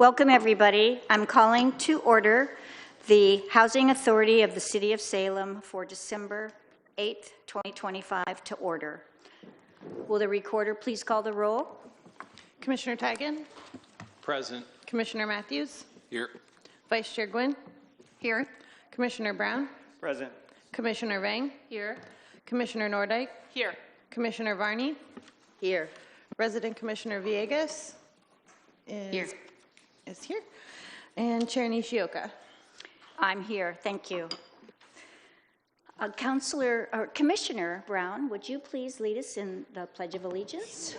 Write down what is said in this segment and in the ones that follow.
Welcome, everybody. I'm calling to order the Housing Authority of the City of Salem for December 8th, 2025 to order. Will the recorder please call the roll? Commissioner Tigan? Present. Commissioner Matthews? Here. Vice Chair Gwynn? Here. Commissioner Brown? Present. Commissioner Vang? Here. Commissioner Nordike? Here. Commissioner Varney? Here. Resident Commissioner Villegas Here. is here. And Chair Nishioka. I'm here. Thank you. Commissioner Brown, would you please lead us in the Pledge of Allegiance?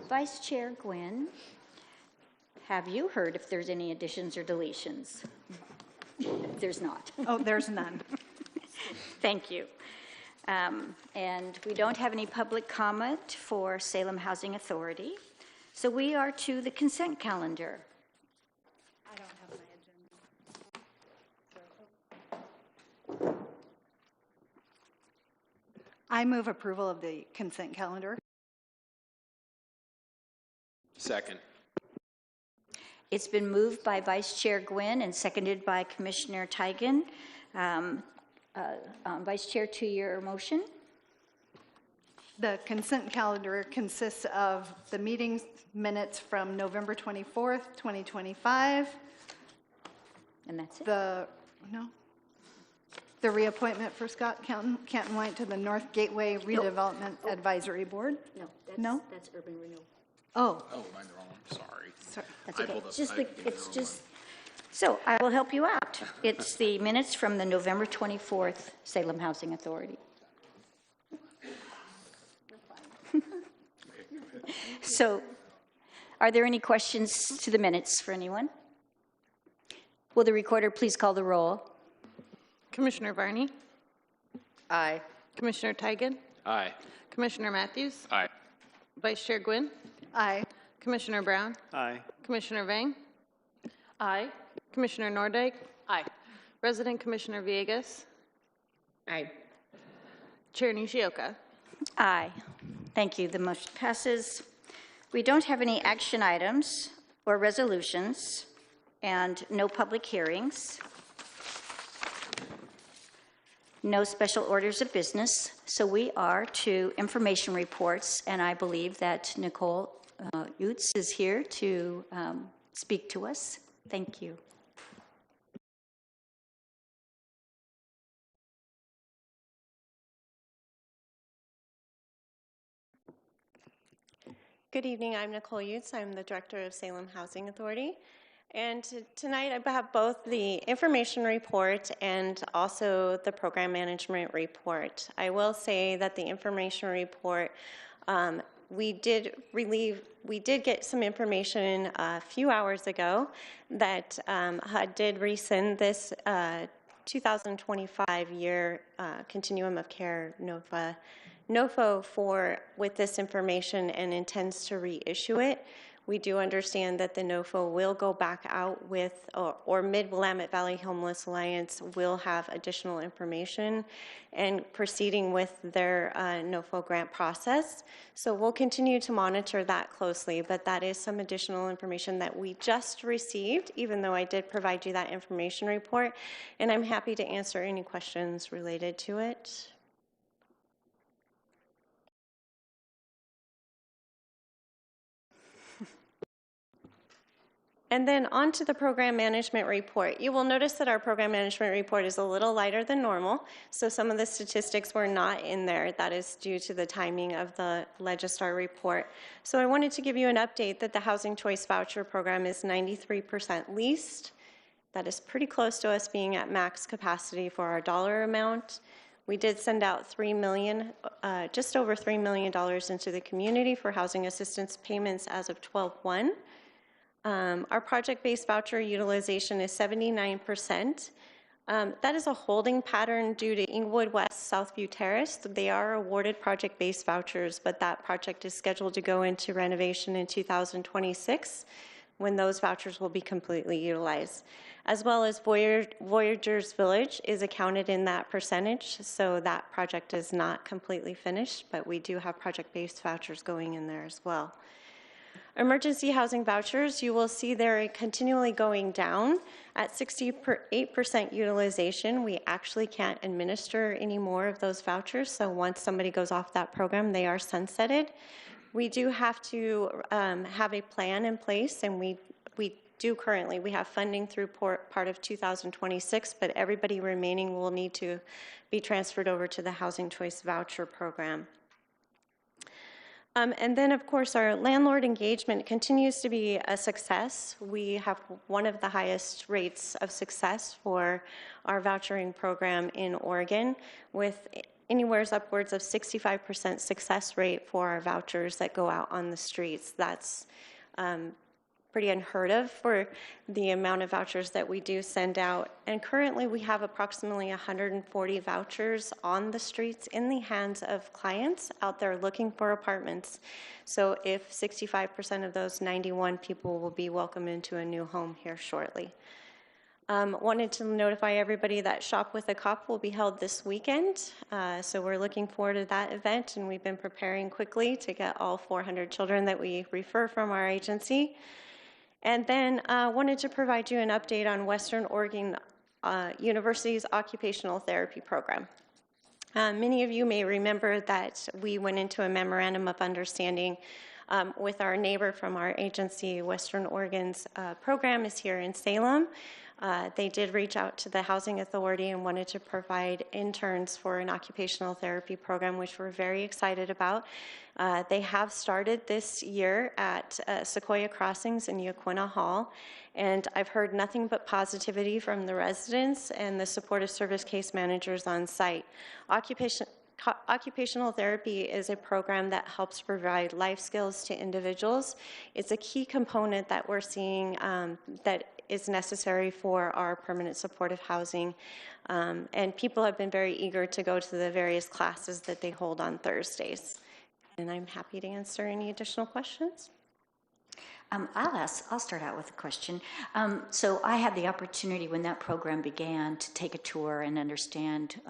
Vice Chair Gwynn, have you heard if there's any additions or deletions? There's not. Oh, there's none. Thank you. And we don't have any public comment for Salem Housing Authority. So we are to the consent calendar. I don't have my agenda. I move approval of the consent calendar. Second. It's been moved by Vice Chair Gwynn and seconded by Commissioner Tigan. Vice Chair, to your motion. The consent calendar consists of the meeting minutes from November 24th, 2025. And that's it. The reappointment for Scott Canton White to the North Gateway Redevelopment Advisory Board. No, that's urban renewal. Oh, Oh, mine's wrong. Sorry. sorry. That's okay. So I will help you out. It's the minutes from the November 24th Salem Housing Authority. So are there any questions to the minutes for anyone? Will the recorder please call the roll? Commissioner Varney? Aye. Commissioner Tigan? Aye. Commissioner Matthews? Aye. Vice Chair Gwynn? Aye. Commissioner Brown? Aye. Commissioner Vang? Aye. Commissioner Nordike? Aye. Resident Commissioner Villegas? Aye. Chair Nishioka. Aye. Thank you. The motion passes. We don't have any action items or resolutions and no public hearings. No special orders of business. So we are to information reports, and I believe that Nicole Utz is here to speak to us. Thank you. Good evening, I'm Nicole Utz. I'm the Director of Salem Housing Authority. And tonight I have both the information report and also the program management report. I will say that the information report, we did get some information a few hours ago that HUD did rescind this 2025 year continuum of care NOFO with this information and intends to reissue it. We do understand that the NOFO will go back out with, or Mid-Willamette Valley Homeless Alliance will have additional information and proceeding with their NOFO grant process. So we'll continue to monitor that closely, but that is some additional information that we just received, even though I did provide you that information report, and I'm happy to answer any questions related to it. And then on to the program management report. You will notice that our program management report is a little lighter than normal, so some of the statistics were not in there. That is due to the timing of the Legistar report. So I wanted to give you an update that the Housing Choice Voucher Program is 93% leased. That is pretty close to us being at max capacity for our dollar amount. We did send out just over $3 million into the community for housing assistance payments as of 12/1. Our project-based voucher utilization is 79%. That is a holding pattern due to Inglewood West Southview Terrace. They are awarded project-based vouchers, but that project is scheduled to go into renovation in 2026, when those vouchers will be completely utilized. As well as Voyagers Village is accounted in that percentage, so that project is not completely finished, but we do have project-based vouchers going in there as well. Emergency housing vouchers, you will see they're continually going down. At 68% utilization, we actually can't administer any more of those vouchers, so once somebody goes off that program, they are sunsetted. We do have to have a plan in place, and we do currently. We have funding through part of 2026, but everybody remaining will need to be transferred over to the Housing Choice Voucher Program. And then, of course, our landlord engagement continues to be a success. We have one of the highest rates of success for our vouchering program in Oregon, with anywhere upwards of 65% success rate for our vouchers that go out on the streets. That's pretty unheard of for the amount of vouchers that we do send out. And currently we have approximately 140 vouchers on the streets in the hands of clients out there looking for apartments. So if 65% of those 91 people will be welcomed into a new home here shortly. Wanted to notify everybody that Shop with a Cop will be held this weekend. So we're looking forward to that event, and we've been preparing quickly to get all 400 children that we refer from our agency. And then wanted to provide you an update on Western Oregon University's occupational therapy program. Many of you may remember that we went into a memorandum of understanding with our neighbor from our agency. Western Oregon's program is here in Salem. They did reach out to the Housing Authority and wanted to provide interns for an occupational therapy program, which we're very excited about. They have started this year at Sequoia Crossings in Yaquina Hall, and I've heard nothing but positivity from the residents and the supportive service case managers on site. Occupational therapy is a program that helps provide life skills to individuals. It's a key component that we're seeing that is necessary for our permanent supportive housing. And people have been very eager to go to the various classes that they hold on Thursdays. And I'm happy to answer any additional questions. I'll start out with a question. So I had the opportunity when that program began to take a tour and understand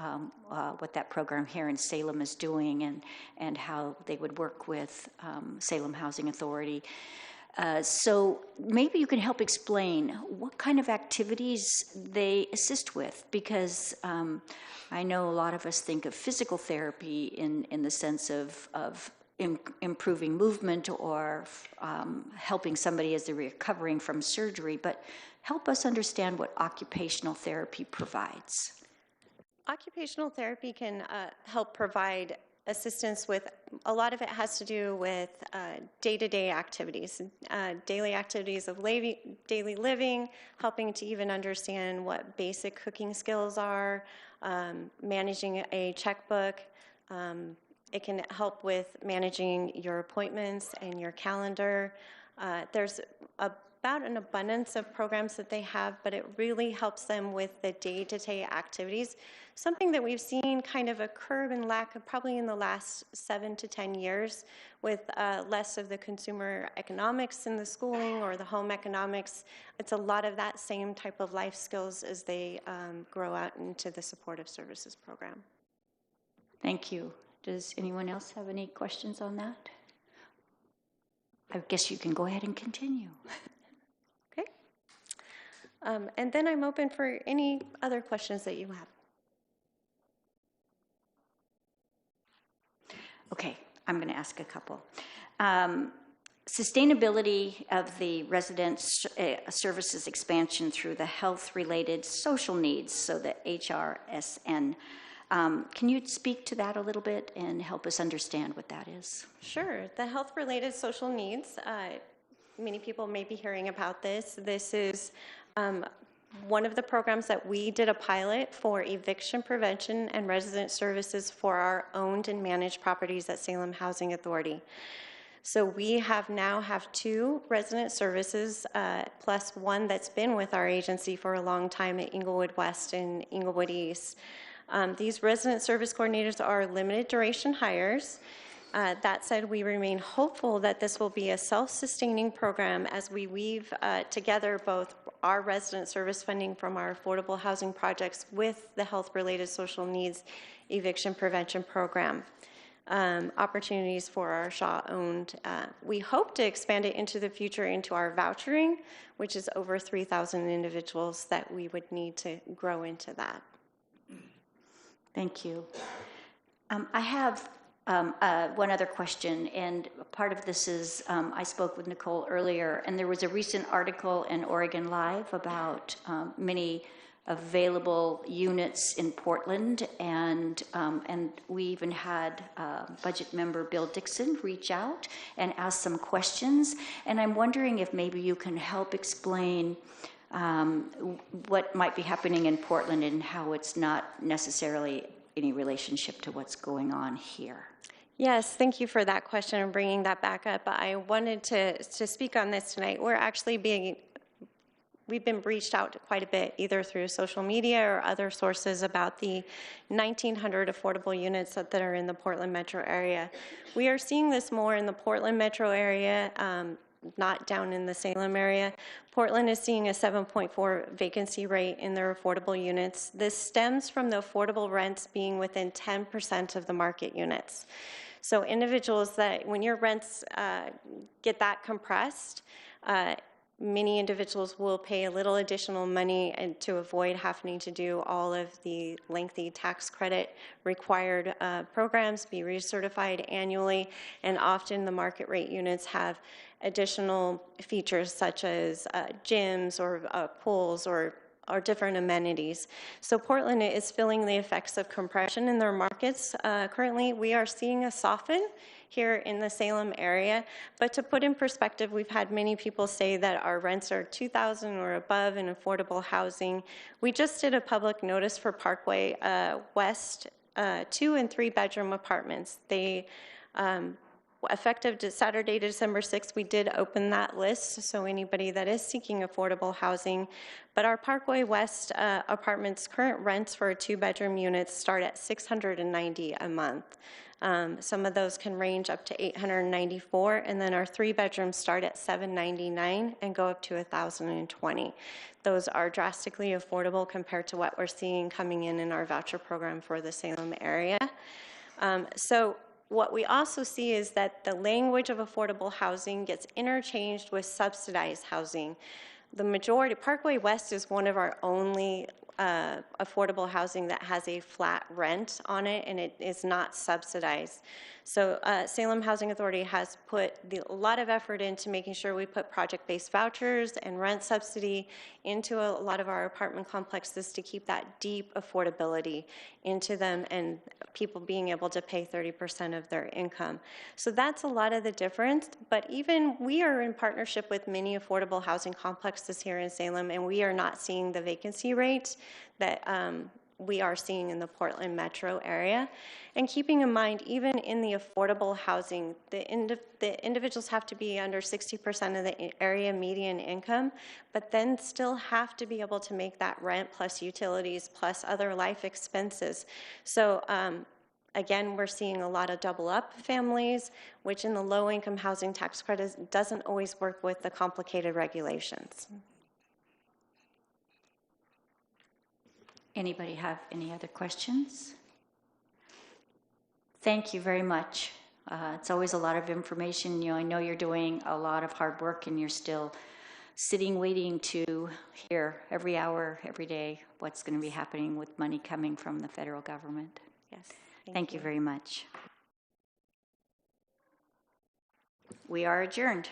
what that program here in Salem is doing and how they would work with Salem Housing Authority. So maybe you can help explain what kind of activities they assist with, because I know a lot of us think of physical therapy in the sense of improving movement or helping somebody as they're recovering from surgery, but help us understand what occupational therapy provides. Occupational therapy can help provide assistance with, a lot of it has to do with day-to-day activities, daily activities of daily living, helping to even understand what basic cooking skills are, managing a checkbook. It can help with managing your appointments and your calendar. There's about an abundance of programs that they have, but it really helps them with the day-to-day activities. Something that we've seen kind of a curb and lack of probably in the last 7 to 10 years, with less of the consumer economics in the schooling or the home economics. It's a lot of that same type of life skills as they grow out into the supportive services program. Thank you. Does anyone else have any questions on that? I guess you can go ahead and continue. Okay. And then I'm open for any other questions that you have. Okay, I'm going to ask a couple. Sustainability of the resident services expansion through the health-related social needs, so the HRSN. Can you speak to that a little bit and help us understand what that is? Sure. The health-related social needs, many people may be hearing about this. This is one of the programs that we did a pilot for eviction prevention and resident services for our owned and managed properties at Salem Housing Authority. So we now have 2 resident services, plus one that's been with our agency for a long time at Inglewood West and Inglewood East. These resident service coordinators are limited duration hires. That said, we remain hopeful that this will be a self-sustaining program as we weave together both our resident service funding from our affordable housing projects with the health-related social needs eviction prevention program. Opportunities for our Shaw-owned. We hope to expand it into the future into our vouchering, which is over 3,000 individuals that we would need to grow into that. Thank you. I have one other question, and part of this is I spoke with Nicole earlier, and there was a recent article in Oregon Live about many available units in Portland, and we even had budget member Bill Dixon reach out and ask some questions, and I'm wondering if maybe you can help explain what might be happening in Portland and how it's not necessarily any relationship to what's going on here. Yes, thank you for that question and bringing that back up. I wanted to speak on this tonight. We've been reached out quite a bit, either through social media or other sources, about the 1,900 affordable units that are in the Portland metro area. We are seeing this more in the Portland metro area, not down in the Salem area. Portland is seeing a 7.4 vacancy rate in their affordable units. This stems from the affordable rents being within 10% of the market units. So individuals that, when your rents get that compressed, many individuals will pay a little additional money and to avoid having to do all of the lengthy tax credit required programs, be recertified annually, and often the market rate units have additional features such as gyms or pools or different amenities. So Portland is feeling the effects of compression in their markets. Currently, we are seeing a soften here in the Salem area. But to put in perspective, we've had many people say that our rents are $2,000 or above in affordable housing. We just did a public notice for Parkway West 2 and 3 bedroom apartments. They effective Saturday, December 6th, we did open that list, so anybody that is seeking affordable housing. But our Parkway West apartments' current rents for 2-bedroom units start at $690 a month. Some of those can range up to $894, and then our 3-bedrooms start at $799 and go up to $1,020. Those are drastically affordable compared to what we're seeing coming in our voucher program for the Salem area. So what we also see is that the language of affordable housing gets interchanged with subsidized housing. The majority, Parkway West is one of our only affordable housing that has a flat rent on it, and it is not subsidized. So Salem Housing Authority has put a lot of effort into making sure we put project-based vouchers and rent subsidy into a lot of our apartment complexes to keep that deep affordability into them and people being able to pay 30% of their income. So that's a lot of the difference, but even we are in partnership with many affordable housing complexes here in Salem, and we are not seeing the vacancy rate that we are seeing in the Portland metro area. And keeping in mind, even in the affordable housing, the individuals have to be under 60% of the area median income, but then still have to be able to make that rent plus utilities plus other life expenses. So again, we're seeing a lot of double up families, which in the low income housing tax credit doesn't always work with the complicated regulations. Anybody have any other questions? Thank you very much. It's always a lot of information. You know, I know you're doing a lot of hard work and you're still sitting waiting to hear every hour, every day, what's going to be happening with money coming from the federal government. Yes. Thank you very much. We are adjourned.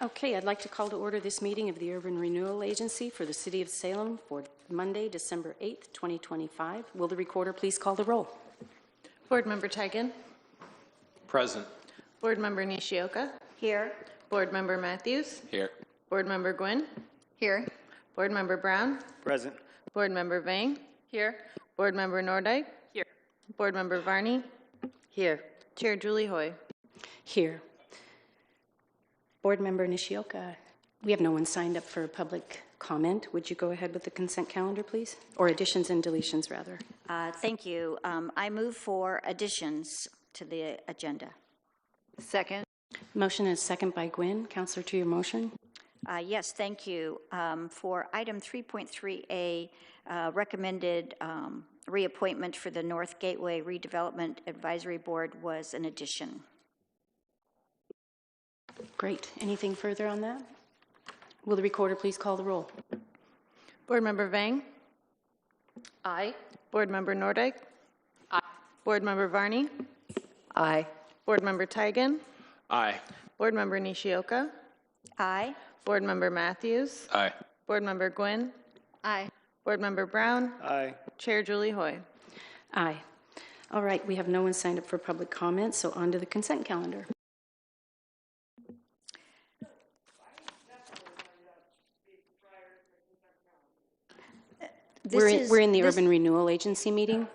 Okay, I'd like to call to order this meeting of the Urban Renewal Agency for the City of Salem for Monday, December 8th, 2025. Will the recorder please call the roll? Board Member Tigan. Present. Board Member Nishioka. Here. Board Member Matthews. Here. Board Member Gwynn. Here. Board Member Brown. Present. Board Member Vang. Here. Board Member Nordike. Here. Board Member Varney. Here. Chair Julie Hoy. Here. Board Member Nishioka, we have no one signed up for public comment. Would you go ahead with the consent calendar, please? Or additions and deletions, rather. Thank you. I move for additions to the agenda. Second. Motion is second by Gwynn. Counselor, to your motion. Yes, thank you. For item 3.3A, recommended reappointment for the North Gateway Redevelopment Advisory Board was an addition. Great. Anything further on that? Will the recorder please call the roll? Board Member Vang. Aye. Board Member Nordike. Aye. Board Member Varney. Aye. Board Member Tigan. Aye. Board Member Nishioka. Aye. Board Member Matthews. Aye. Board Member Gwynn. Aye. Board Member Brown. Aye. Chair Julie Hoy. Aye. All right, we have no one signed up for public comment, so on to the consent calendar. We're in the Urban Renewal Agency meeting.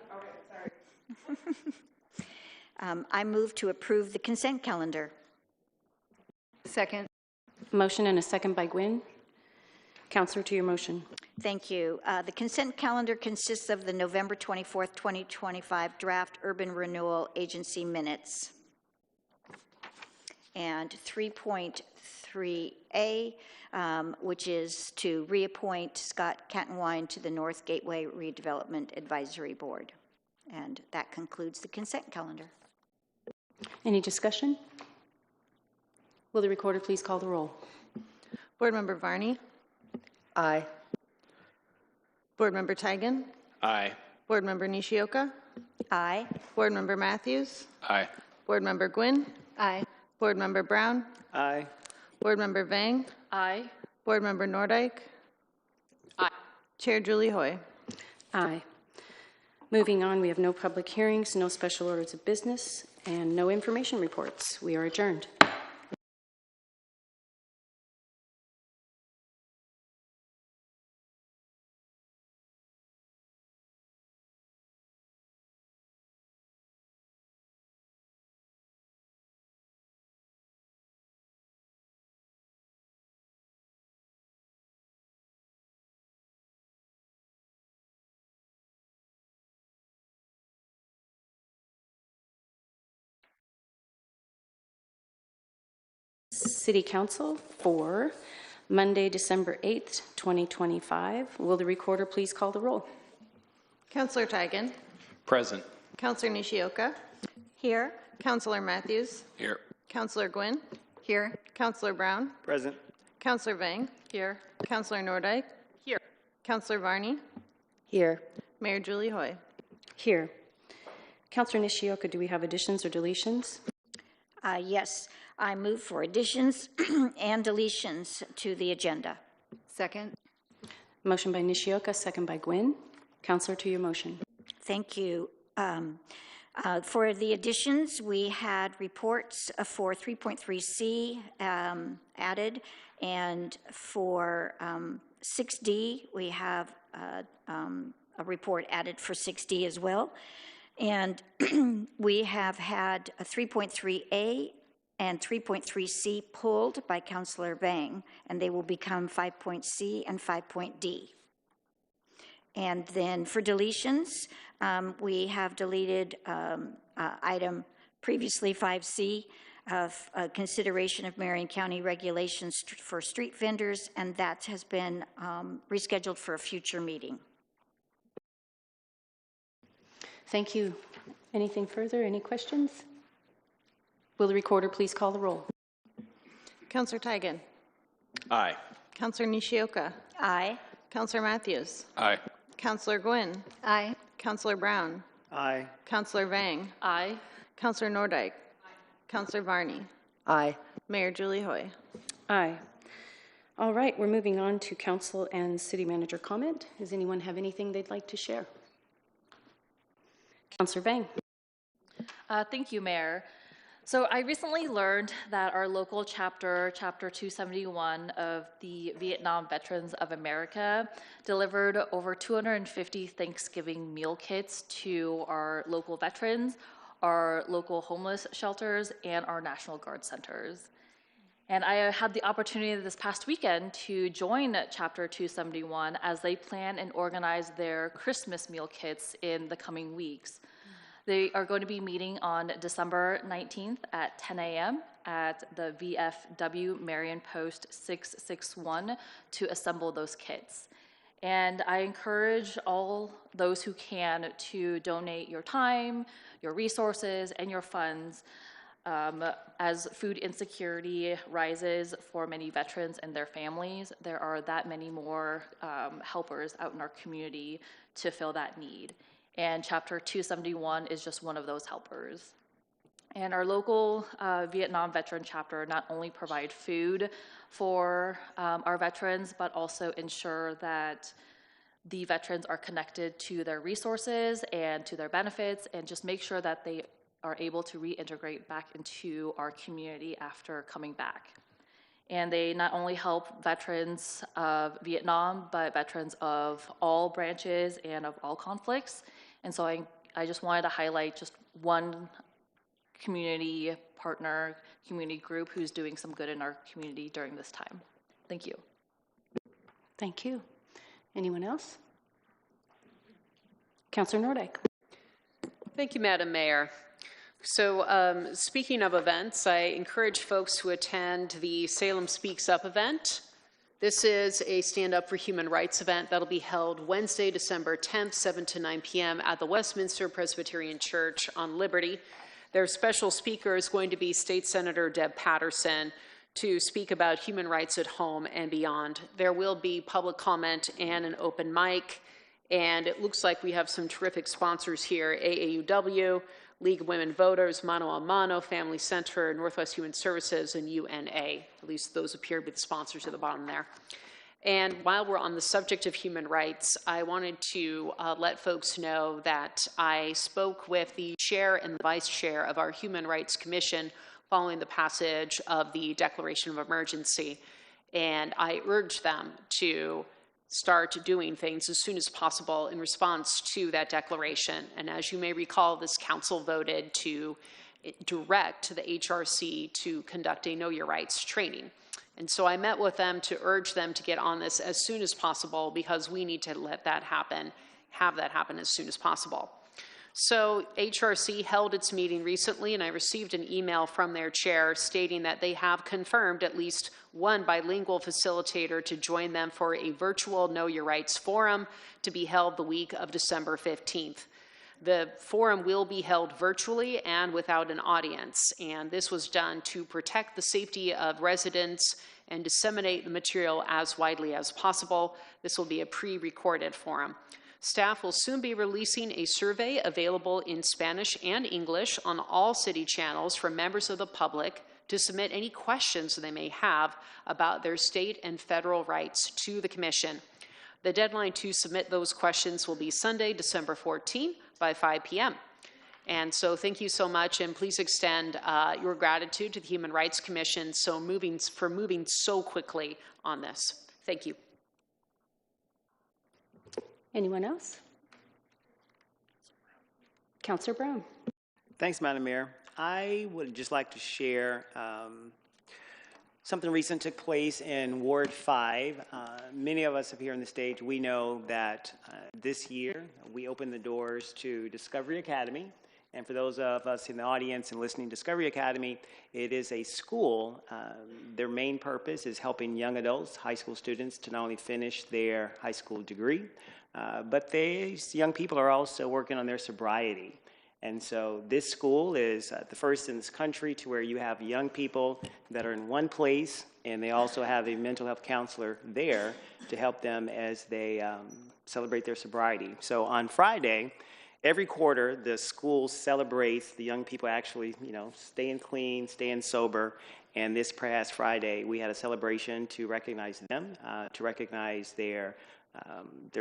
I move to approve the consent calendar. Second. Motion and a second by Gwynn. Counselor, to your motion. Thank you. The consent calendar consists of the November 24th, 2025 draft Urban Renewal Agency minutes. And 3.3A, which is to reappoint Scott Cattenwine to the North Gateway Redevelopment Advisory Board. And that concludes the consent calendar. Any discussion? Will the recorder please call the roll? Board Member Varney. Aye. Board Member Tigan. Aye. Board Member Nishioka. Aye. Board Member Matthews. Aye. Board Member Gwynn. Aye. Board Member Brown. Aye. Board Member Vang. Aye. Board Member Nordike. Aye. Chair Julie Hoy. Aye. Moving on, we have no public hearings, no special orders of business, and no information reports. We are adjourned. City Council for Monday, December 8th, 2025. Will the recorder please call the roll? Councilor Tigan. Present. Councilor Nishioka. Here. Councilor Matthews. Here. Councilor Gwynn. Here. Councilor Brown. Present. Councilor Vang. Here. Councilor Nordike. Here. Councilor Varney. Here. Mayor Julie Hoy. Here. Councilor Nishioka, do we have additions or deletions? Yes, I move for additions and deletions to the agenda. Second. Motion by Nishioka, second by Gwynn. Counselor, to your motion. Thank you. For the additions, we had reports for 3.3C added, and for 6D, we have a report added for 6D as well. And we have had a 3.3A and 3.3C pulled by Councilor Vang, and they will become 5.C and 5.D. And then for deletions, we have deleted item previously 5C of consideration of Marion County regulations for street vendors, and that has been rescheduled for a future meeting. Thank you. Anything further? Any questions? Will the recorder please call the roll? Councilor Tigan. Aye. Councilor Nishioka. Aye. Councilor Matthews. Aye. Councilor Gwynn. Aye. Councilor Brown. Aye. Councilor Vang. Aye. Councilor Nordike. Councilor Varney. Aye. Mayor Julie Hoy. Aye. All right, we're moving on to council and city manager comment. Does anyone have anything they'd like to share? Councilor Vang. Thank you, Mayor. So I recently learned that our local chapter, Chapter 271 of the Vietnam Veterans of America, delivered over 250 Thanksgiving meal kits to our local veterans, our local homeless shelters, and our National Guard centers. And I had the opportunity this past weekend to join Chapter 271 as they plan and organize their Christmas meal kits in the coming weeks. They are going to be meeting on December 19th at 10 a.m. at the VFW Marion Post 661 to assemble those kits. And I encourage all those who can to donate your time, your resources, and your funds as food insecurity rises for many veterans and their families. There are that many more helpers out in our community to fill that need. And Chapter 271 is just one of those helpers. And our local Vietnam veteran chapter not only provide food for our veterans, but also ensure that the veterans are connected to their resources and to their benefits, and just make sure that they are able to reintegrate back into our community after coming back. And they not only help veterans of Vietnam, but veterans of all branches and of all conflicts. And so I just wanted to highlight just one community partner, community group who's doing some good in our community during this time. Thank you. Thank you. Anyone else? Councilor Nordyke. Thank you, Madam Mayor. So speaking of events, I encourage folks to attend the Salem Speaks Up event. This is a Stand Up for Human Rights event that'll be held Wednesday, December 10th, 7 to 9 p.m. at the Westminster Presbyterian Church on Liberty. Their special speaker is going to be State Senator Deb Patterson to speak about human rights at home and beyond. There will be public comment and an open mic, and it looks like we have some terrific sponsors here: AAUW, League of Women Voters, Mano a Mano, Family Center, Northwest Human Services, and UNA. At least those appear to be the sponsors at the bottom there. And while we're on the subject of human rights, I wanted to let folks know that I spoke with the chair and the vice chair of our Human Rights Commission following the passage of the Declaration of Emergency. And I urged them to start doing things as soon as possible in response to that declaration. And as you may recall, this council voted to direct the HRC to conduct a Know Your Rights training. And so I met with them to urge them to get on this as soon as possible, because we need to let that happen, have that happen as soon as possible. So HRC held its meeting recently, and I received an email from their chair stating that they have confirmed at least one bilingual facilitator to join them for a virtual Know Your Rights forum to be held the week of December 15th. The forum will be held virtually and without an audience, and this was done to protect the safety of residents and disseminate the material as widely as possible. This will be a pre-recorded forum. Staff will soon be releasing a survey available in Spanish and English on all city channels for members of the public to submit any questions they may have about their state and federal rights to the Commission. The deadline to submit those questions will be Sunday, December 14th by 5 p.m. And so thank you so much, and please extend your gratitude to the Human Rights Commission for moving so quickly on this. Thank you. Anyone else? Councilor Brown. Thanks, Madam Mayor. I would just like to share something recent took place in Ward 5. Many of us up here on the stage, we know that this year we opened the doors to Discovery Academy. And for those of us in the audience and listening, Discovery Academy, it is a school. Their main purpose is helping young adults, high school students, to not only finish their high school degree, but these young people are also working on their sobriety. And so this school is the first in this country to where you have young people that are in one place, and they also have a mental health counselor there to help them as they celebrate their sobriety. So on Friday, every quarter, the school celebrates the young people actually, staying clean, staying sober, And this past Friday, we had a celebration to recognize them, to recognize their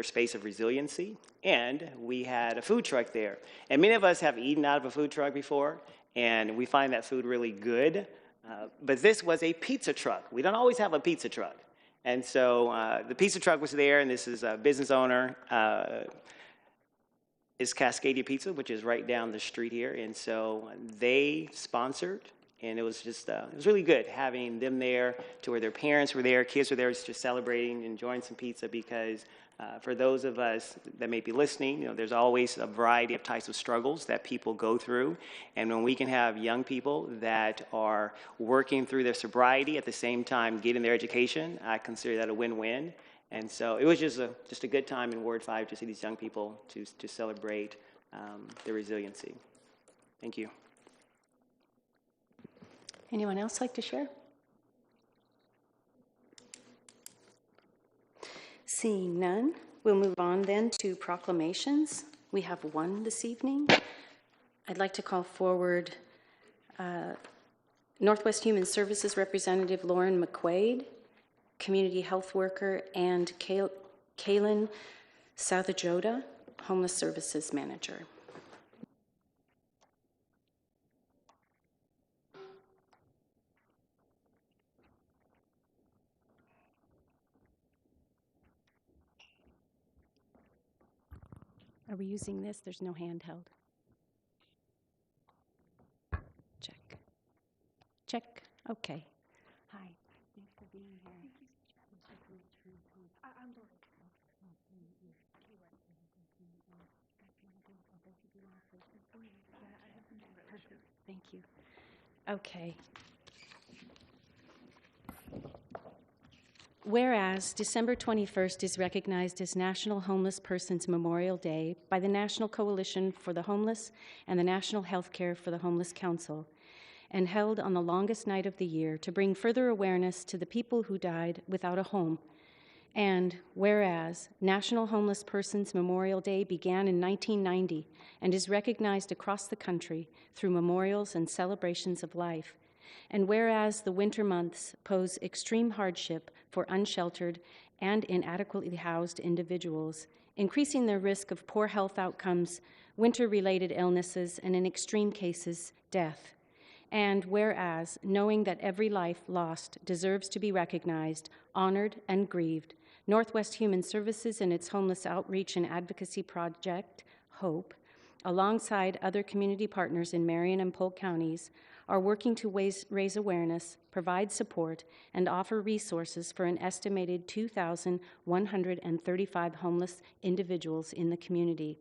space of resiliency. And we had a food truck there. And many of us have eaten out of a food truck before, and we find that food really good. But this was a pizza truck. We don't always have a pizza truck. And so the pizza truck was there, and this is a business owner. Is Cascadia Pizza, which is right down the street here. And so they sponsored, and it was just, it was really good having them there to where their parents were there, kids were there just celebrating, enjoying some pizza, because for those of us that may be listening, you know, there's always a variety of types of struggles that people go through. And when we can have young people that are working through their sobriety at the same time getting their education, I consider that a win-win. And so it was just a good time in Ward 5 to see these young people to celebrate their resiliency. Thank you. Anyone else like to share? Seeing none, we'll move on then to proclamations. We have one this evening. I'd like to call forward Northwest Human Services Representative Lauren McQuaid, Community Health Worker, and Kaylin Southajoda, Homeless Services Manager. Are we using this? There's no handheld. Check. Check. Okay. Hi. Thanks for being here. Thank you. Okay. Whereas December 21st is recognized as National Homeless Persons Memorial Day by the National Coalition for the Homeless and the National Healthcare for the Homeless Council, and held on the longest night of the year to bring further awareness to the people who died without a home. And whereas National Homeless Persons Memorial Day began in 1990 and is recognized across the country through memorials and celebrations of life, and whereas the winter months pose extreme hardship for unsheltered and inadequately housed individuals, increasing their risk of poor health outcomes, winter-related illnesses, and in extreme cases, death. And whereas, knowing that every life lost deserves to be recognized, honored, and grieved, Northwest Human Services and its homeless outreach and advocacy project, HOPE, alongside other community partners in Marion and Polk counties, are working to raise awareness, provide support, and offer resources for an estimated 2,135 homeless individuals in the community.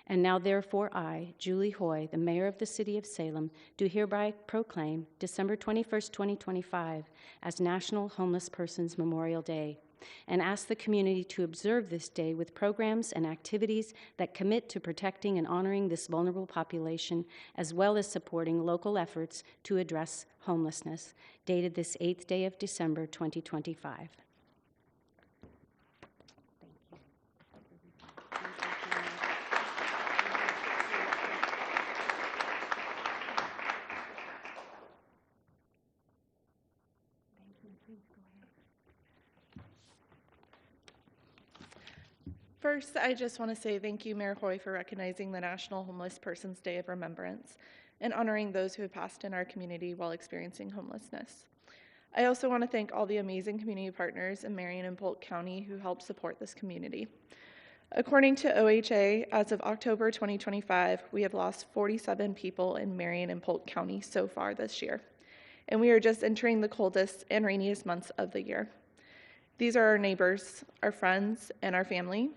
And now, therefore, I, Julie Hoy, the Mayor of the City of Salem, do hereby proclaim December 21st, 2025 as National Homeless Persons Memorial Day, and ask the community to observe this day with programs and activities that commit to protecting and honoring this vulnerable population, as well as supporting local efforts to address homelessness, dated this 8th day of December, 2025. First, I just want to say thank you, Mayor Hoy, for recognizing the National Homeless Persons Day of Remembrance and honoring those who have passed in our community while experiencing homelessness. I also want to thank all the amazing community partners in Marion and Polk County who help support this community. According to OHA, as of October 2025, we have lost 47 people in Marion and Polk County so far this year, and we are just entering the coldest and rainiest months of the year. These are our neighbors, our friends, and our family,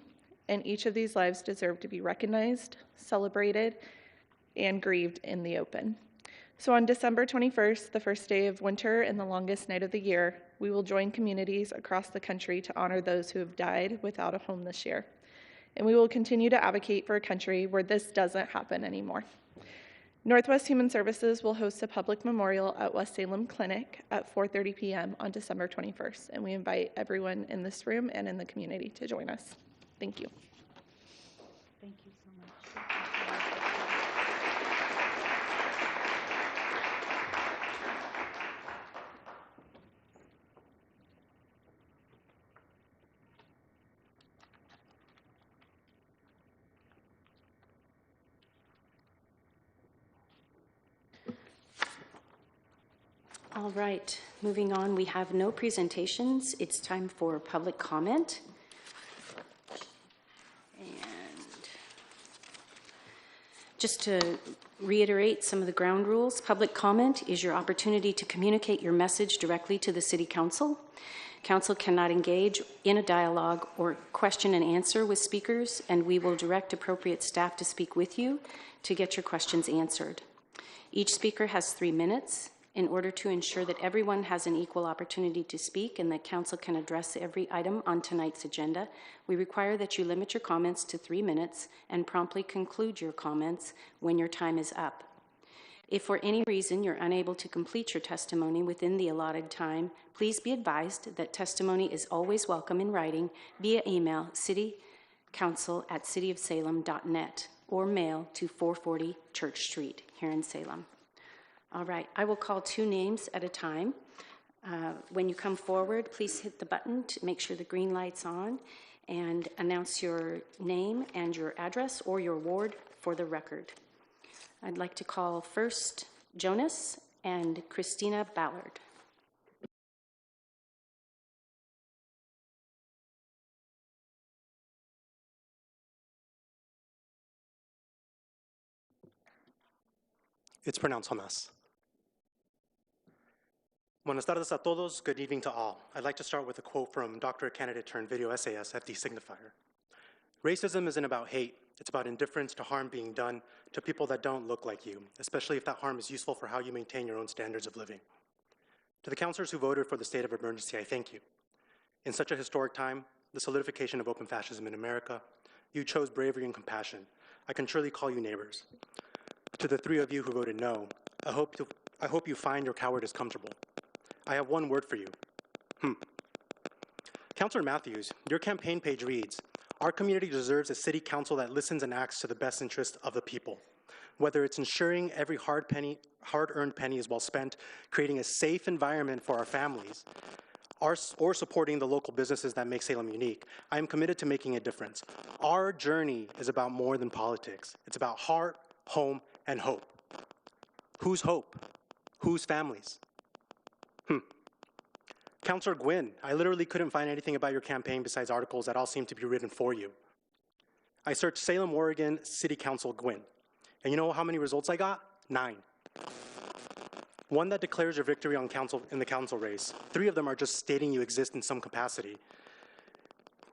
and each of these lives deserve to be recognized, celebrated, and grieved in the open. So on December 21st, the first day of winter and the longest night of the year, we will join communities across the country to honor those who have died without a home this year. And we will continue to advocate for a country where this doesn't happen anymore. Northwest Human Services will host a public memorial at West Salem Clinic at 4:30 p.m. on December 21st, and we invite everyone in this room and in the community to join us. Thank you. Thank you so much. All right, moving on, we have no presentations. It's time for public comment. And just to reiterate some of the ground rules, public comment is your opportunity to communicate your message directly to the City Council. Council cannot engage in a dialogue or question and answer with speakers, and we will direct appropriate staff to speak with you to get your questions answered. Each speaker has 3 minutes. In order to ensure that everyone has an equal opportunity to speak and that Council can address every item on tonight's agenda, we require that you limit your comments to 3 minutes and promptly conclude your comments when your time is up. If for any reason you're unable to complete your testimony within the allotted time, please be advised that testimony is always welcome in writing via email citycouncil@cityofsalem.net or mail to 440 Church Street here in Salem. All right, I will call 2 names at a time. When you come forward, please hit the button to make sure the green light's on and announce your name and your address or your ward for the record. I'd like to call first Jonas and Christina Ballard. It's pronounced Jonas. Buenas tardes a todos. Good evening to all. I'd like to start with a quote from doctorate candidate turned video essayist, FD Signifier. Racism isn't about hate. It's about indifference to harm being done to people that don't look like you, especially if that harm is useful for how you maintain your own standards of living. To the councilors who voted for the state of emergency, I thank you. In such a historic time, the solidification of open fascism in America, you chose bravery and compassion. I can truly call you neighbors. To the 3 of you who voted no, I hope you find your cowardice comfortable. I have one word for you. Councilor Matthews, your campaign page reads, "Our community deserves a city council that listens and acts to the best interest of the people. Whether it's ensuring every hard-earned penny is well spent, creating a safe environment for our families, or supporting the local businesses that make Salem unique, I am committed to making a difference. Our journey is about more than politics. It's about heart, home, and hope." Whose hope? Whose families? Councilor Gwynn, I literally couldn't find anything about your campaign besides articles that all seem to be written for you. I searched Salem, Oregon, City Council Gwynn. And you know how many results I got? 9. 1 that declares your victory on in the council race. 3 of them are just stating you exist in some capacity.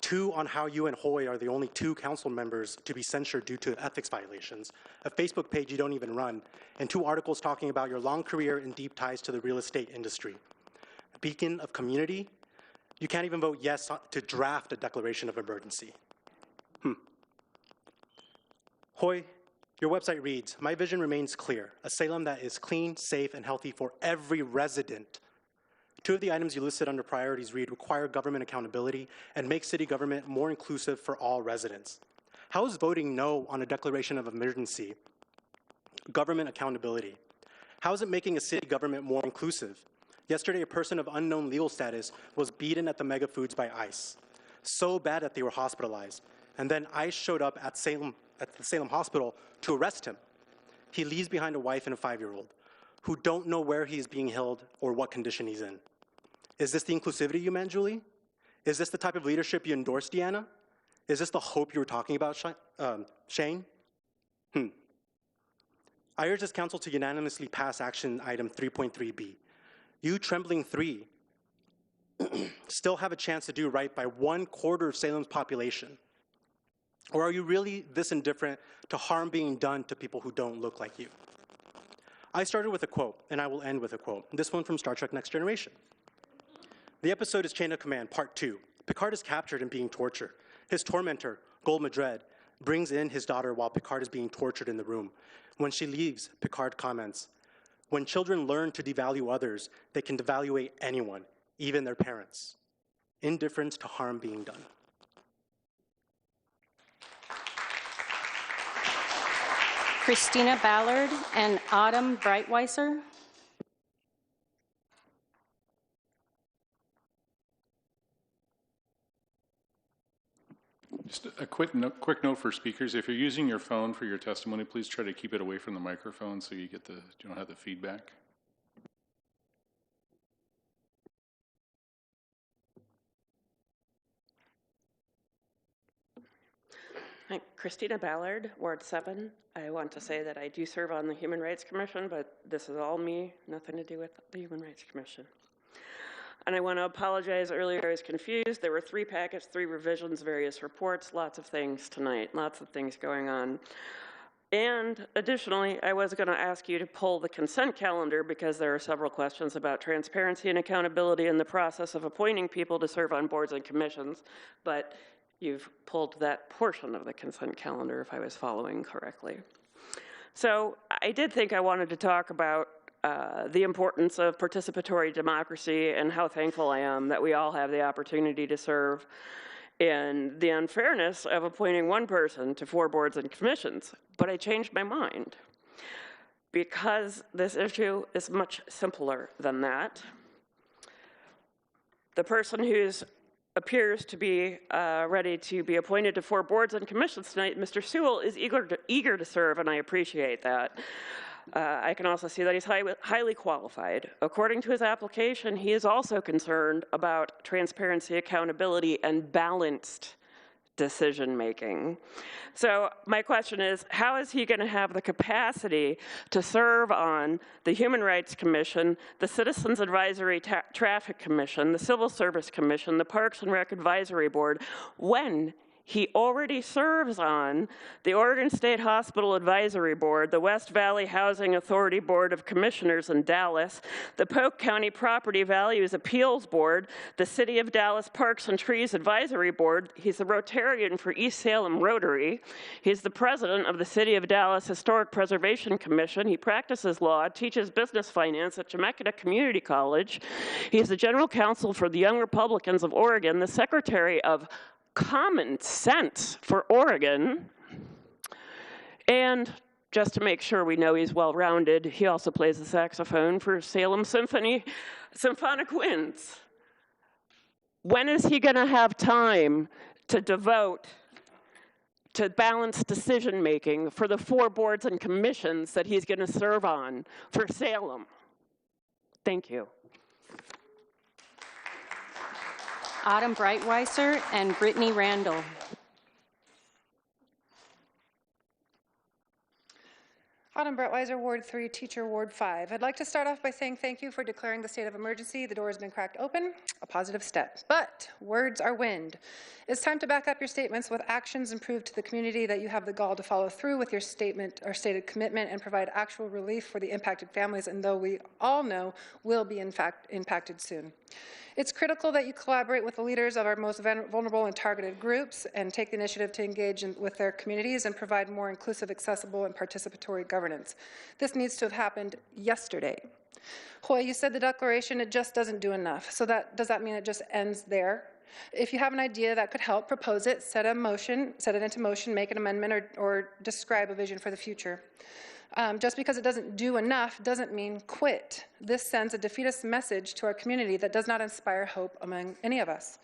2 on how you and Hoy are the only 2 council members to be censured due to ethics violations. A Facebook page you don't even run. And 2 articles talking about your long career and deep ties to the real estate industry. A beacon of community. You can't even vote yes to draft a declaration of emergency. Hoy, your website reads, "My vision remains clear, a Salem that is clean, safe, and healthy for every resident." 2 of the items you listed under priorities read, "Require government accountability and make city government more inclusive for all residents." How is voting no on a declaration of emergency government accountability? How is it making a city government more inclusive? Yesterday, a person of unknown legal status was beaten at the Mega Foods by ICE, so bad that they were hospitalized. And then ICE showed up at the Salem hospital to arrest him. He leaves behind a wife and a 5-year-old who don't know where he's being held or what condition he's in. Is this the inclusivity you meant, Julie? Is this the type of leadership you endorsed, Deanna? Is this the hope you were talking about, Shane? I urge this council to unanimously pass action item 3.3B. You, Trembling 3, still have a chance to do right by 1/4 of Salem's population. Or are you really this indifferent to harm being done to people who don't look like you? I started with a quote, and I will end with a quote. This one from Star Trek Next Generation. The episode is Chain of Command, Part 2. Picard is captured and being tortured. His tormentor, Gold Madred, brings in his daughter while Picard is being tortured in the room. When she leaves, Picard comments, "When children learn to devalue others, they can devaluate anyone, even their parents. Indifference to harm being done." Christina Ballard and Autumn Breitweiser. Just a quick note for speakers. If you're using your phone for your testimony, please try to keep it away from the microphone so you don't have the feedback. Hi, Christina Ballard, Ward 7. I want to say that I do serve on the Human Rights Commission, but this is all me, nothing to do with the Human Rights Commission. And I want to apologize. Earlier I was confused. There were 3 packets, 3 revisions, various reports, lots of things tonight, lots of things going on. And additionally, I was going to ask you to pull the consent calendar because there are several questions about transparency and accountability in the process of appointing people to serve on boards and commissions, but you've pulled that portion of the consent calendar if I was following correctly. So I did think I wanted to talk about the importance of participatory democracy and how thankful I am that we all have the opportunity to serve, and the unfairness of appointing one person to 4 boards and commissions. But I changed my mind because this issue is much simpler than that. The person who appears to be ready to be appointed to 4 boards and commissions tonight, Mr. Sewell, is eager to serve, and I appreciate that. I can also see that he's highly qualified. According to his application, he is also concerned about transparency, accountability, and balanced decision-making. So my question is, how is he going to have the capacity to serve on the Human Rights Commission, the Citizens Advisory Traffic Commission, the Civil Service Commission, the Parks and Rec Advisory Board, when he already serves on the Oregon State Hospital Advisory Board, the West Valley Housing Authority Board of Commissioners in Dallas, the Polk County Property Values Appeals Board, the City of Dallas Parks and Trees Advisory Board. He's the Rotarian for East Salem Rotary. He's the president of the City of Dallas Historic Preservation Commission. He practices law, teaches business finance at Chemeketa Community College. He's the general counsel for the Young Republicans of Oregon, the secretary of Common Sense for Oregon, and just to make sure we know he's well-rounded, he also plays the saxophone for Salem Symphonic Winds. When is he going to have time to devote to balanced decision-making for the 4 boards and commissions that he's going to serve on for Salem? Thank you. Autumn Breitweiser and Brittany Randall. Autumn Breitweiser, Ward 3, Teacher, Ward 5. I'd like to start off by saying thank you for declaring the state of emergency. The door has been cracked open, a positive step. But words are wind. It's time to back up your statements with actions and prove to the community that you have the gall to follow through with your statement or stated commitment and provide actual relief for the impacted families, and though we all know will be in fact impacted soon. It's critical that you collaborate with the leaders of our most vulnerable and targeted groups and take the initiative to engage with their communities and provide more inclusive, accessible, and participatory governance. This needs to have happened yesterday. Hoy, you said the declaration, it just doesn't do enough. So does that mean it just ends there? If you have an idea that could help, propose it, set it into motion, make an amendment, or describe a vision for the future. Just because it doesn't do enough doesn't mean quit. This sends a defeatist message to our community that does not inspire hope among any of us.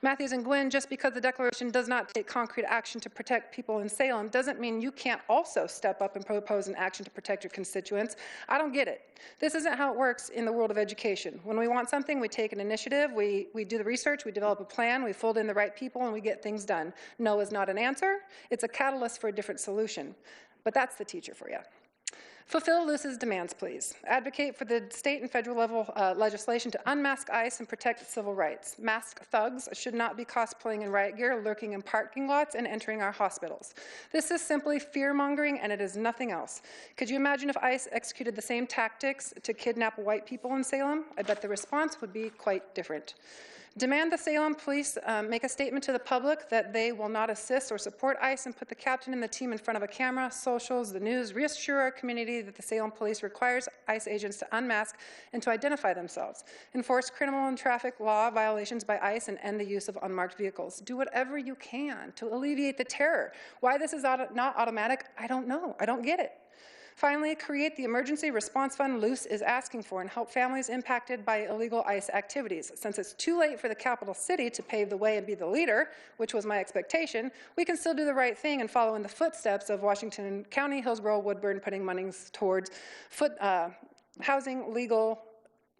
Matthews and Gwynn, just because the declaration does not take concrete action to protect people in Salem doesn't mean you can't also step up and propose an action to protect your constituents. I don't get it. This isn't how it works in the world of education. When we want something, we take an initiative, we do the research, we develop a plan, we fold in the right people, and we get things done. No is not an answer. It's a catalyst for a different solution. But that's the teacher for you. Fulfill Luce's demands, please. Advocate for the state and federal level legislation to unmask ICE and protect civil rights. Masked thugs should not be cosplaying in riot gear, lurking in parking lots, and entering our hospitals. This is simply fear-mongering, and it is nothing else. Could you imagine if ICE executed the same tactics to kidnap white people in Salem? I bet the response would be quite different. Demand the Salem police make a statement to the public that they will not assist or support ICE and put the captain and the team in front of a camera, socials, the news, reassure our community that the Salem police requires ICE agents to unmask and to identify themselves, enforce criminal and traffic law violations by ICE, and end the use of unmarked vehicles. Do whatever you can to alleviate the terror. Why this is not automatic, I don't know. I don't get it. Finally, create the emergency response fund Luce is asking for and help families impacted by illegal ICE activities. Since it's too late for the capital city to pave the way and be the leader, which was my expectation, we can still do the right thing and follow in the footsteps of Washington County, Hillsborough, Woodburn, putting monies towards housing, legal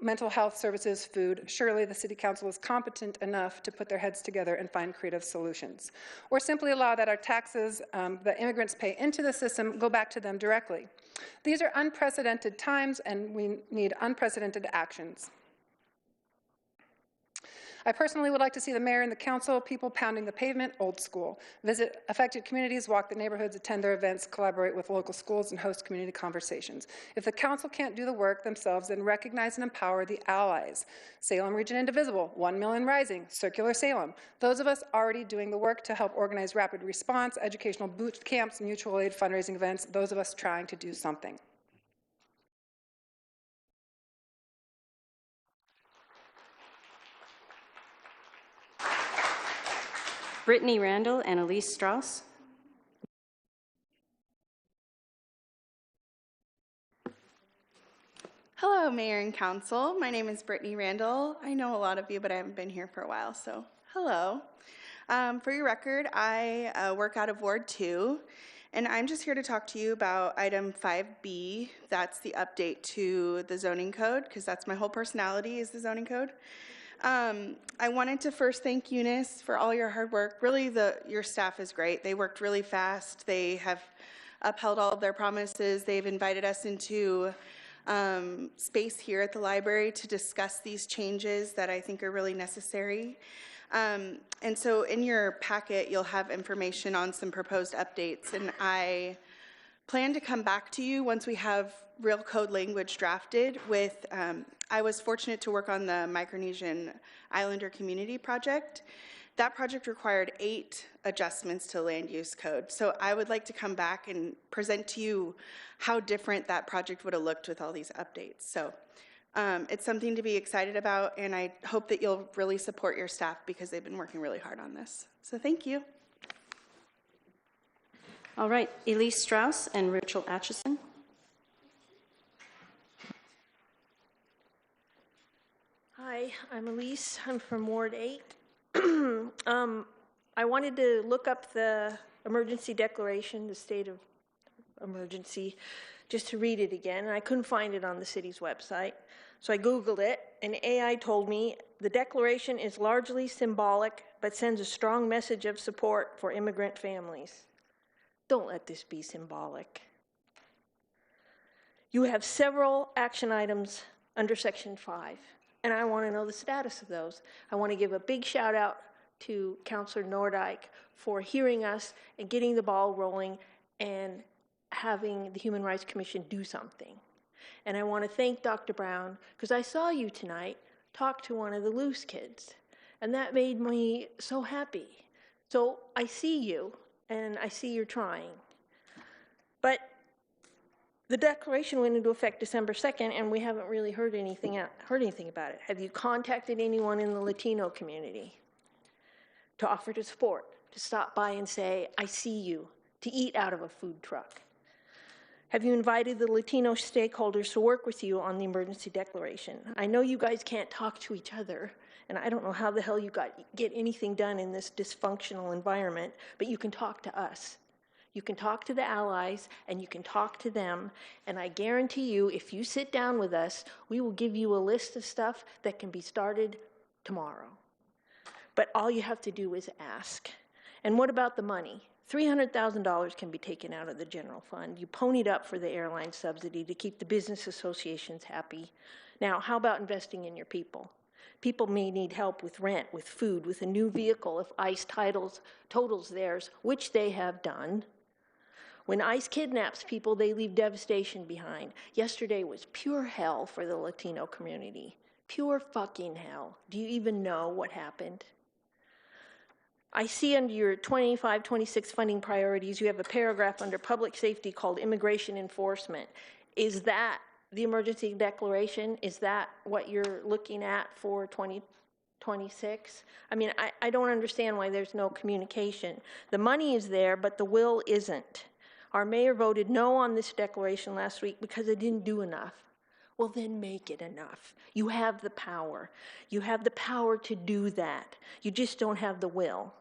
mental health services, food. Surely the City Council is competent enough to put their heads together and find creative solutions. Or simply allow that our taxes that immigrants pay into the system go back to them directly. These are unprecedented times, and we need unprecedented actions. I personally would like to see the mayor and the council, people pounding the pavement, old school. Visit affected communities, walk the neighborhoods, attend their events, collaborate with local schools, and host community conversations. If the council can't do the work themselves, then recognize and empower the allies. Salem Region Indivisible, 1 Million Rising, Circular Salem. Those of us already doing the work to help organize rapid response, educational boot camps, mutual aid fundraising events, those of us trying to do something. Brittany Randall and Elise Strauss. Hello, Mayor and Council. My name is Brittany Randall. I know a lot of you, but I haven't been here for a while, so hello. For your record, I work out of Ward 2, and I'm just here to talk to you about item 5B. That's the update to the zoning code, because that's my whole personality is the zoning code. I wanted to first thank Eunice for all your hard work. Really, your staff is great. They worked really fast. They have upheld all of their promises. They've invited us into space here at the library to discuss these changes that I think are really necessary. And so in your packet, you'll have information on some proposed updates. And I plan to come back to you once we have real code language drafted with, I was fortunate to work on the Micronesian Islander Community Project. That project required 8 adjustments to land use code. So I would like to come back and present to you how different that project would have looked with all these updates. So it's something to be excited about, and I hope that you'll really support your staff because they've been working really hard on this. So thank you. All right, Elise Strauss and Rachel Atchison. Hi, I'm Elise. I'm from Ward 8. I wanted to look up the emergency declaration, the state of emergency, just to read it again, and I couldn't find it on the city's website. So I Googled it, and AI told me the declaration is largely symbolic, but sends a strong message of support for immigrant families. Don't let this be symbolic. You have several action items under Section 5. And I want to know the status of those. I want to give a big shout out to Councilor Nordyke for hearing us and getting the ball rolling and having the Human Rights Commission do something. And I want to thank Dr. Brown, because I saw you tonight talk to one of the loose kids, and that made me so happy. So I see you, and I see you're trying. But the declaration went into effect December 2nd, and we haven't really heard anything about it. Have you contacted anyone in the Latino community to offer to support, to stop by and say, I see you, to eat out of a food truck? Have you invited the Latino stakeholders to work with you on the emergency declaration? I know you guys can't talk to each other, and I don't know how the hell you get anything done in this dysfunctional environment, but you can talk to us. You can talk to the allies, and you can talk to them, and I guarantee you, if you sit down with us, we will give you a list of stuff that can be started tomorrow. But all you have to do is ask. And what about the money? $300,000 can be taken out of the general fund. You ponied up for the airline subsidy to keep the business associations happy. Now, how about investing in your people? People may need help with rent, with food, with a new vehicle if ICE totals theirs, which they have done. When ICE kidnaps people, they leave devastation behind. Yesterday was pure hell for the Latino community. Pure fucking hell. Do you even know what happened? I see under your 25-26 funding priorities, you have a paragraph under public safety called immigration enforcement. Is that the emergency declaration? Is that what you're looking at for 2026? I mean, I don't understand why there's no communication. The money is there, but the will isn't. Our mayor voted no on this declaration last week because it didn't do enough. Well, then make it enough. You have the power. You have the power to do that. You just don't have the will.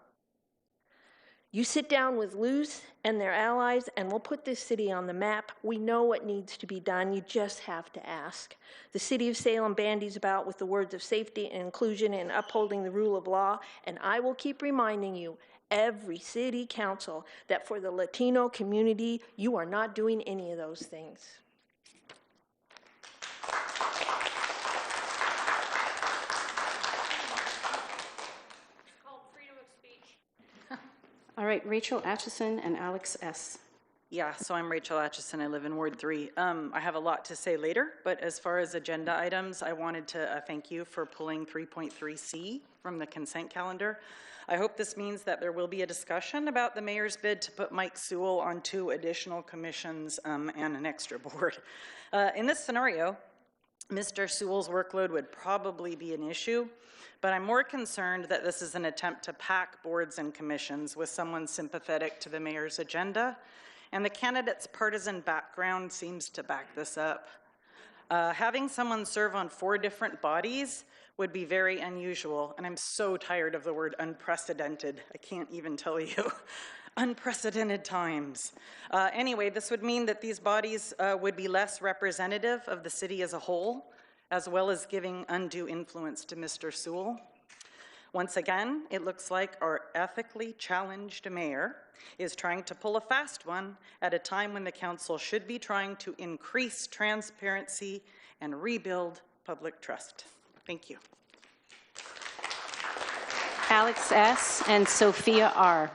You sit down with Luz and their allies, and we'll put this city on the map. We know what needs to be done. You just have to ask. The city of Salem bandies about with the words of safety and inclusion and upholding the rule of law, and I will keep reminding you, every city council, that for the Latino community, you are not doing any of those things. All right, Rachel Atchison and Alex S. Yeah, so I'm Rachel Atchison. I live in Ward 3. I have a lot to say later, but as far as agenda items, I wanted to thank you for pulling 3.3C from the consent calendar. I hope this means that there will be a discussion about the mayor's bid to put Mike Sewell on 2 additional commissions and an extra board. In this scenario, Mr. Sewell's workload would probably be an issue, but I'm more concerned that this is an attempt to pack boards and commissions with someone sympathetic to the mayor's agenda, and the candidate's partisan background seems to back this up. Having someone serve on 4 different bodies would be very unusual, and I'm so tired of the word unprecedented. I can't even tell you. Unprecedented times. Anyway, this would mean that these bodies would be less representative of the city as a whole, as well as giving undue influence to Mr. Sewell. Once again, it looks like our ethically challenged mayor is trying to pull a fast one at a time when the council should be trying to increase transparency and rebuild public trust. Thank you. Alex S. and Sophia R.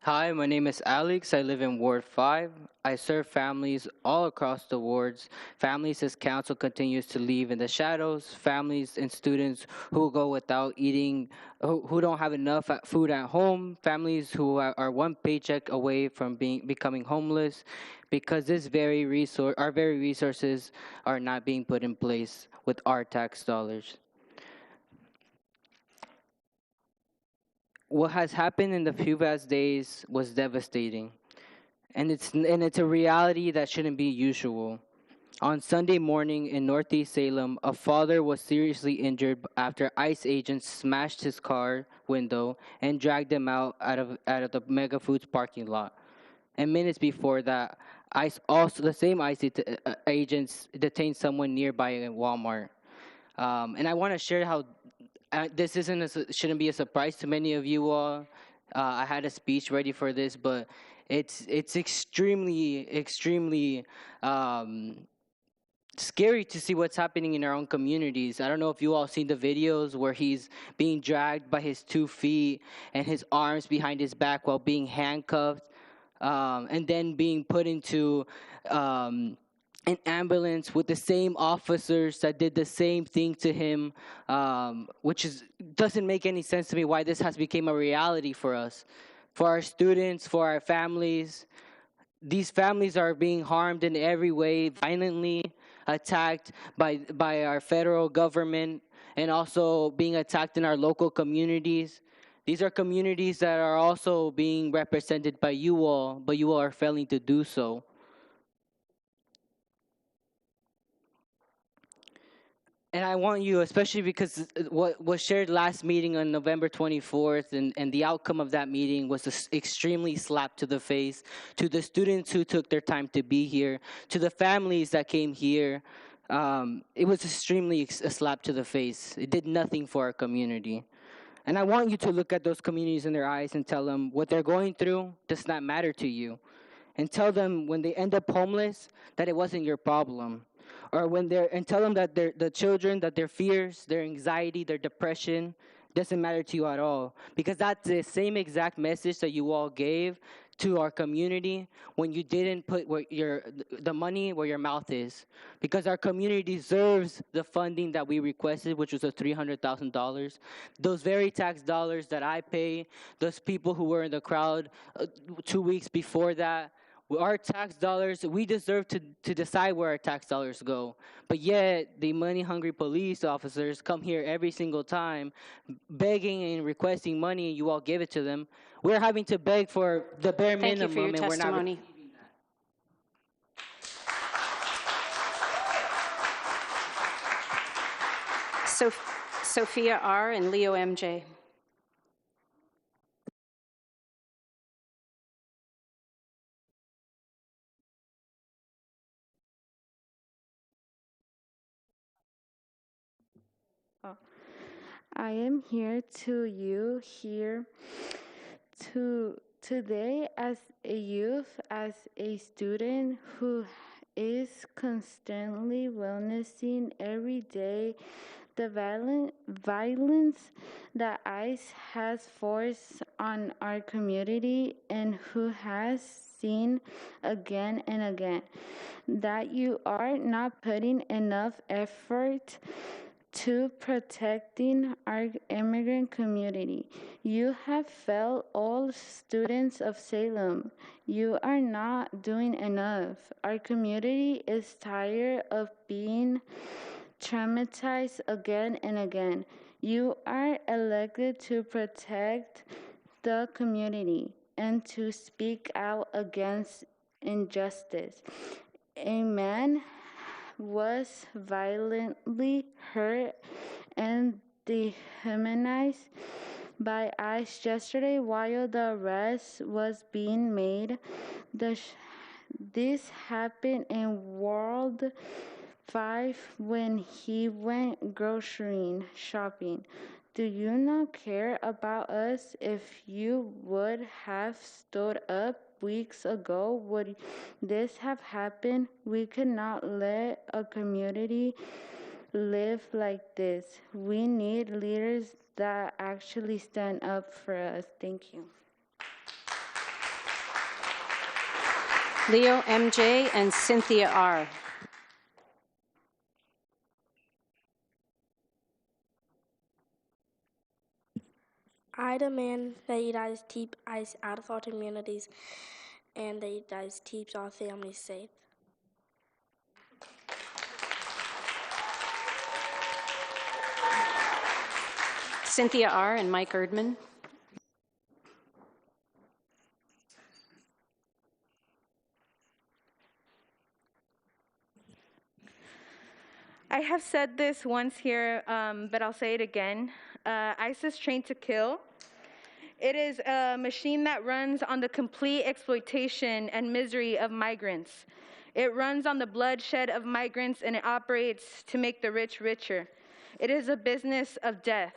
Hi, my name is Alex. I live in Ward 5. I serve families all across the wards. Families as council continues to leave in the shadows. Families and students who go without eating, who don't have enough food at home. Families who are one paycheck away from becoming homeless because our very resources are not being put in place with our tax dollars. What has happened in the few past days was devastating, and it's a reality that shouldn't be usual. On Sunday morning in Northeast Salem, a father was seriously injured after ICE agents smashed his car window and dragged him out of the Mega Foods parking lot. And minutes before that, the same ICE agents detained someone nearby in Walmart. And I want to share how this shouldn't be a surprise to many of you all. I had a speech ready for this, but it's extremely scary to see what's happening in our own communities. I don't know if you all seen the videos where he's being dragged by his 2 feet and his arms behind his back while being handcuffed, and then being put into an ambulance with the same officers that did the same thing to him, which doesn't make any sense to me why this has become a reality for us, for our students, for our families. These families are being harmed in every way, violently attacked by our federal government, and also being attacked in our local communities. These are communities that are also being represented by you all, but you all are failing to do so. And I want you, especially because what was shared last meeting on November 24th, and the outcome of that meeting was an extremely slap to the face to the students who took their time to be here, to the families that came here. It was extremely a slap to the face. It did nothing for our community. And I want you to look at those communities in their eyes and tell them what they're going through does not matter to you. And tell them when they end up homeless that it wasn't your problem. Or tell them that the children, that their fears, their anxiety, their depression doesn't matter to you at all. Because that's the same exact message that you all gave to our community when you didn't put the money where your mouth is. Because our community deserves the funding that we requested, which was $300,000. Those very tax dollars that I pay, those people who were in the crowd 2 weeks before that, our tax dollars, we deserve to decide where our tax dollars go. But yet, the money-hungry police officers come here every single time begging and requesting money, and you all give it to them. We're having to beg for the bare minimum. Thank you for your and testimony. We're not receiving that. Sophia R. and Leo MJ. I am here today as a youth, as a student who is constantly witnessing every day the violence that ICE has forced on our community, and who has seen again and again that you are not putting enough effort to protecting our immigrant community. You have failed all students of Salem. You are not doing enough. Our community is tired of being traumatized again and again. You are elected to protect the community and to speak out against injustice. A man was violently hurt and dehumanized by ICE yesterday while the arrest was being made. This happened in Ward 5 when he went grocery shopping. Do you not care about us? If you would have stood up weeks ago, would this have happened? We cannot let a community live like this. We need leaders that actually stand up for us. Thank you. Leo MJ and Cynthia R. I demand that you guys keep ICE out of our communities and that you guys keep our families safe. Cynthia R. and Mike Erdman. I have said this once here, but I'll say it again. ICE is trained to kill. It is a machine that runs on the complete exploitation and misery of migrants. It runs on the bloodshed of migrants, and it operates to make the rich richer. It is a business of death.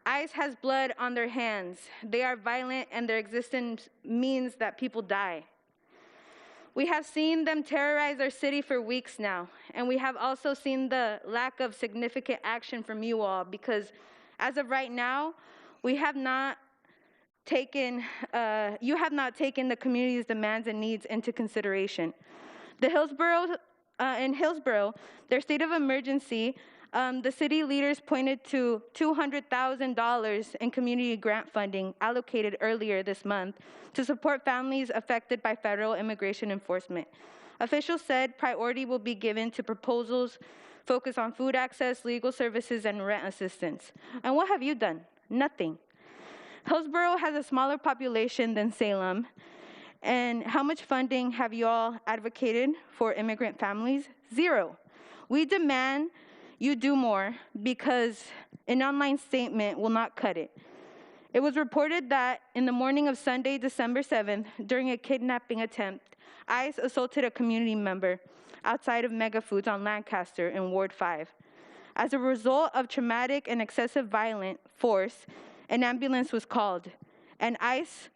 ICE has blood on their hands. They are violent, and their existence means that people die. We have seen them terrorize our city for weeks now, and we have also seen the lack of significant action from you all, because as of right now, you have not taken the community's demands and needs into consideration. In Hillsborough, their state of emergency, the city leaders pointed to $200,000 in community grant funding allocated earlier this month to support families affected by federal immigration enforcement. Officials said priority will be given to proposals focused on food access, legal services, and rent assistance. And what have you done? Nothing. Hillsborough has a smaller population than Salem. And how much funding have you all advocated for immigrant families? Zero. We demand you do more, because an online statement will not cut it. It was reported that in the morning of Sunday, December 7th, during a kidnapping attempt, ICE assaulted a community member outside of Mega Foods on Lancaster in Ward 5. As a result of traumatic and excessive violent force, an ambulance was called, and ICE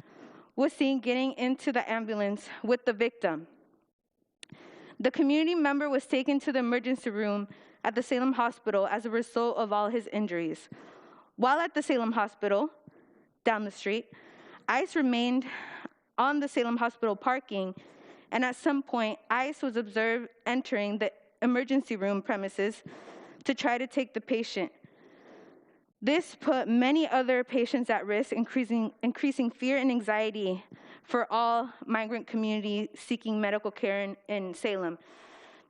was seen getting into the ambulance with the victim. The community member was taken to the emergency room at the Salem Hospital as a result of all his injuries. While at the Salem Hospital, down the street, ICE remained on the Salem Hospital parking, and at some point, ICE was observed entering the emergency room premises to try to take the patient. This put many other patients at risk, increasing fear and anxiety for all migrant community seeking medical care in Salem.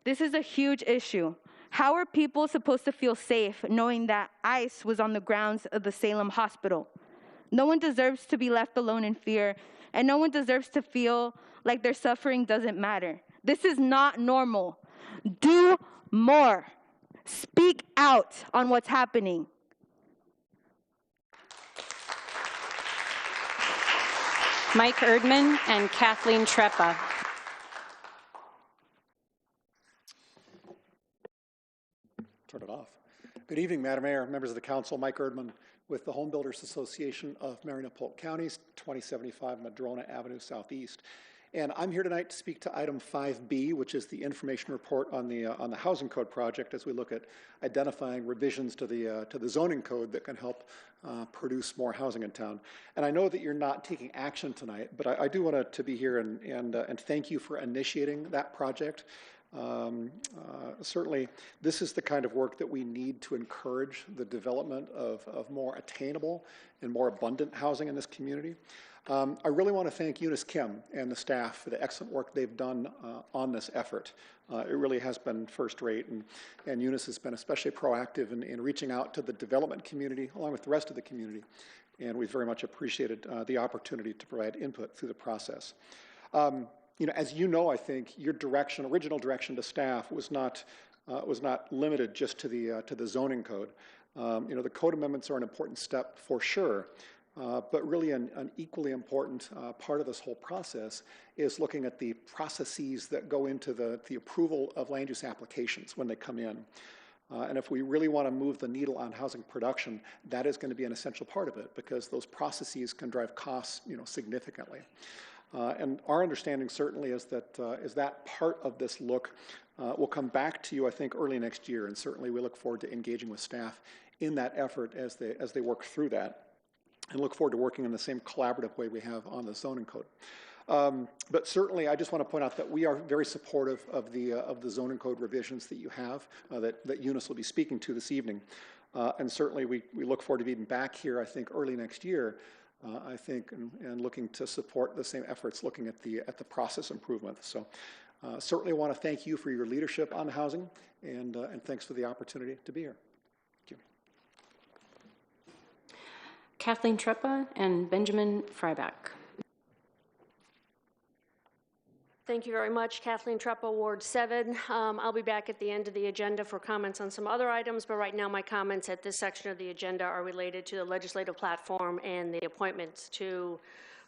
This is a huge issue. How are people supposed to feel safe knowing that ICE was on the grounds of the Salem Hospital? No one deserves to be left alone in fear, and no one deserves to feel like their suffering doesn't matter. This is not normal. Do more. Speak out on what's happening. Mike Erdman and Kathleen Treppa. Turn it off. Good evening, Madam Mayor, members of the council. Mike Erdman with the Home Builders Association of Marion and Polk Counties, 2075 Madrona Avenue Southeast. And I'm here tonight to speak to item 5B, which is the information report on the housing code project as we look at identifying revisions to the zoning code that can help produce more housing in town. And I know that you're not taking action tonight, but I do want to be here and thank you for initiating that project. Certainly, this is the kind of work that we need to encourage the development of more attainable and more abundant housing in this community. I really want to thank Eunice Kim and the staff for the excellent work they've done on this effort. It really has been first rate, and Eunice has been especially proactive in reaching out to the development community along with the rest of the community, and we've very much appreciated the opportunity to provide input through the process. As you know, I think your original direction to staff was not limited just to the zoning code. The code amendments are an important step for sure, but really an equally important part of this whole process is looking at the processes that go into the approval of land use applications when they come in. And if we really want to move the needle on housing production, that is going to be an essential part of it because those processes can drive costs, significantly. And our understanding certainly is that part of this look will come back to you, I think, early next year. And certainly we look forward to engaging with staff in that effort as they work through that, and look forward to working in the same collaborative way we have on the zoning code. But certainly, I just want to point out that we are very supportive of the zoning code revisions that you have, that Eunice will be speaking to this evening. And certainly, we look forward to being back here, I think, early next year. I think, and looking to support the same efforts, looking at the process improvement. So, certainly want to thank you for your leadership on housing, and thanks for the opportunity to be here. Thank you. Kathleen Treppa and Benjamin Freibach. Thank you very much, Kathleen Treppa, Ward 7. I'll be back at the end of the agenda for comments on some other items, but right now my comments at this section of the agenda are related to the legislative platform and the appointments to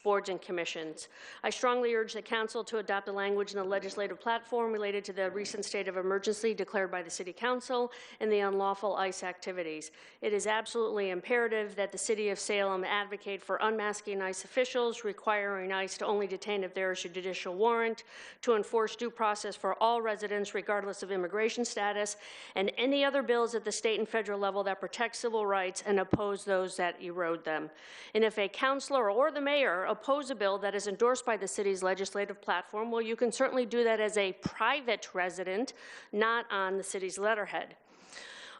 boards and commissions. I strongly urge the council to adopt the language in the legislative platform related to the recent state of emergency declared by the City Council and the unlawful ICE activities. It is absolutely imperative that the City of Salem advocate for unmasking ICE officials, requiring ICE to only detain if there is a judicial warrant, to enforce due process for all residents regardless of immigration status, and any other bills at the state and federal level that protect civil rights and oppose those that erode them. And if a councilor or the mayor oppose a bill that is endorsed by the city's legislative platform, well, you can certainly do that as a private resident, not on the city's letterhead.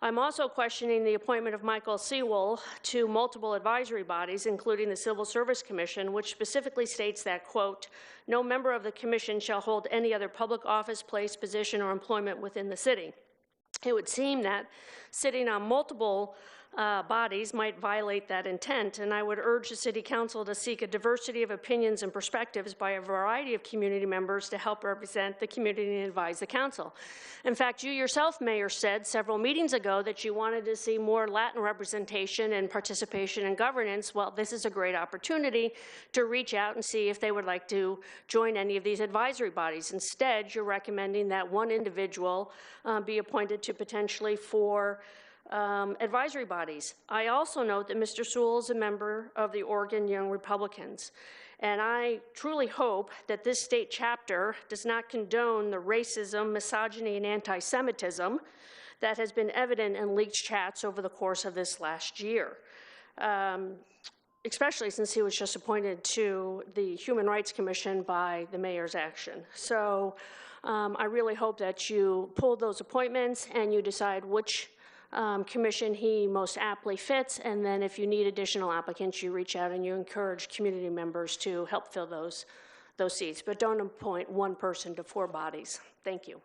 I'm also questioning the appointment of Michael Sewell to multiple advisory bodies, including the Civil Service Commission, which specifically states that, quote, no member of the commission shall hold any other public office, place, position, or employment within the city. It would seem that sitting on multiple bodies might violate that intent, and I would urge the City Council to seek a diversity of opinions and perspectives by a variety of community members to help represent the community and advise the Council. In fact, you yourself, Mayor, said several meetings ago that you wanted to see more Latin representation and participation in governance. Well, this is a great opportunity to reach out and see if they would like to join any of these advisory bodies. Instead, you're recommending that one individual be appointed to potentially 4 advisory bodies. I also note that Mr. Sewell is a member of the Oregon Young Republicans, and I truly hope that this state chapter does not condone the racism, misogyny, and anti-Semitism that has been evident in leaked chats over the course of this last year, especially since he was just appointed to the Human Rights Commission by the mayor's action. So I really hope that you pull those appointments and you decide which commission he most aptly fits, and then if you need additional applicants, you reach out and you encourage community members to help fill those seats. But don't appoint one person to 4 bodies. Thank you.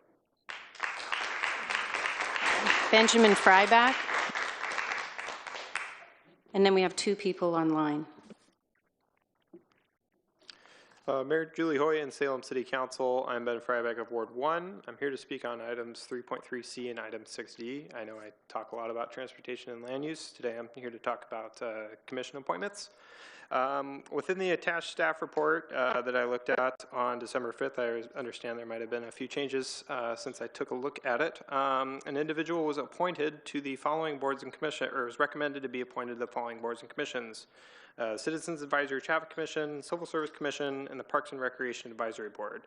Benjamin Freibach. And then we have 2 people online. Mayor Julie Hoy and Salem City Council. I'm Ben Frybeck of Ward 1. I'm here to speak on items 3.3C and item 6D. I know I talk a lot about transportation and land use. Today I'm here to talk about commission appointments. Within the attached staff report that I looked at on December 5th, I understand there might have been a few changes since I took a look at it. An individual was appointed to the following boards and commissions, or was recommended to be appointed to the following boards and commissions. Citizens Advisory Traffic Commission, Civil Service Commission, and the Parks and Recreation Advisory Board.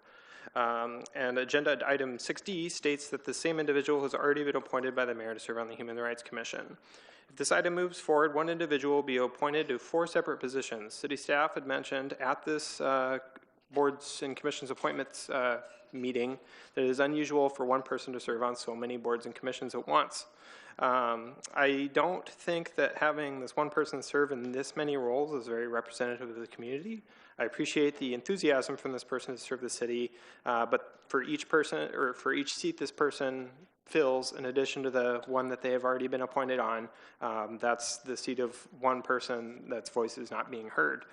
And agenda item 6D states that the same individual has already been appointed by the mayor to serve on the Human Rights Commission. If this item moves forward, one individual will be appointed to 4 separate positions. City staff had mentioned at this boards and commissions appointments meeting that it is unusual for one person to serve on so many boards and commissions at once. I don't think that having this one person serve in this many roles is very representative of the community. I appreciate the enthusiasm from this person to serve the city, but for each person, or for each seat this person fills, in addition to the one that they have already been appointed on, that's the seat of one person that's voice is not being heard.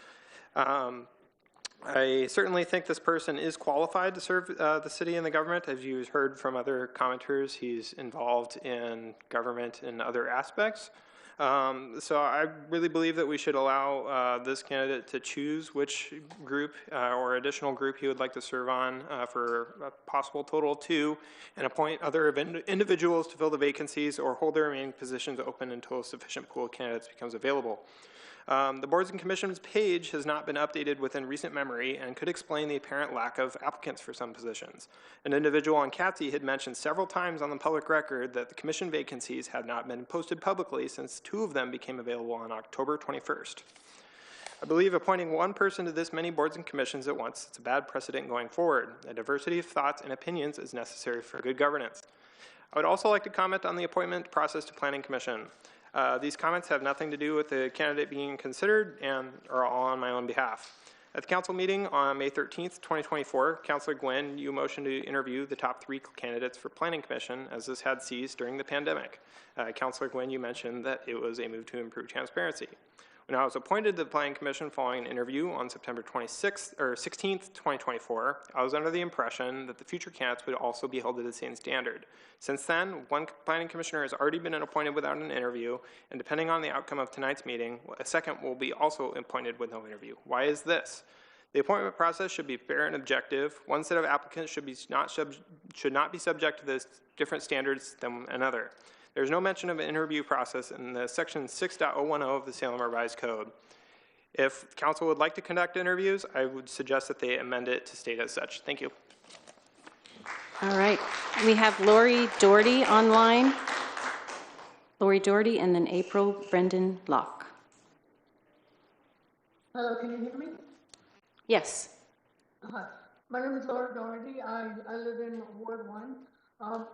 I certainly think this person is qualified to serve the city and the government. As you heard from other commenters, he's involved in government in other aspects. So I really believe that we should allow this candidate to choose which group or additional group he would like to serve on for a possible total of 2, and appoint other individuals to fill the vacancies or hold the remaining positions open until a sufficient pool of candidates becomes available. The boards and commissions page has not been updated within recent memory and could explain the apparent lack of applicants for some positions. An individual on CATSI had mentioned several times on the public record that the commission vacancies had not been posted publicly since 2 of them became available on October 21st. I believe appointing one person to this many boards and commissions at once is a bad precedent going forward. A diversity of thoughts and opinions is necessary for good governance. I would also like to comment on the appointment process to Planning Commission. These comments have nothing to do with the candidate being considered and are all on my own behalf. At the council meeting on May 13th, 2024, Councilor Gwynn, you motioned to interview the top 3 candidates for Planning Commission as this had ceased during the pandemic. Councilor Gwynn, you mentioned that it was a move to improve transparency. When I was appointed to the Planning Commission following an interview on September 16th, 2024, I was under the impression that the future candidates would also be held to the same standard. Since then, one Planning Commissioner has already been appointed without an interview, and depending on the outcome of tonight's meeting, a second will be also appointed with no interview. Why is this? The appointment process should be fair and objective. One set of applicants should not be subject to the different standards than another. There's no mention of an interview process in the section 6.010 of the Salem Revised Code. If council would like to conduct interviews, I would suggest that they amend it to state as such. Thank you. All right. We have Lori Doherty online. Lori Doherty and then April Brendan Locke. Hello, can you hear me? Yes. Hi. My name is Laura Doherty. I live in Ward 1.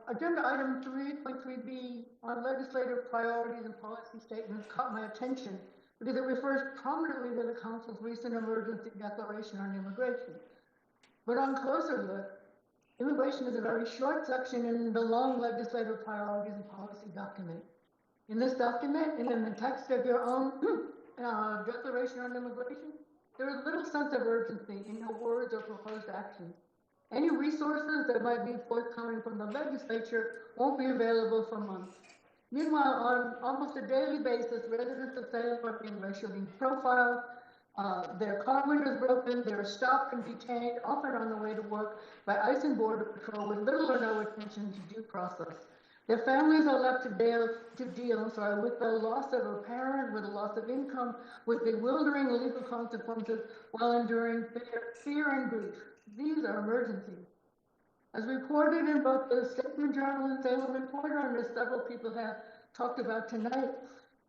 Agenda item 3.3B on legislative priorities and policy statements caught my attention because it refers prominently to the Council's recent emergency declaration on immigration. But on closer look, immigration is a very short section in the long legislative priorities and policy document. In this document, and in the text of your own declaration on immigration, there is little sense of urgency in your words or proposed actions. Any resources that might be forthcoming from the legislature won't be available for months. Meanwhile, on almost a daily basis, residents of Salem are being racially profiled, their car windows broken, they're stopped and detained, often on the way to work, by ICE and Border Patrol with little or no attention to due process. Their families are left to deal with the loss of a parent, with the loss of income, with bewildering legal consequences while enduring fear and grief. These are emergencies. As reported in both the Statesman Journal and Salem Reporter, and as several people have talked about tonight,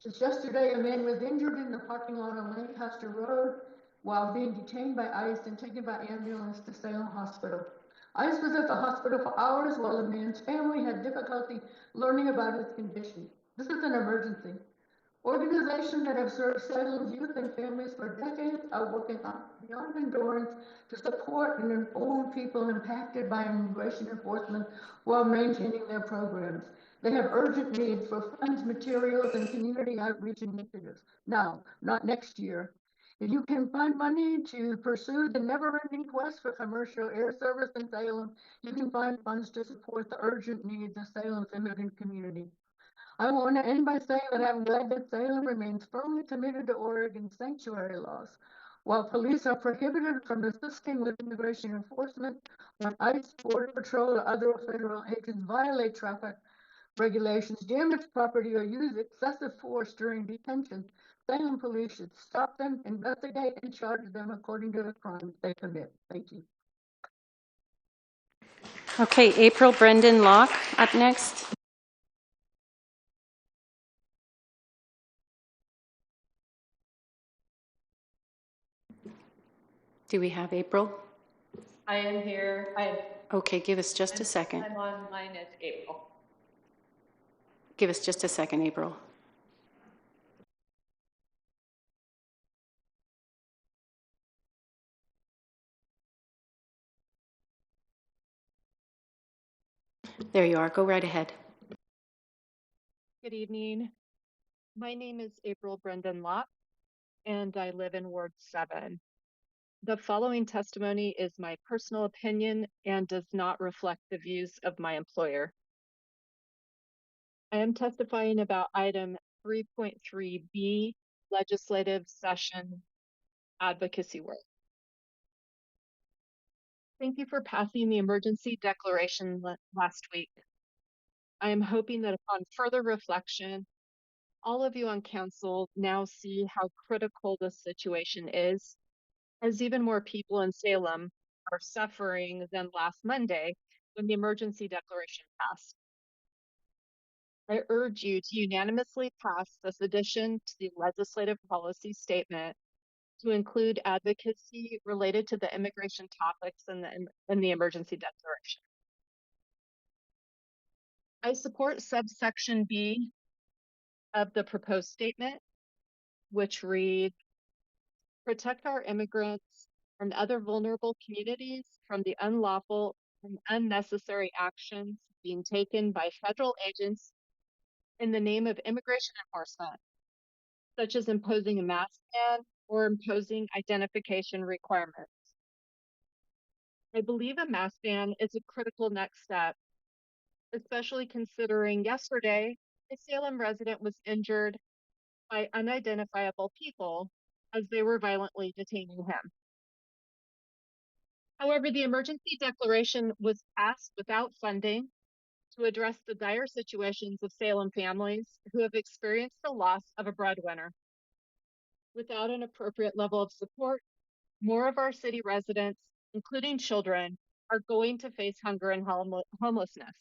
just yesterday a man was injured in the parking lot on Lancaster Road while being detained by ICE and taken by ambulance to Salem Hospital. ICE was at the hospital for hours while the man's family had difficulty learning about his condition. This is an emergency. Organizations that have served Salem's youth and families for decades are working beyond endurance to support and inform people impacted by immigration enforcement while maintaining their programs. They have urgent needs for funds, materials, and community outreach initiatives. Now, not next year. If you can find money to pursue the never-ending quest for commercial air service in Salem, you can find funds to support the urgent needs of Salem's immigrant community. I want to end by saying that I'm glad that Salem remains firmly committed to Oregon's sanctuary laws. While police are prohibited from assisting with immigration enforcement, when ICE, Border Patrol, or other federal agents violate traffic regulations, damage property, or use excessive force during detention, Salem police should stop them, investigate, and charge them according to the crimes they commit. Thank you. Okay, April Brendan Locke up next. Do we have April? I am here. Okay, give us just a second. I'm online as April. Give us just a second, April. There you are. Go right ahead. Good evening. My name is April Brendan Locke, and I live in Ward 7. The following testimony is my personal opinion and does not reflect the views of my employer. I am testifying about item 3.3B, legislative session advocacy work. Thank you for passing the emergency declaration last week. I am hoping that upon further reflection, all of you on council now see how critical this situation is, as even more people in Salem are suffering than last Monday when the emergency declaration passed. I urge you to unanimously pass this addition to the legislative policy statement to include advocacy related to the immigration topics in the emergency declaration. I support subsection B of the proposed statement, which reads, protect our immigrants and other vulnerable communities from the unlawful and unnecessary actions being taken by federal agents in the name of immigration enforcement, such as imposing a mask ban or imposing identification requirements. I believe a mask ban is a critical next step, especially considering yesterday, a Salem resident was injured by unidentifiable people as they were violently detaining him. However, the emergency declaration was passed without funding to address the dire situations of Salem families who have experienced the loss of a breadwinner. Without an appropriate level of support, more of our city residents, including children, are going to face hunger and homelessness.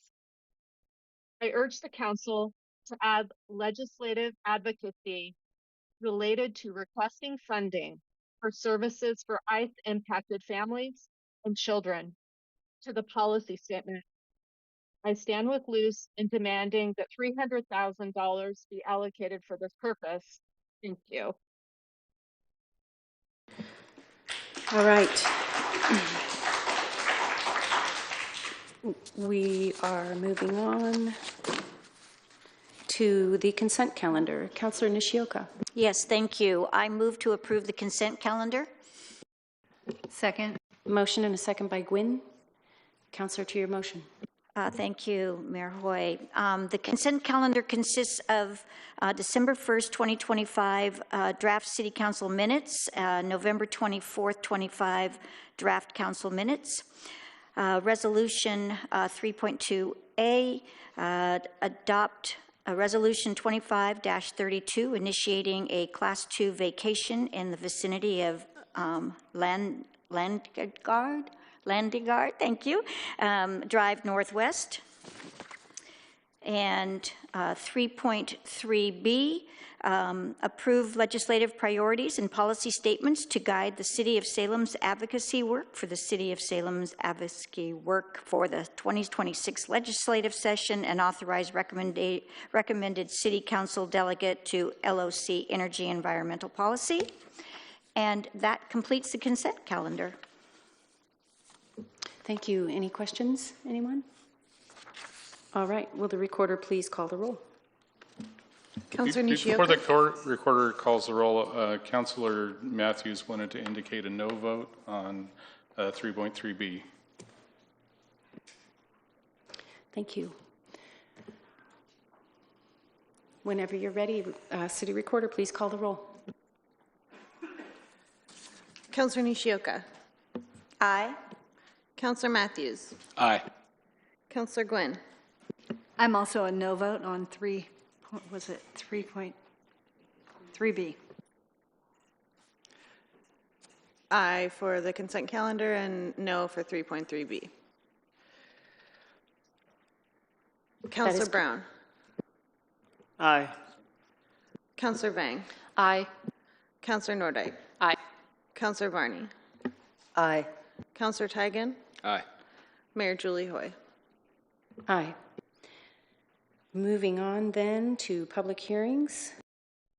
I urge the council to add legislative advocacy related to requesting funding for services for ICE-impacted families and children to the policy statement. I stand with Luce in demanding that $300,000 be allocated for this purpose. Thank you. All right. We are moving on to the consent calendar. Councilor Nishioka. Yes, thank you. I move to approve the consent calendar. Second. Motion and a second by Gwynn. Councilor, to your motion. Thank you, Mayor Hoy. The consent calendar consists of December 1st, 2025 draft City Council minutes, November 24th, 25 draft Council minutes, Resolution 3.2A, adopt Resolution 25-32, initiating a Class 2 vacation in the vicinity of Landigard, thank you, Drive Northwest. And 3.3B, approve legislative priorities and policy statements to guide the City of Salem's advocacy work for the City of Salem's advocacy work for the 2026 legislative session and authorize recommended City Council delegate to LOC Energy Environmental Policy. And that completes the consent calendar. Thank you. Any questions, anyone? All right. Will the recorder please call the roll? Councilor Before the Nishioka. court recorder calls the roll, Councilor Matthews wanted to indicate a no vote on 3.3B. Thank you. Whenever you're ready, City Recorder, please call the roll. Councilor Nishioka. Aye. Councilor Matthews. Aye. Councilor Gwynn. I'm also a no vote on 3.3B. Aye for the consent calendar and no for 3.3B. Councilor Brown. Aye. Councilor Vang. Aye. Councilor Nordyke. Aye. Councilor Varney. Aye. Councilor Tigan. Aye. Mayor Julie Hoy. Aye. Moving on then to public hearings.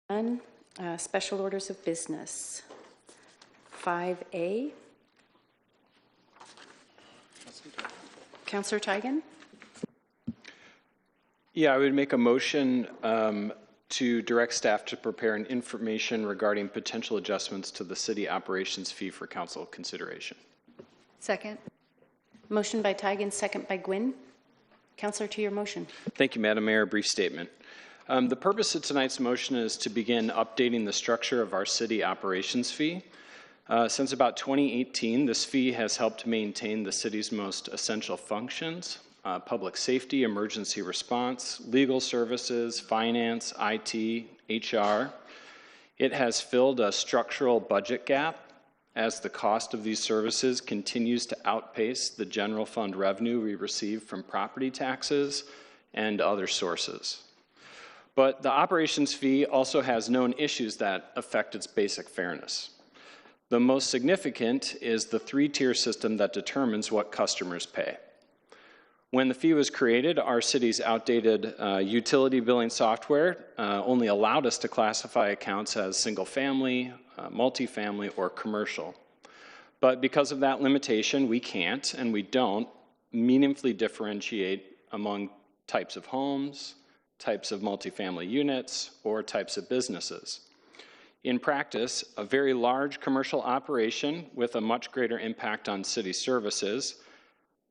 None. Special orders of business. 5A. Councilor Tigan? Yeah, I would make a motion to direct staff to prepare an information regarding potential adjustments to the city operations fee for council consideration. Second. Motion by Tigan, second by Gwynn. Councilor, to your motion. Thank you, Madam Mayor. A brief statement. The purpose of tonight's motion is to begin updating the structure of our city operations fee. Since about 2018, this fee has helped maintain the city's most essential functions: public safety, emergency response, legal services, finance, IT, HR. It has filled a structural budget gap as the cost of these services continues to outpace the general fund revenue we receive from property taxes and other sources. But the operations fee also has known issues that affect its basic fairness. The most significant is the three-tier system that determines what customers pay. When the fee was created, our city's outdated utility billing software only allowed us to classify accounts as single-family, multifamily, or commercial. But because of that limitation, we can't and we don't meaningfully differentiate among types of homes, types of multifamily units, or types of businesses. In practice, a very large commercial operation with a much greater impact on city services,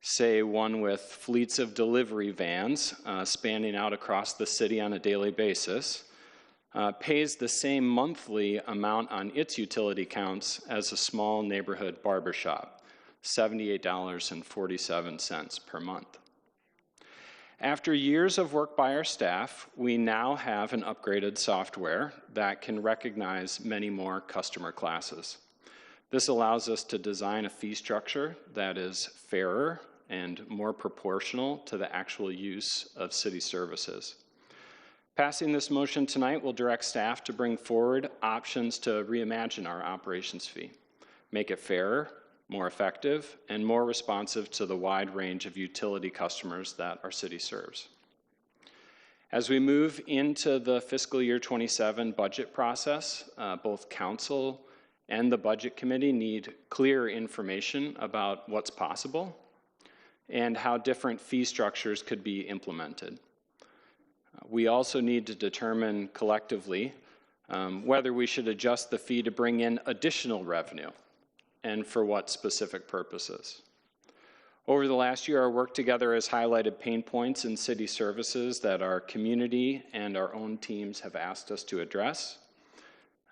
say one with fleets of delivery vans spanning out across the city on a daily basis, pays the same monthly amount on its utility counts as a small neighborhood barbershop, $78.47 per month. After years of work by our staff, we now have an upgraded software that can recognize many more customer classes. This allows us to design a fee structure that is fairer and more proportional to the actual use of city services. Passing this motion tonight will direct staff to bring forward options to reimagine our operations fee, make it fairer, more effective, and more responsive to the wide range of utility customers that our city serves. As we move into the fiscal year 27 budget process, both council and the budget committee need clear information about what's possible and how different fee structures could be implemented. We also need to determine collectively whether we should adjust the fee to bring in additional revenue and for what specific purposes. Over the last year, our work together has highlighted pain points in city services that our community and our own teams have asked us to address.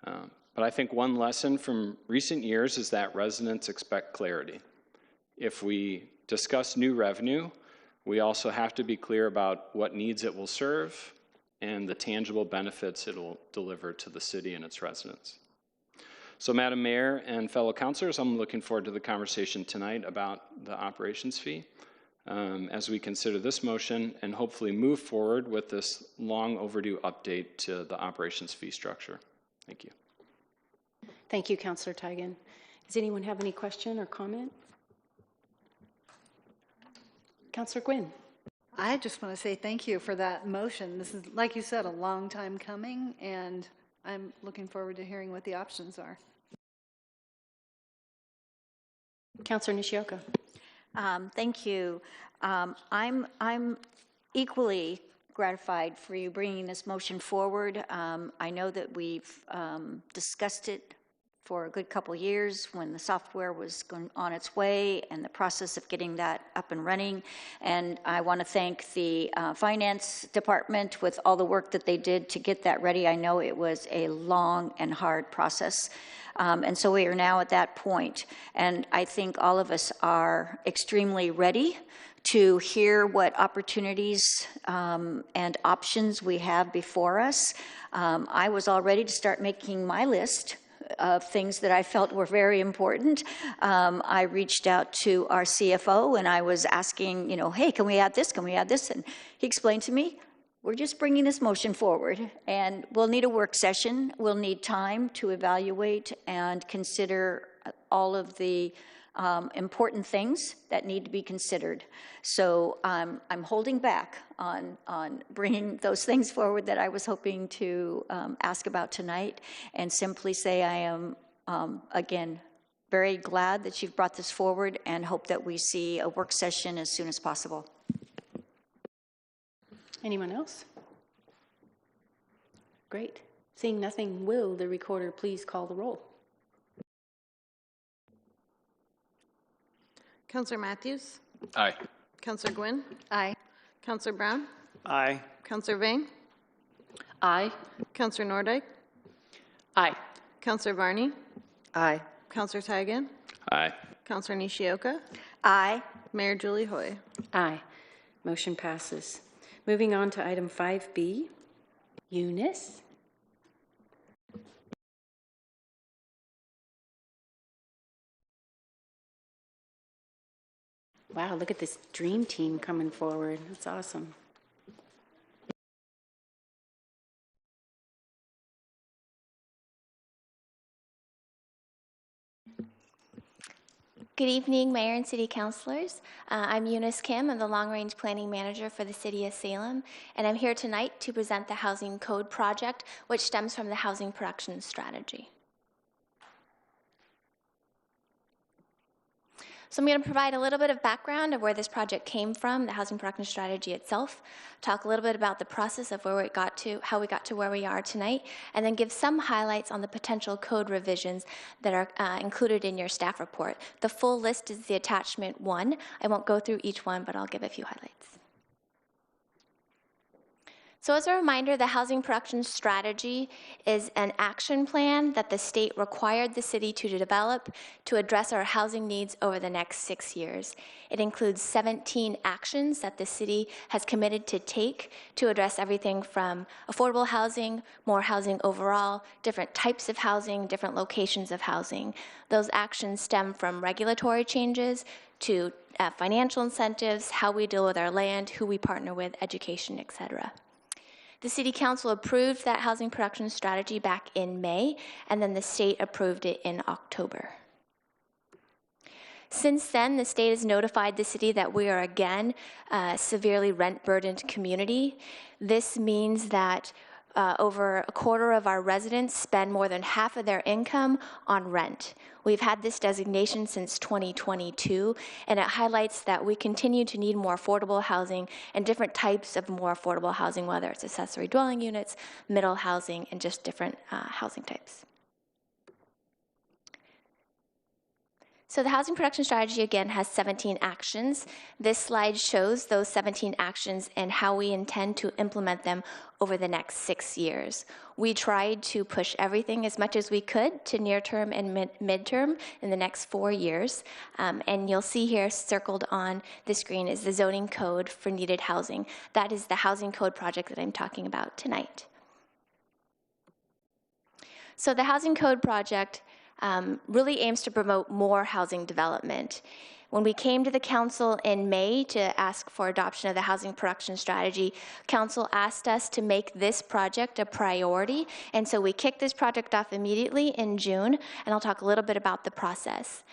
But I think one lesson from recent years is that residents expect clarity. If we discuss new revenue, we also have to be clear about what needs it will serve and the tangible benefits it will deliver to the city and its residents. So, Madam Mayor and fellow councilors, I'm looking forward to the conversation tonight about the operations fee as we consider this motion and hopefully move forward with this long overdue update to the operations fee structure. Thank you. Thank you, Councilor Tigan. Does anyone have any question or comment? Councilor Gwynn. I just want to say thank you for that motion. This is, like you said, a long time coming, and I'm looking forward to hearing what the options are. Councilor Nishioka. Thank you. I'm equally gratified for you bringing this motion forward. I know that we've discussed it for a good couple years when the software was going on its way and the process of getting that up and running. And I want to thank the finance department with all the work that they did to get that ready. I know it was a long and hard process. And so we are now at that point. And I think all of us are extremely ready to hear what opportunities and options we have before us. I was all ready to start making my list of things that I felt were very important. I reached out to our CFO and I was asking, hey, can we add this? Can we add this? And he explained to me, we're just bringing this motion forward and we'll need a work session. We'll need time to evaluate and consider all of the important things that need to be considered. So I'm holding back on bringing those things forward that I was hoping to ask about tonight, and simply say I am, again, very glad that you've brought this forward and hope that we see a work session as soon as possible. Anyone else? Great. Seeing nothing, will the recorder please call the roll? Councilor Matthews? Aye. Councilor Gwynn? Aye. Councilor Brown? Aye. Councilor Vane? Aye. Councilor Nordyke? Aye. Councilor Varney? Aye. Councilor Tigan? Aye. Councilor Nishioka? Aye. Mayor Julie Hoy? Aye. Motion passes. Moving on to item 5B. Eunice? Wow, look at this dream team coming forward. That's awesome. Good evening, Mayor and City Councilors. I'm Eunice Kim. I'm the Long Range Planning Manager for the City of Salem, and I'm here tonight to present the Housing Code Project, which stems from the Housing Production Strategy. So I'm going to provide a little bit of background of where this project came from, the housing production strategy itself, talk a little bit about the process of where we got to, how we got to where we are tonight, and then give some highlights on the potential code revisions that are included in your staff report. The full list is the attachment 1. I won't go through each one, but I'll give a few highlights. So as a reminder, the housing production strategy is an action plan that the state required the city to develop to address our housing needs over the next 6 years. It includes 17 actions that the city has committed to take to address everything from affordable housing, more housing overall, different types of housing, different locations of housing. Those actions stem from regulatory changes to financial incentives, how we deal with our land, who we partner with, education, etc. The City Council approved that housing production strategy back in May, and then the state approved it in October. Since then, the state has notified the city that we are again a severely rent-burdened community. This means that over a quarter of our residents spend more than half of their income on rent. We've had this designation since 2022, and it highlights that we continue to need more affordable housing and different types of more affordable housing, whether it's accessory dwelling units, middle housing, and just different housing types. So the housing production strategy, again, has 17 actions. This slide shows those 17 actions and how we intend to implement them over the next 6 years. We tried to push everything as much as we could to near-term and mid-term in the next 4 years. And you'll see here circled on the screen is the zoning code for needed housing. That is the housing code project that I'm talking about tonight. So the housing code project really aims to promote more housing development. When we came to the council in May to ask for adoption of the housing production strategy, council asked us to make this project a priority, and so we kicked this project off immediately in June, and I'll talk a little bit about the process.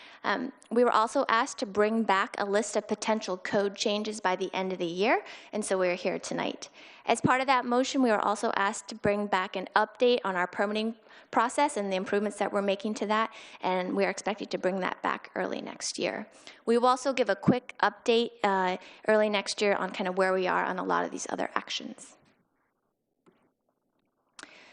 We were also asked to bring back a list of potential code changes by the end of the year, and so we're here tonight. As part of that motion, we were also asked to bring back an update on our permitting process and the improvements that we're making to that, and we are expected to bring that back early next year. We will also give a quick update early next year on kind of where we are on a lot of these other actions.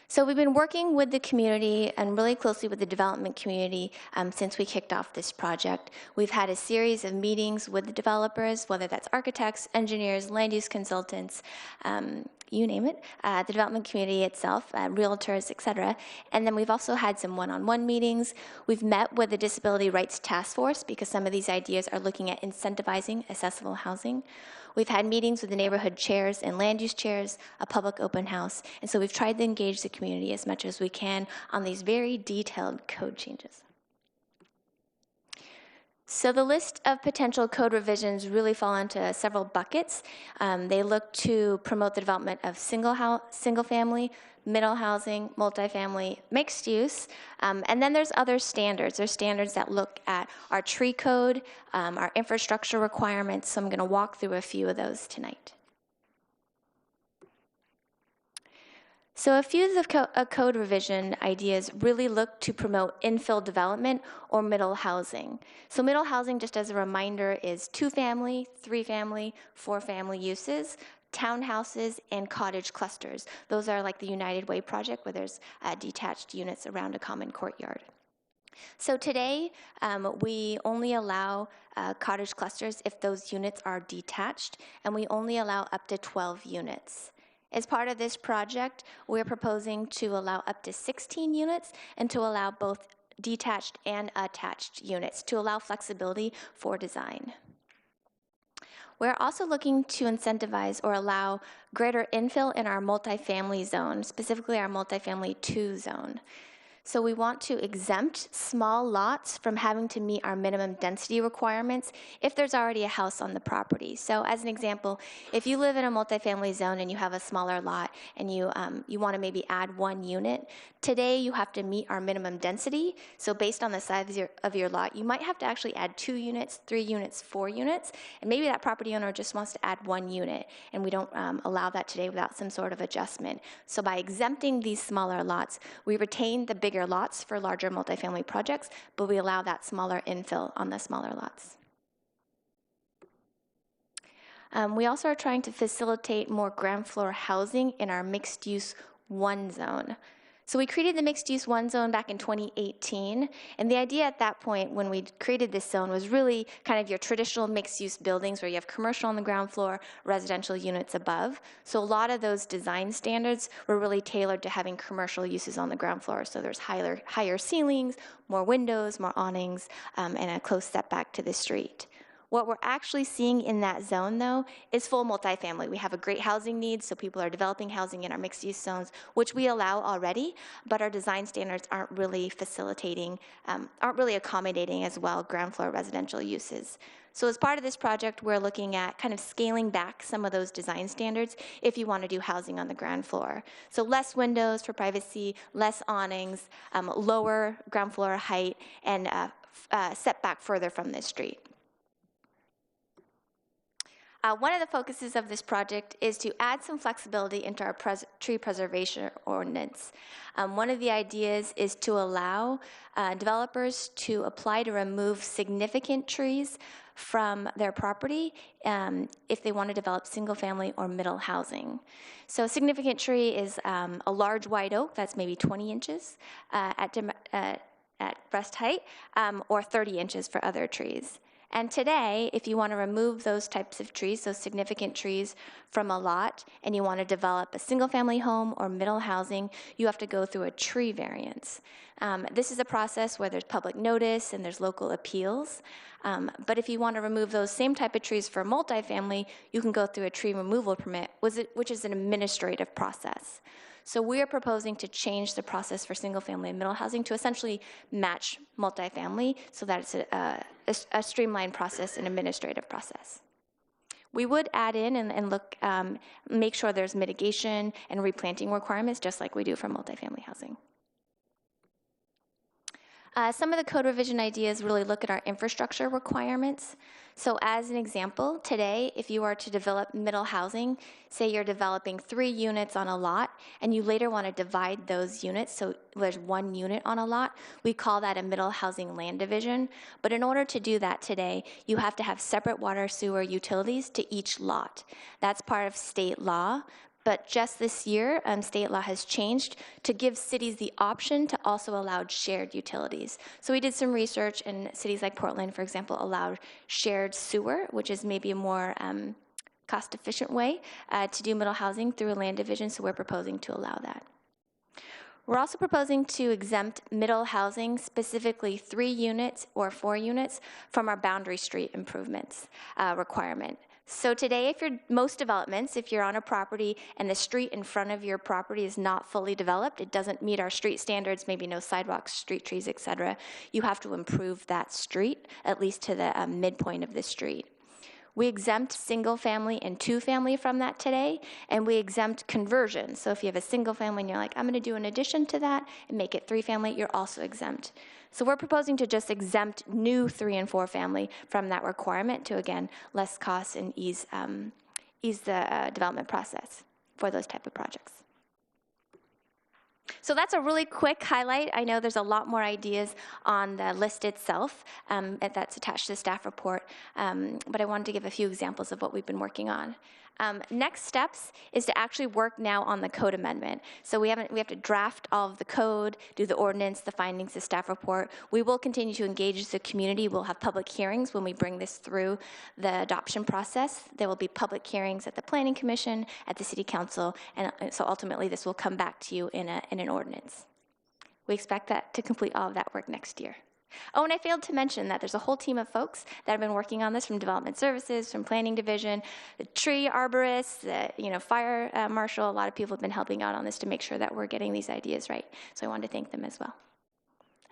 So we've been working with the community and really closely with the development community since we kicked off this project. We've had a series of meetings with the developers, whether that's architects, engineers, land use consultants, you name it, the development community itself, realtors, et cetera. And then we've also had some one-on-one meetings. We've met with the Disability Rights Task Force because some of these ideas are looking at incentivizing accessible housing. We've had meetings with the neighborhood chairs and land use chairs, a public open house, and so we've tried to engage the community as much as we can on these very detailed code changes. So the list of potential code revisions really fall into several buckets. They look to promote the development of single family, middle housing, multifamily, mixed use, and then there's other standards. There's standards that look at our tree code, our infrastructure requirements, so I'm going to walk through a few of those tonight. So a few of the code revision ideas really look to promote infill development or middle housing. So middle housing, just as a reminder, is 2-family, 3-family, 4-family uses, townhouses, and cottage clusters. Those are like the United Way project where there's detached units around a common courtyard. So today, we only allow cottage clusters if those units are detached, and we only allow up to 12 units. As part of this project, we're proposing to allow up to 16 units and to allow both detached and attached units to allow flexibility for design. We're also looking to incentivize or allow greater infill in our multifamily zone, specifically our multifamily 2 zone. So we want to exempt small lots from having to meet our minimum density requirements if there's already a house on the property. So as an example, if you live in a multifamily zone and you have a smaller lot and you want to maybe add 1 unit, today you have to meet our minimum density. So based on the size of your lot, you might have to actually add 2 units, 3 units, 4 units, and maybe that property owner just wants to add 1 unit, and we don't allow that today without some sort of adjustment. So by exempting these smaller lots, we retain the bigger lots for larger multifamily projects, but we allow that smaller infill on the smaller lots. We also are trying to facilitate more ground floor housing in our mixed-use 1 zone. So we created the mixed-use 1 zone back in 2018, and the idea at that point when we created this zone was really kind of your traditional mixed-use buildings where you have commercial on the ground floor, residential units above. So a lot of those design standards were really tailored to having commercial uses on the ground floor. So there's higher ceilings, more windows, more awnings, and a close setback to the street. What we're actually seeing in that zone, though, is full multifamily. We have a great housing need, so people are developing housing in our mixed-use zones, which we allow already, but our design standards aren't really facilitating, aren't really accommodating as well ground floor residential uses. So as part of this project, we're looking at kind of scaling back some of those design standards if you want to do housing on the ground floor. So less windows for privacy, less awnings, lower ground floor height, and setback further from the street. One of the focuses of this project is to add some flexibility into our tree preservation ordinance. One of the ideas is to allow developers to apply to remove significant trees from their property if they want to develop single family or middle housing. So a significant tree is a large white oak that's maybe 20 inches at breast height or 30 inches for other trees. And today, if you want to remove those types of trees, those significant trees from a lot, and you want to develop a single-family home or middle housing, you have to go through a tree variance. This is a process where there's public notice and there's local appeals. But if you want to remove those same type of trees for multifamily, you can go through a tree removal permit, which is an administrative process. So we are proposing to change the process for single-family and middle housing to essentially match multifamily so that it's a streamlined process, an administrative process. We would add in and make sure there's mitigation and replanting requirements just like we do for multifamily housing. Some of the code revision ideas really look at our infrastructure requirements. So as an example, today, if you are to develop middle housing, say you're developing 3 units on a lot, and you later want to divide those units, so there's 1 unit on a lot, we call that a middle housing land division. But in order to do that today, you have to have separate water, sewer, utilities to each lot. That's part of state law. But just this year, state law has changed to give cities the option to also allow shared utilities. So we did some research, and cities like Portland, for example, allowed shared sewer, which is maybe a more cost-efficient way to do middle housing through a land division, so we're proposing to allow that. We're also proposing to exempt middle housing, specifically 3 units or 4 units, from our boundary street improvements requirement. So today, most developments, if you're on a property and the street in front of your property is not fully developed, it doesn't meet our street standards, maybe no sidewalks, street trees, et cetera, you have to improve that street, at least to the midpoint of the street. We exempt single family and 2 family from that today, and we exempt conversion. So if you have a single family and you're like, I'm going to do an addition to that and make it 3 family, you're also exempt. So we're proposing to just exempt new 3 and 4 family from that requirement to, again, less costs and ease the development process for those type of projects. So that's a really quick highlight. I know there's a lot more ideas on the list itself that's attached to the staff report, but I wanted to give a few examples of what we've been working on. Next steps is to actually work now on the code amendment. So we have to draft all of the code, do the ordinance, the findings, the staff report. We will continue to engage the community. We'll have public hearings when we bring this through the adoption process. There will be public hearings at the Planning Commission, at the City Council, and so ultimately this will come back to you in an ordinance. We expect that to complete all of that work next year. Oh, and I failed to mention that there's a whole team of folks that have been working on this from Development Services, from Planning Division, the tree arborists, the fire marshal. A lot of people have been helping out on this to make sure that we're getting these ideas right. So I wanted to thank them as well.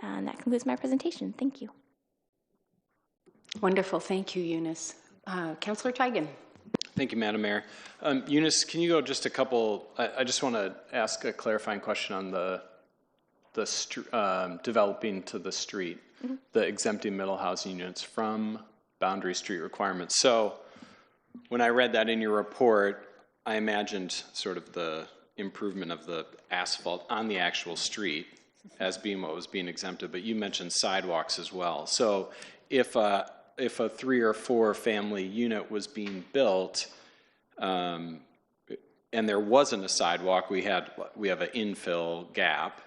And that concludes my presentation. Thank you. Wonderful. Thank you, Eunice. Councilor Tigan. Thank you, Madam Mayor. Eunice, can you go just a couple, I just want to ask a clarifying question on the developing to the street, the exempting middle housing units from boundary street requirements. So when I read that in your report, I imagined sort of the improvement of the asphalt on the actual street as being what was being exempted, but you mentioned sidewalks as well. So if a 3 or 4 family unit was being built, and there wasn't a sidewalk, we have an infill gap.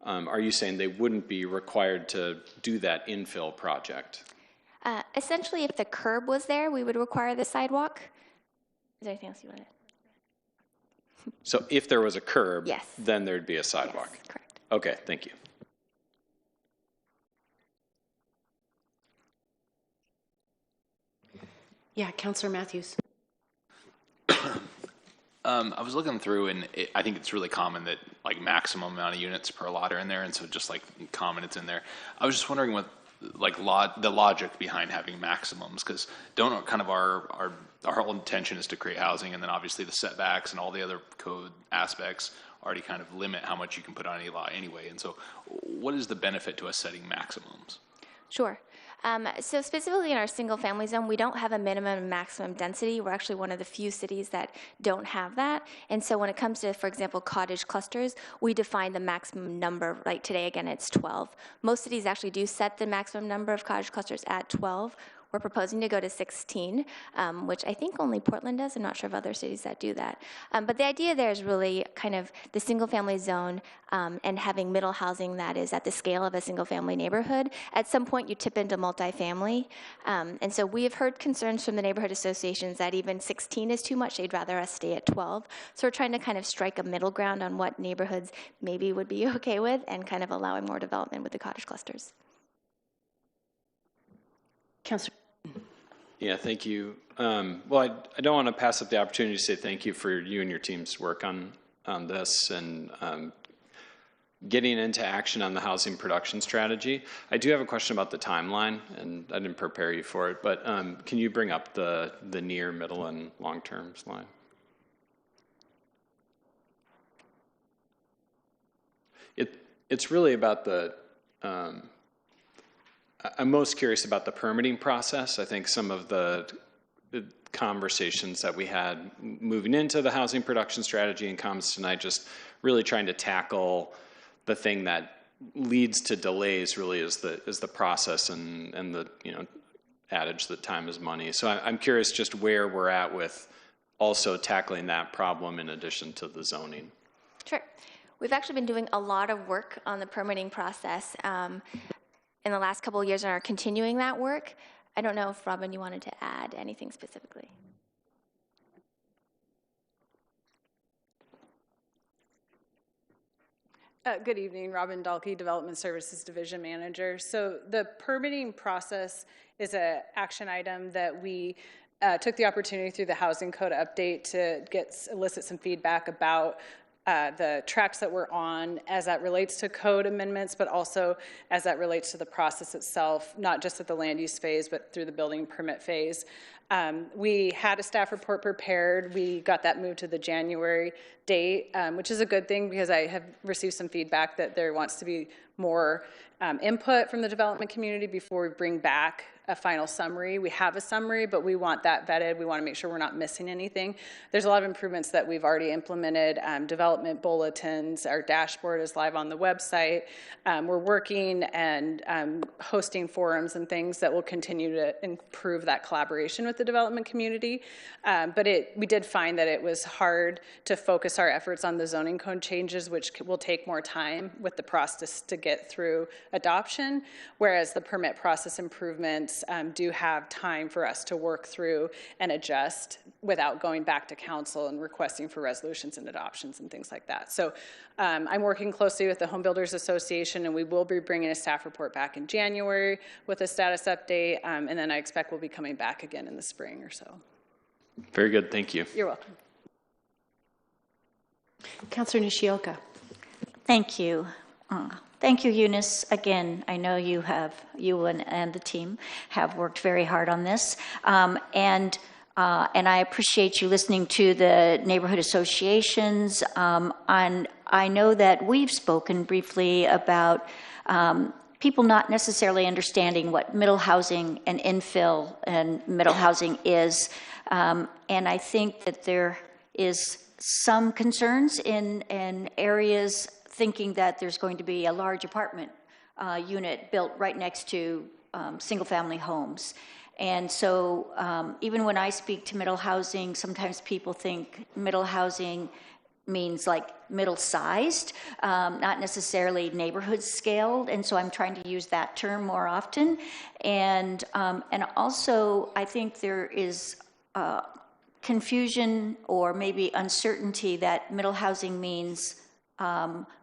Are you saying they wouldn't be required to do that infill project? Essentially, if the curb was there, we would require the sidewalk. Is there anything else you wanted? So if there was a curb, yes, then there'd be a sidewalk? Yes, correct. Okay, thank you. Yeah, Councilor Matthews. I was looking through, and I think it's really common that like maximum amount of units per lot are in there, and so just like common, it's in there. I was just wondering what like the logic behind having maximums, because don't kind of our whole intention is to create housing, and then obviously the setbacks and all the other code aspects already kind of limit how much you can put on any lot anyway. And so, what is the benefit to us setting maximums? Sure. So specifically in our single family zone, we don't have a minimum and maximum density. We're actually one of the few cities that don't have that. And so when it comes to, for example, cottage clusters, we define the maximum number, like today, again, it's 12. Most cities actually do set the maximum number of cottage clusters at 12. We're proposing to go to 16, which I think only Portland does. I'm not sure of other cities that do that. But the idea there is really kind of the single-family zone and having middle housing that is at the scale of a single-family neighborhood. At some point, you tip into multifamily. And so we have heard concerns from the neighborhood associations that even 16 is too much. They'd rather us stay at 12. So we're trying to kind of strike a middle ground on what neighborhoods maybe would be okay with and kind of allowing more development with the cottage clusters. Councilor. Yeah, thank you. Well, I don't want to pass up the opportunity to say thank you for you and your team's work on this and getting into action on the housing production strategy. I do have a question about the timeline, and I didn't prepare you for it, but can you bring up the near, middle, and long-term slide? It's really about the I'm most curious about the permitting process. I think some of the conversations that we had moving into the housing production strategy and comments tonight, just really trying to tackle the thing that leads to delays really is the process and the adage that time is money. So I'm curious just where we're at with also tackling that problem in addition to the zoning. Sure. We've actually been doing a lot of work on the permitting process in the last couple of years and are continuing that work. I don't know if, Robin, you wanted to add anything specifically. Good evening, Robin Dahlke, Development Services Division Manager. So the permitting process is an action item that we took the opportunity through the Housing Code update to elicit some feedback about the tracks that we're on as that relates to code amendments, but also as that relates to the process itself, not just at the land use phase, but through the building permit phase. We had a staff report prepared. We got that moved to the January date, which is a good thing because I have received some feedback that there wants to be more input from the development community before we bring back a final summary. We have a summary, but we want that vetted. We want to make sure we're not missing anything. There's a lot of improvements that we've already implemented. Development bulletins, our dashboard is live on the website. We're working and hosting forums and things that will continue to improve that collaboration with the development community. But we did find that it was hard to focus our efforts on the zoning code changes, which will take more time with the process to get through adoption, whereas the permit process improvements do have time for us to work through and adjust without going back to council and requesting for resolutions and adoptions and things like that. So I'm working closely with the Home Builders Association, and we will be bringing a staff report back in January with a status update, and then I expect we'll be coming back again in the spring or so. Very good, thank you. You're welcome. Councilor Nishioka. Thank you. Thank you, Eunice. Again, I know you and the team have worked very hard on this. And I appreciate you listening to the neighborhood associations. And I know that we've spoken briefly about people not necessarily understanding what middle housing and infill and middle housing is. And I think that there is some concerns in areas thinking that there's going to be a large apartment unit built right next to single-family homes. And so even when I speak to middle housing, sometimes people think middle housing means like middle-sized, not necessarily neighborhood scaled. And so I'm trying to use that term more often. And also, I think there is confusion or maybe uncertainty that middle housing means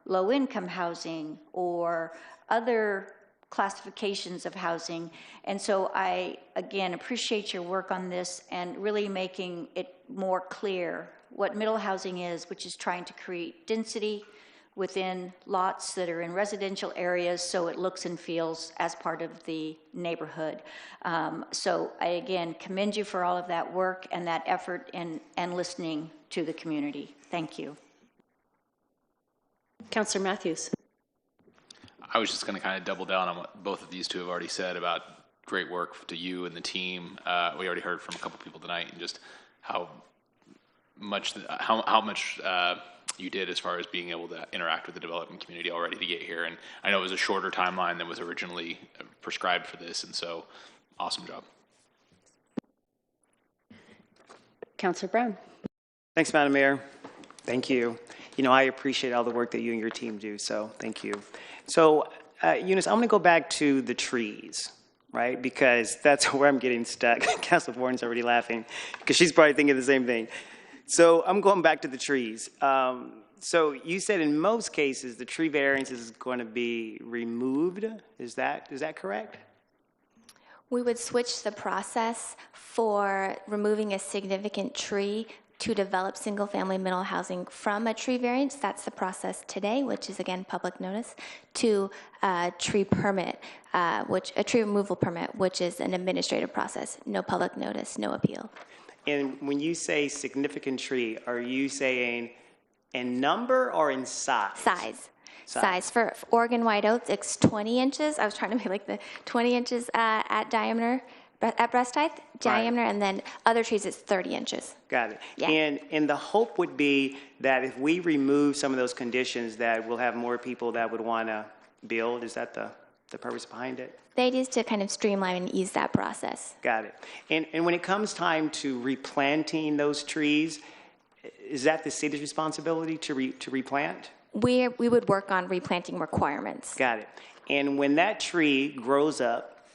low-income housing or other classifications of housing. And so I, again, appreciate your work on this and really making it more clear what middle housing is, which is trying to create density within lots that are in residential areas so it looks and feels as part of the neighborhood. So I, again, commend you for all of that work and that effort and listening to the community. Thank you. Councilor Matthews. I was just going to kind of double down on what both of these two have already said about great work to you and the team. We already heard from a couple people tonight and just how much you did as far as being able to interact with the development community already to get here. And I know it was a shorter timeline than was originally prescribed for this, and so awesome job. Councilor Brown. Thanks, Madam Mayor. Thank you. You know, I appreciate all the work that you and your team do, so thank you. So, Eunice, I'm going to go back to the trees, right? Because that's where I'm getting stuck. Councilor Warren's already laughing because she's probably thinking the same thing. So I'm going back to the trees. So you said in most cases the tree variance is going to be removed. Is that correct? We would switch the process for removing a significant tree to develop single-family middle housing from a tree variance. That's the process today, which is, again, public notice, to a tree permit, a tree removal permit, which is an administrative process. No public notice, no appeal. And when you say significant tree, are you saying in number or in size? Size. Size. For Oregon white oats, it's 20 inches. I was trying to make like the 20 inches at diameter, at breast height, diameter, and then other trees, it's 30 inches. Got it. Yeah. And the hope would be that if we remove some of those conditions, that we'll have more people that would want to build. Is that the purpose behind it? The idea is to kind of streamline and ease that process. Got it. And when it comes time to replanting those trees, is that the city's responsibility to replant? We would work on replanting requirements. Got it. And when that tree grows up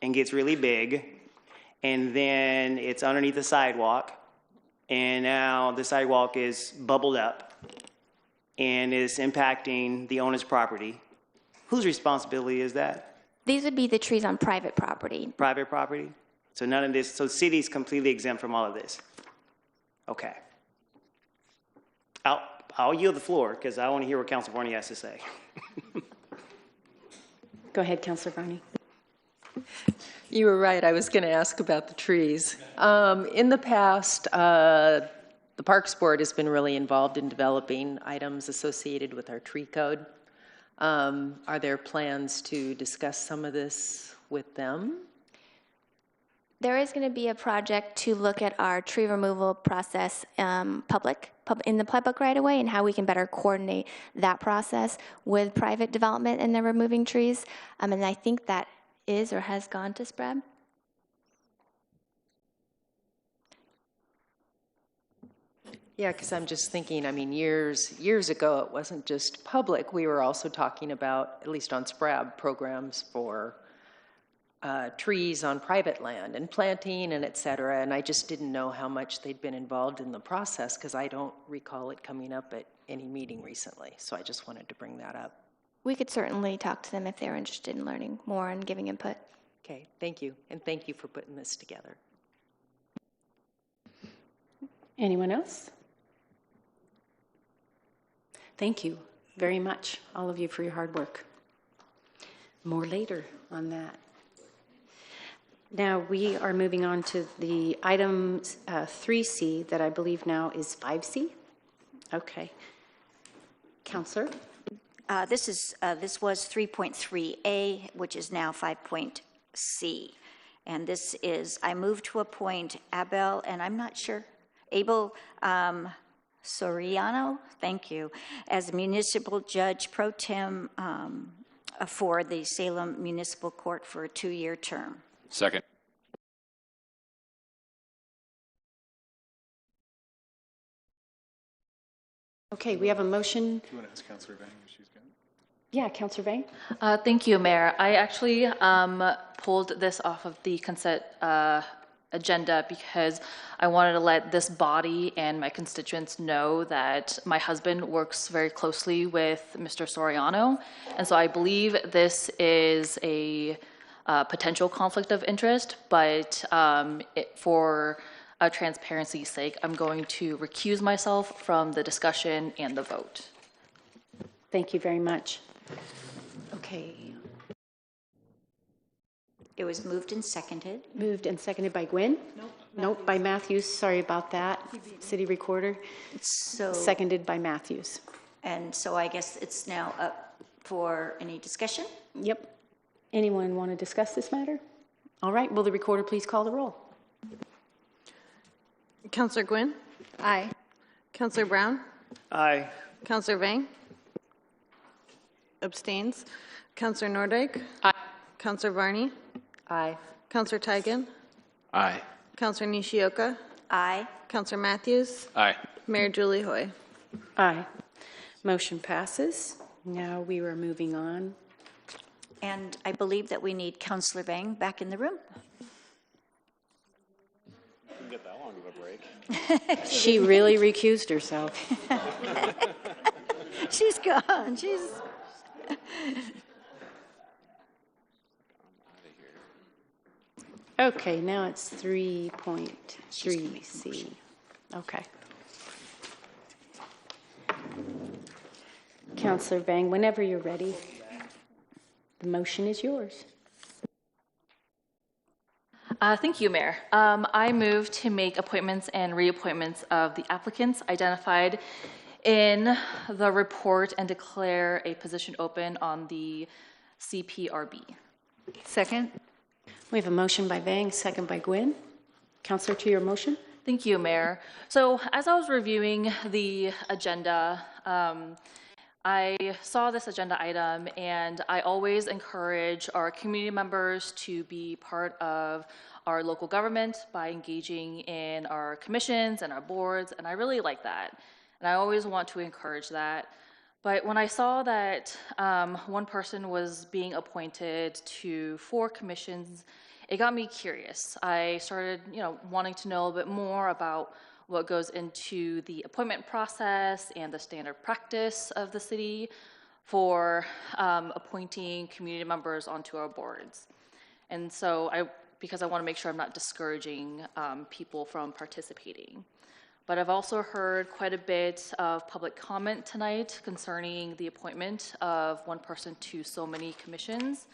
and gets really big, and then it's underneath the sidewalk, and now the sidewalk is bubbled up and is impacting the owner's property, whose responsibility is that? These would be the trees on private property. Private property? So none of this, so the city's completely exempt from all of this? Okay. I'll yield the floor because I want to hear what Councilor Barney has to say. Go ahead, Councilor Barney. You were right. I was going to ask about the trees. In the past, the Parks Board has been really involved in developing items associated with our tree code. Are there plans to discuss some of this with them? There is going to be a project to look at our tree removal process in the public right away and how we can better coordinate that process with private development and the removing trees. And I think that is or has gone to SPRAB. Yeah, because I'm just thinking, I mean, years ago, it wasn't just public. We were also talking about, at least on SPRAB, programs for trees on private land and planting and et cetera. And I just didn't know how much they'd been involved in the process because I don't recall it coming up at any meeting recently. So I just wanted to bring that up. We could certainly talk to them if they're interested in learning more and giving input. Okay, thank you. And thank you for putting this together. Anyone else? Thank you very much, all of you, for your hard work. More later on that. Now we are moving on to the item 3C that I believe now is 5C. Okay. Councilor? This was 3.3A, which is now 5.C. And this is, I move to appoint Abel, and I'm not sure, Abel Soriano, thank you, as municipal judge pro tem for the Salem Municipal Court for a 2-year term. Second. Okay, we have a motion. Do you want to ask Councilor Vang if she's good? Yeah, Councilor Vang. Thank you, Mayor. I actually pulled this off of the consent agenda because I wanted to let this body and my constituents know that my husband works very closely with Mr. Soriano, and so I believe this is a potential conflict of interest, but for transparency's sake, I'm going to recuse myself from the discussion and the vote. Thank you very much. Okay. It was moved and seconded. Moved and seconded by Gwen? Nope, by Matthews. Sorry about that. City Recorder. So seconded by Matthews. And so I guess it's now up for any discussion? Yep. Anyone want to discuss this matter? All right, will the recorder please call the roll? Councilor Gwynn? Aye. Councilor Brown? Aye. Councilor Vang? Abstains. Councilor Nordijk? Aye. Councilor Varney? Aye. Councilor Tigan? Aye. Councilor Nishioka? Aye. Councilor Matthews? Aye. Mayor Julie Hoy? Aye. Motion passes. Now we are moving on. And I believe that we need Councilor Vang back in the room. Didn't get that long of a break. She really recused herself. She's gone. She's... Okay, now it's 3.3C. Okay. Councilor Vang, whenever you're ready, the motion is yours. Thank you, Mayor. I move to make appointments and reappointments of the applicants identified in the report and declare a position open on the CPRB. Second. We have a motion by Vang, second by Gwynn. Councillor, to your motion. Thank you, Mayor. So as I was reviewing the agenda, I saw this agenda item, and I always encourage our community members to be part of our local government by engaging in our commissions and our boards, and I really like that. And I always want to encourage that. But when I saw that one person was being appointed to 4 commissions, it got me curious. I started, wanting to know a bit more about what goes into the appointment process and the standard practice of the city for appointing community members onto our boards. And so because I want to make sure I'm not discouraging people from participating. But I've also heard quite a bit of public comment tonight concerning the appointment of one person to so many commissions.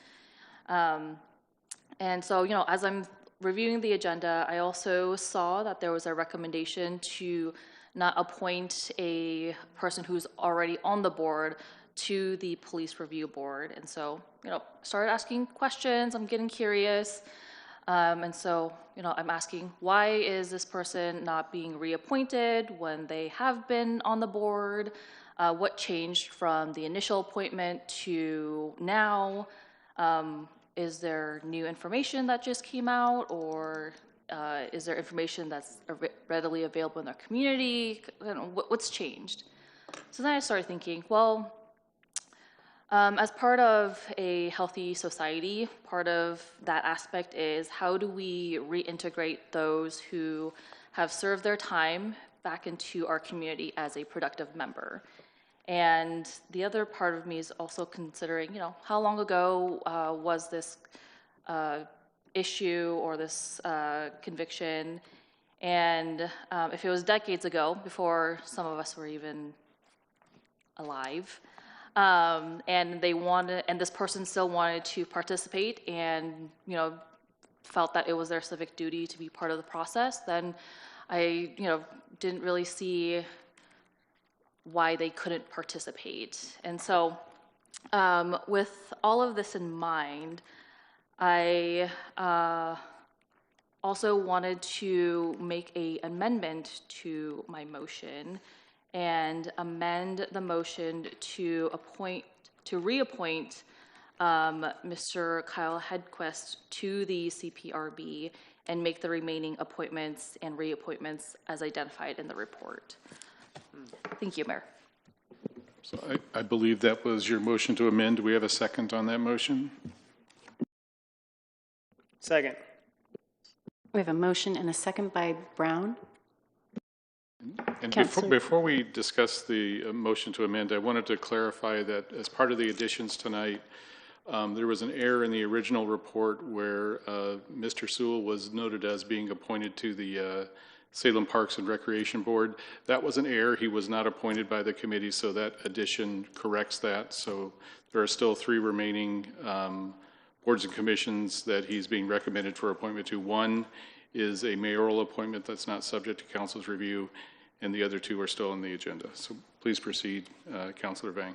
And so, as I'm reviewing the agenda, I also saw that there was a recommendation to not appoint a person who's already on the board to the police review board. And so, started asking questions. I'm getting curious. And so, I'm asking, why is this person not being reappointed when they have been on the board? What changed from the initial appointment to now? Is there new information that just came out, or is there information that's readily available in our community? What's changed? So then I started thinking, well, as part of a healthy society, part of that aspect is how do we reintegrate those who have served their time back into our community as a productive member? And the other part of me is also considering, how long ago was this issue or this conviction? And if it was decades ago, before some of us were even alive, and this person still wanted to participate and, felt that it was their civic duty to be part of the process, then I, didn't really see why they couldn't participate. And so with all of this in mind, I also wanted to make an amendment to my motion and amend the motion to reappoint Mr. Kyle Hedquist to the CPRB and make the remaining appointments and reappointments as identified in the report. Thank you, Mayor. So I believe that was your motion to amend. Do we have a second on that motion? Second. We have a motion and a second by Brown. And before we discuss the motion to amend, I wanted to clarify that as part of the additions tonight, there was an error in the original report where Mr. Sewell was noted as being appointed to the Salem Parks and Recreation Board. That was an error. He was not appointed by the committee, so that addition corrects that. So there are still 3 remaining boards and commissions that he's being recommended for appointment to. One is a mayoral appointment that's not subject to council's review, and the other 2 are still on the agenda. So please proceed, Councilor Vang.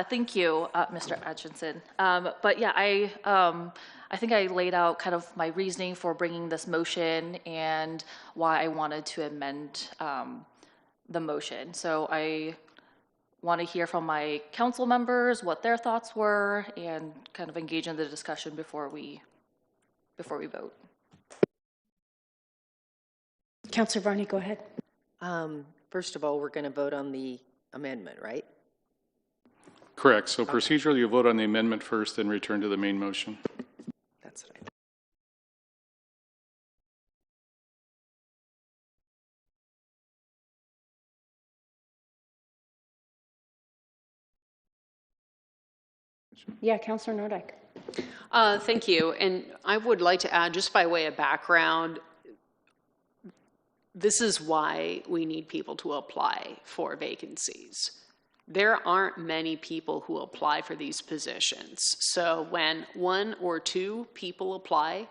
Thank you, Mr. Atchison. But yeah, I think I laid out kind of my reasoning for bringing this motion and why I wanted to amend the motion. So I want to hear from my council members what their thoughts were and kind of engage in the discussion before we vote. Councillor Varney, go ahead. First of all, we're going to vote on the amendment, right? Correct. So procedurally, you vote on the amendment first, then return to the main motion. That's what I thought. Yeah, Councillor Nordyke. Thank you. And I would like to add, just by way of background, this is why we need people to apply for vacancies. There aren't many people who apply for these positions. So when 1 or 2 people apply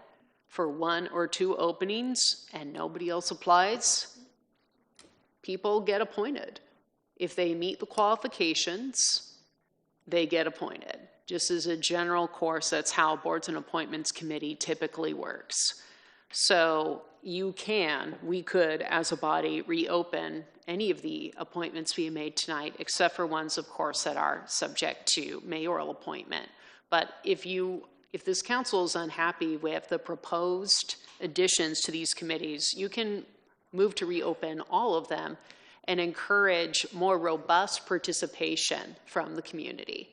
for 1 or 2 openings and nobody else applies, people get appointed. If they meet the qualifications, they get appointed. Just as a general course, that's how Boards and Appointments Committee typically works. So we could, as a body, reopen any of the appointments we made tonight, except for ones, of course, that are subject to mayoral appointment. But if this council is unhappy with the proposed additions to these committees, you can move to reopen all of them and encourage more robust participation from the community.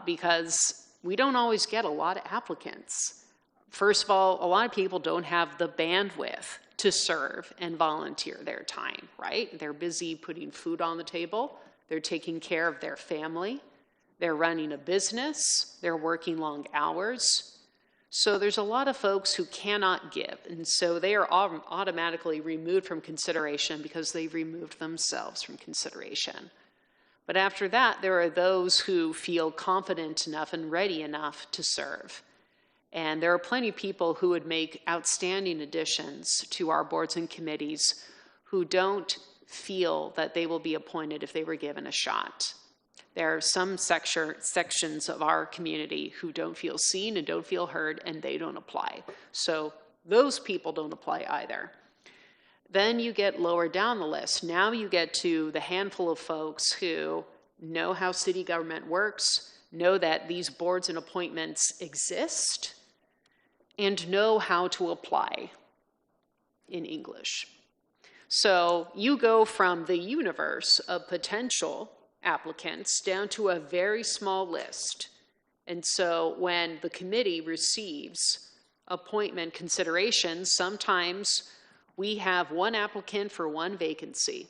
Because we don't always get a lot of applicants. First of all, a lot of people don't have the bandwidth to serve and volunteer their time, right? They're busy putting food on the table. They're taking care of their family. They're running a business. They're working long hours. So there's a lot of folks who cannot give. And so they are automatically removed from consideration because they've removed themselves from consideration. But after that, there are those who feel confident enough and ready enough to serve. And there are plenty of people who would make outstanding additions to our boards and committees who don't feel that they will be appointed if they were given a shot. There are some sections of our community who don't feel seen and don't feel heard, and they don't apply. So those people don't apply either. Then you get lower down the list. Now you get to the handful of folks who know how city government works, know that these boards and appointments exist, and know how to apply in English. So you go from the universe of potential applicants down to a very small list. And so when the committee receives appointment considerations, sometimes we have one applicant for one vacancy,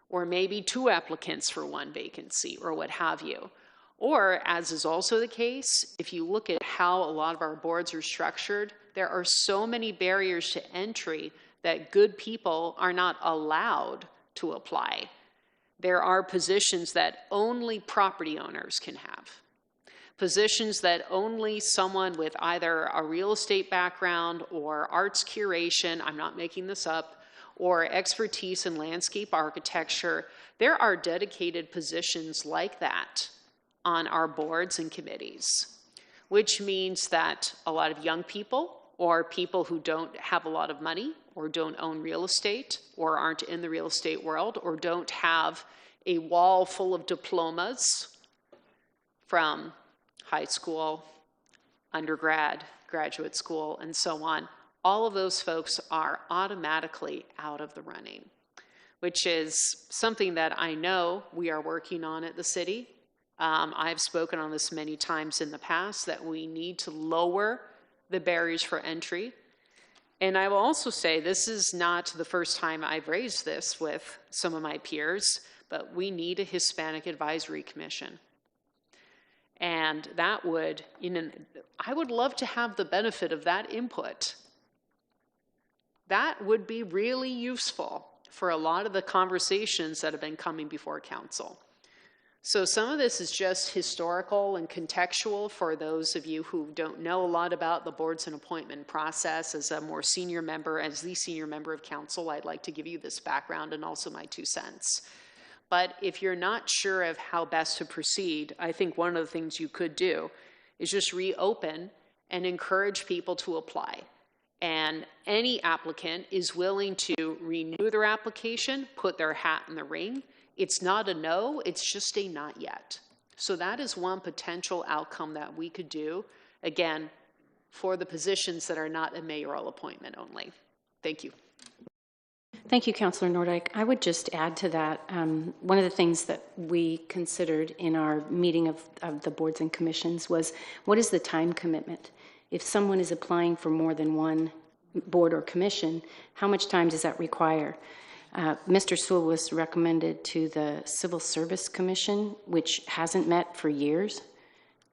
or maybe two applicants for one vacancy, or what have you. Or, as is also the case, if you look at how a lot of our boards are structured, there are so many barriers to entry that good people are not allowed to apply. There are positions that only property owners can have, positions that only someone with either a real estate background or arts curation, I'm not making this up, or expertise in landscape architecture. There are dedicated positions like that on our boards and committees, which means that a lot of young people or people who don't have a lot of money or don't own real estate or aren't in the real estate world or don't have a wall full of diplomas from high school, undergrad, graduate school, and so on, all of those folks are automatically out of the running, which is something that I know we are working on at the city. I've spoken on this many times in the past that we need to lower the barriers for entry. And I will also say this is not the first time I've raised this with some of my peers, but we need a Hispanic Advisory Commission. And that would, I would love to have the benefit of that input. That would be really useful for a lot of the conversations that have been coming before council. So some of this is just historical and contextual for those of you who don't know a lot about the boards and appointment process. As a more senior member, as the senior member of council, I'd like to give you this background and also my 2 cents. But if you're not sure of how best to proceed, I think one of the things you could do is just reopen and encourage people to apply. And any applicant is willing to renew their application, put their hat in the ring. It's not a no, it's just a not yet. So that is one potential outcome that we could do, again, for the positions that are not a mayoral appointment only. Thank you. Thank you, Councilor Nordyke. I would just add to that, one of the things that we considered in our meeting of the boards and commissions was, what is the time commitment? If someone is applying for more than one board or commission, how much time does that require? Mr. Sewell was recommended to the Civil Service Commission, which hasn't met for years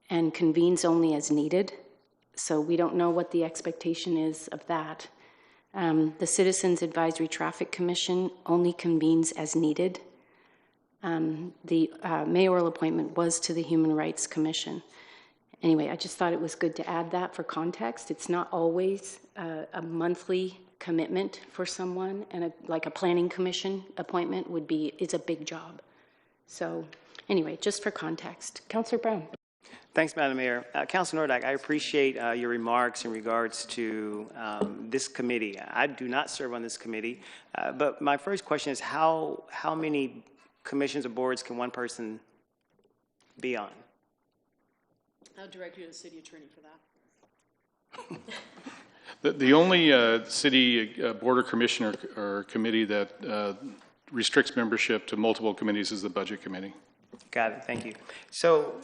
and convenes only as needed. So we don't know what the expectation is of that. The Citizens Advisory Traffic Commission only convenes as needed. The mayoral appointment was to the Human Rights Commission. Anyway, I just thought it was good to add that for context. It's not always a monthly commitment for someone, and like a planning commission appointment is a big job. So anyway, just for context. Councilor Brown. Thanks, Madam Mayor. Councilor Nordyke, I appreciate your remarks in regards to this committee. I do not serve on this committee, but my first question is how many commissions or boards can one person be on? I'll direct you to the city attorney for that. The only city board or commission or committee that restricts membership to multiple committees is the budget committee. Got it. Thank you. So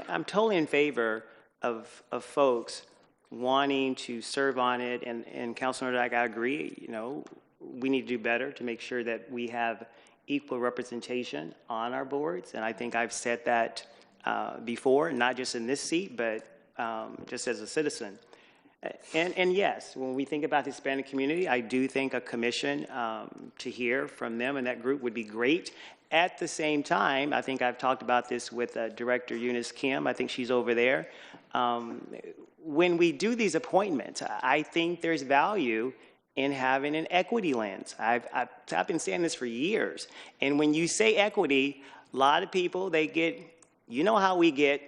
I'm totally in favor of folks wanting to serve on it, and Councilor Nordyke, I agree. You know, we need to do better to make sure that we have equal representation on our boards, and I think I've said that before, not just in this seat, but just as a citizen. And yes, when we think about the Hispanic community, I do think a commission to hear from them and that group would be great. At the same time, I think I've talked about this with Director Eunice Kim. I think she's over there. When we do these appointments, I think there's value in having an equity lens. I've been saying this for years. And when you say equity, a lot of people, they get, you know how we get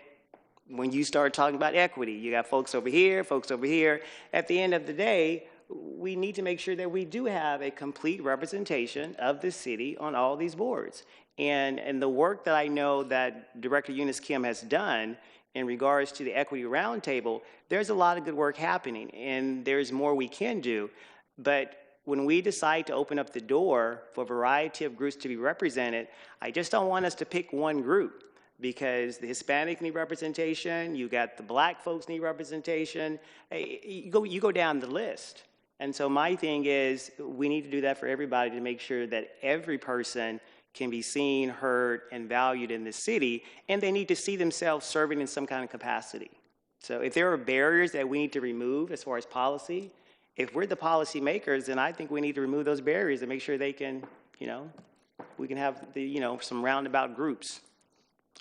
when you start talking about equity. You got folks over here, folks over here. At the end of the day, we need to make sure that we do have a complete representation of the city on all these boards. And the work that I know that Director Eunice Kim has done in regards to the Equity Roundtable, there's a lot of good work happening, and there's more we can do. But when we decide to open up the door for a variety of groups to be represented, I just don't want us to pick one group, because the Hispanic need representation, you got the Black folks need representation, you go down the list. And so my thing is, we need to do that for everybody to make sure that every person can be seen, heard, and valued in this city, and they need to see themselves serving in some kind of capacity. So if there are barriers that we need to remove as far as policy, if we're the policy makers, then I think we need to remove those barriers and make sure they can, we can have some roundabout groups.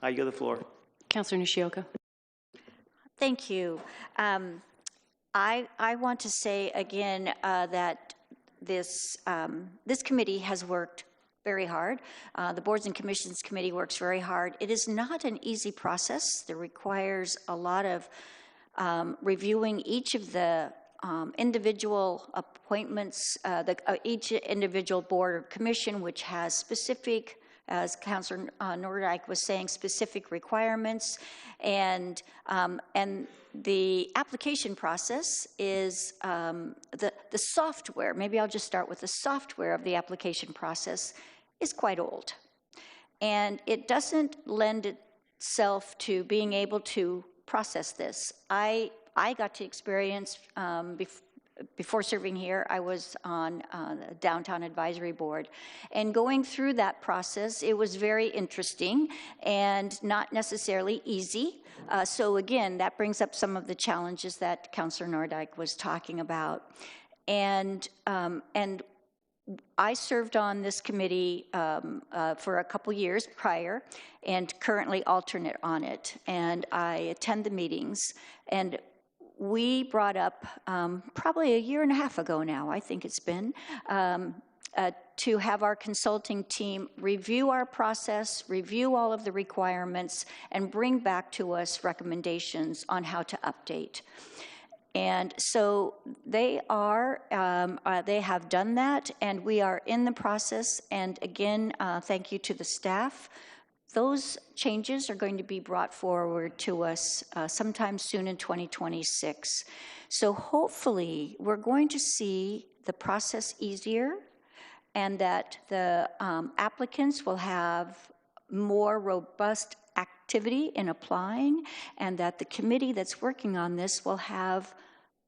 I yield the floor. Councilor Nishioka. Thank you. I want to say again that this committee has worked very hard. The Boards and Commissions Committee works very hard. It is not an easy process. It requires a lot of reviewing each of the individual appointments, each individual board or commission, which has specific, as Councilor Nordyke was saying, specific requirements, and the application process is the software. Maybe I'll just start with the software of the application process is quite old, and it doesn't lend itself to being able to process this. I got to experience before serving here, I was on the Downtown Advisory Board. And going through that process, it was very interesting and not necessarily easy. So again, that brings up some of the challenges that Councilor Nordyke was talking about. And I served on this committee for a couple years prior and currently alternate on it. And I attend the meetings. And we brought up probably a year and a half ago now, I think it's been, to have our consulting team review our process, review all of the requirements, and bring back to us recommendations on how to update. And so they have done that, and we are in the process. And again, thank you to the staff. Those changes are going to be brought forward to us sometime soon in 2026. So hopefully we're going to see the process easier, and that the applicants will have more robust activity in applying, and that the committee that's working on this will have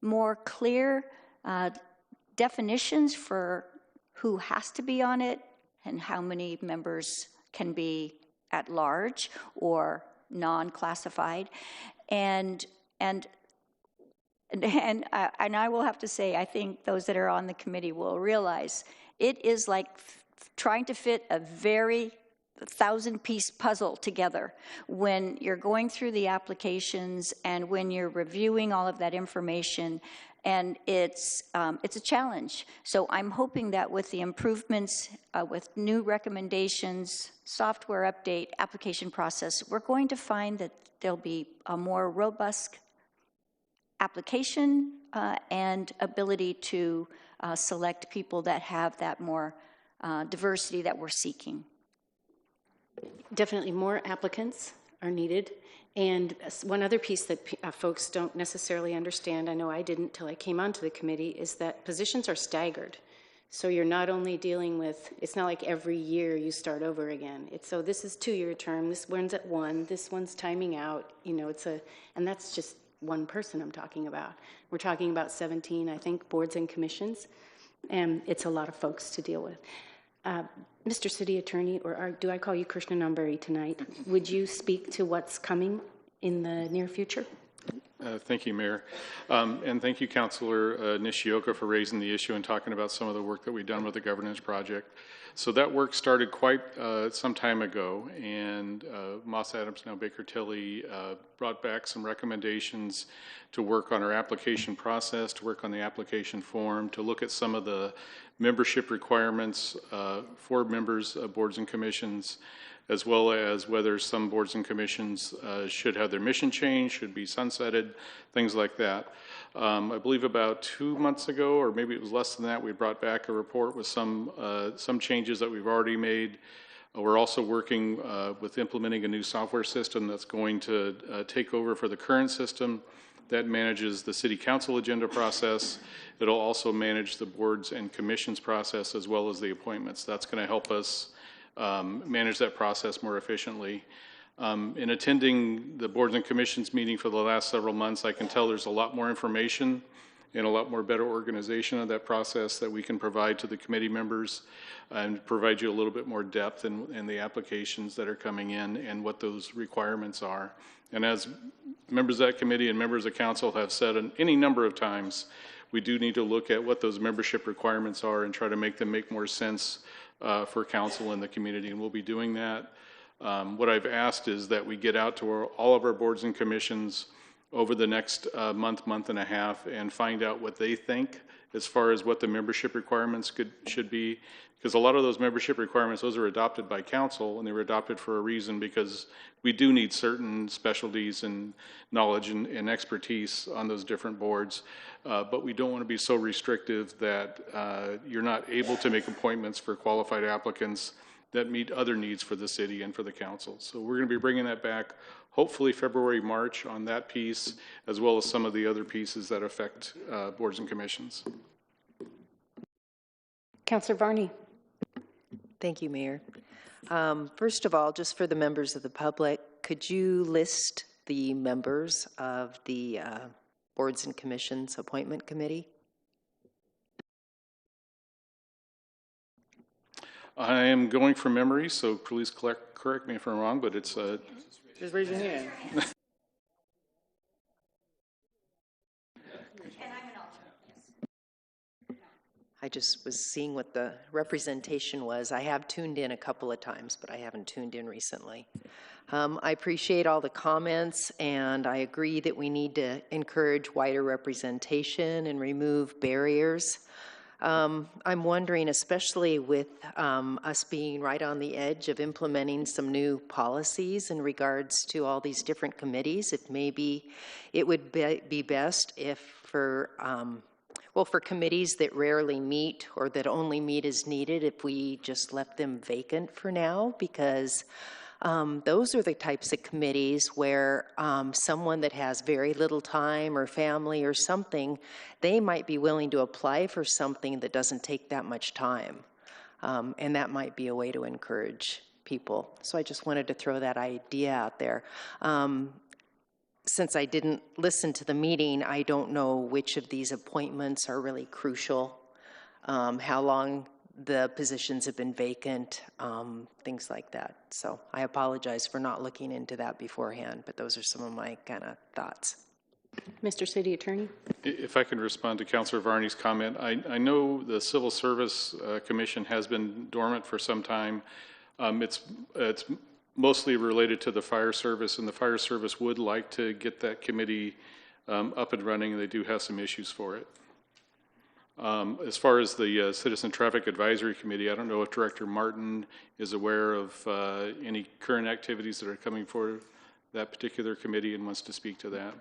more clear definitions for who has to be on it and how many members can be at large or non-classified, and I will have to say, I think those that are on the committee will realize it is like trying to fit a very 1,000-piece puzzle together when you're going through the applications and when you're reviewing all of that information. And it's a challenge. So I'm hoping that with the improvements, with new recommendations, software update, application process, we're going to find that there'll be a more robust application and ability to select people that have that more diversity that we're seeking. Definitely more applicants are needed. And one other piece that folks don't necessarily understand, I know I didn't till I came onto the committee, is that positions are staggered. So you're not only dealing with, it's not like every year you start over again. So this is 2-year term, this one's at 1, this one's timing out, you know, and that's just one person I'm talking about. We're talking about 17, I think, boards and commissions, and it's a lot of folks to deal with. Mr. City Attorney, or do I call you Krishna Nambari tonight? Would you speak to what's coming in the near future? Thank you, Mayor. And thank you, Councilor Nishioka, for raising the issue and talking about some of the work that we've done with the governance project. So that work started quite some time ago, and Moss Adams, now Baker Tilly, brought back some recommendations to work on our application process, to work on the application form, to look at some of the membership requirements for members of boards and commissions, as well as whether some boards and commissions should have their mission changed, should be sunsetted, things like that. I believe about 2 months ago, or maybe it was less than that, we brought back a report with some changes that we've already made. We're also working with implementing a new software system that's going to take over for the current system that manages the city council agenda process. It'll also manage the boards and commissions process as well as the appointments. That's going to help us manage that process more efficiently. In attending the boards and commissions meeting for the last several months, I can tell there's a lot more information and a lot more better organization of that process that we can provide to the committee members and provide you a little bit more depth in the applications that are coming in and what those requirements are. And as members of that committee and members of council have said any number of times, we do need to look at what those membership requirements are and try to make them make more sense for council and the community, and we'll be doing that. What I've asked is that we get out to all of our boards and commissions over the next month and a half and find out what they think as far as what the membership requirements should be, because a lot of those membership requirements, those are adopted by council, and they were adopted for a reason, because we do need certain specialties and knowledge and expertise on those different boards, but we don't want to be so restrictive that you're not able to make appointments for qualified applicants that meet other needs for the city and for the council. So we're going to be bringing that back hopefully February, March on that piece, as well as some of the other pieces that affect boards and commissions. Councilor Varney. Thank you, Mayor. First of all, just for the members of the public, could you list the members of the Boards and Commissions Appointment Committee? I am going from memory, so please correct me if I'm wrong, but it's... Just raise your hand. I just was seeing what the representation was. I have tuned in a couple of times, but I haven't tuned in recently. I appreciate all the comments, and I agree that we need to encourage wider representation and remove barriers. I'm wondering, especially with us being right on the edge of implementing some new policies in regards to all these different committees, if maybe it would be best if for committees that rarely meet or that only meet as needed, if we just left them vacant for now, because those are the types of committees where someone that has very little time or family or something, they might be willing to apply for something that doesn't take that much time. And that might be a way to encourage people. So I just wanted to throw that idea out there. Since I didn't listen to the meeting, I don't know which of these appointments are really crucial, how long the positions have been vacant, things like that. So I apologize for not looking into that beforehand, but those are some of my kind of thoughts. Mr. City Attorney? If I can respond to Councilor Varney's comment, I know the Civil Service Commission has been dormant for some time. It's mostly related to the fire service, and the fire service would like to get that committee up and running, and they do have some issues for it. As far as the Citizen Traffic Advisory Committee, I don't know if Director Martin is aware of any current activities that are coming for that particular committee and wants to speak to that.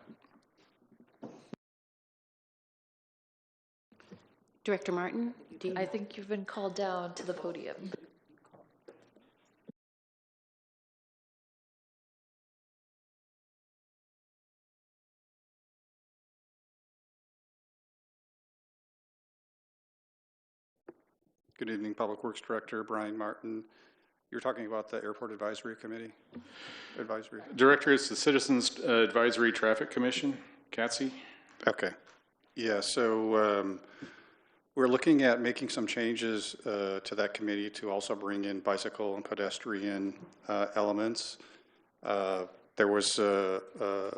Director Martin? I think you've been called down to the podium. Good evening, Public Works Director Brian Martin. You're talking about the Airport Advisory Committee? Director, it's the Citizens Advisory Traffic Commission, CATSI. Okay. Yeah, so we're looking at making some changes to that committee to also bring in bicycle and pedestrian elements. There was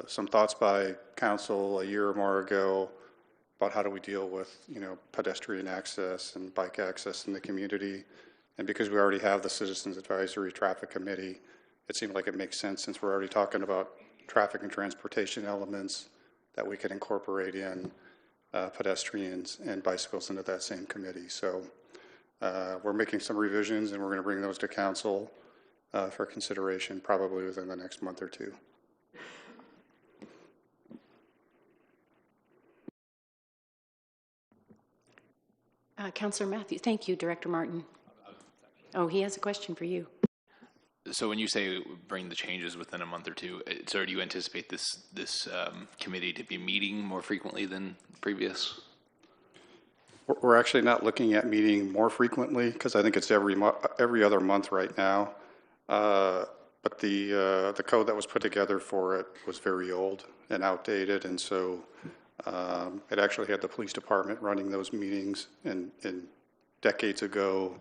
some thoughts by council a year or more ago about how do we deal with, pedestrian access and bike access in the community. And because we already have the Citizens Advisory Traffic Committee, it seemed like it makes sense, since we're already talking about traffic and transportation elements, that we could incorporate in pedestrians and bicycles into that same committee. So we're making some revisions, and we're going to bring those to council for consideration probably within the next month or two. Councilor Matthews. Thank you, Director Martin. Oh, he has a question for you. So when you say bring the changes within a month or two, so do you anticipate this committee to be meeting more frequently than previous? We're actually not looking at meeting more frequently, because I think it's every other month right now. But the code that was put together for it was very old and outdated, and so it actually had the police department running those meetings, and decades ago,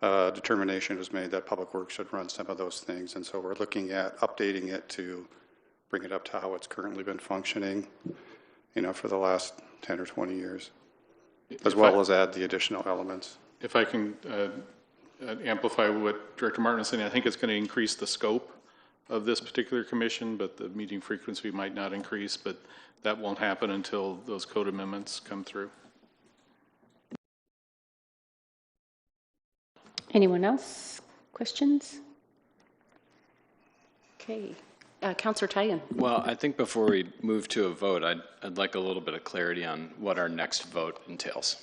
determination was made that Public Works should run some of those things, and so we're looking at updating it to bring it up to how it's currently been functioning, for the last 10 or 20 years, as well as add the additional elements. If I can amplify what Director Martin is saying, I think it's going to increase the scope of this particular commission, but the meeting frequency might not increase, but that won't happen until those code amendments come through. Anyone else? Questions? Okay. Councilor Tigan. Well, I think before we move to a vote, I'd like a little bit of clarity on what our next vote entails.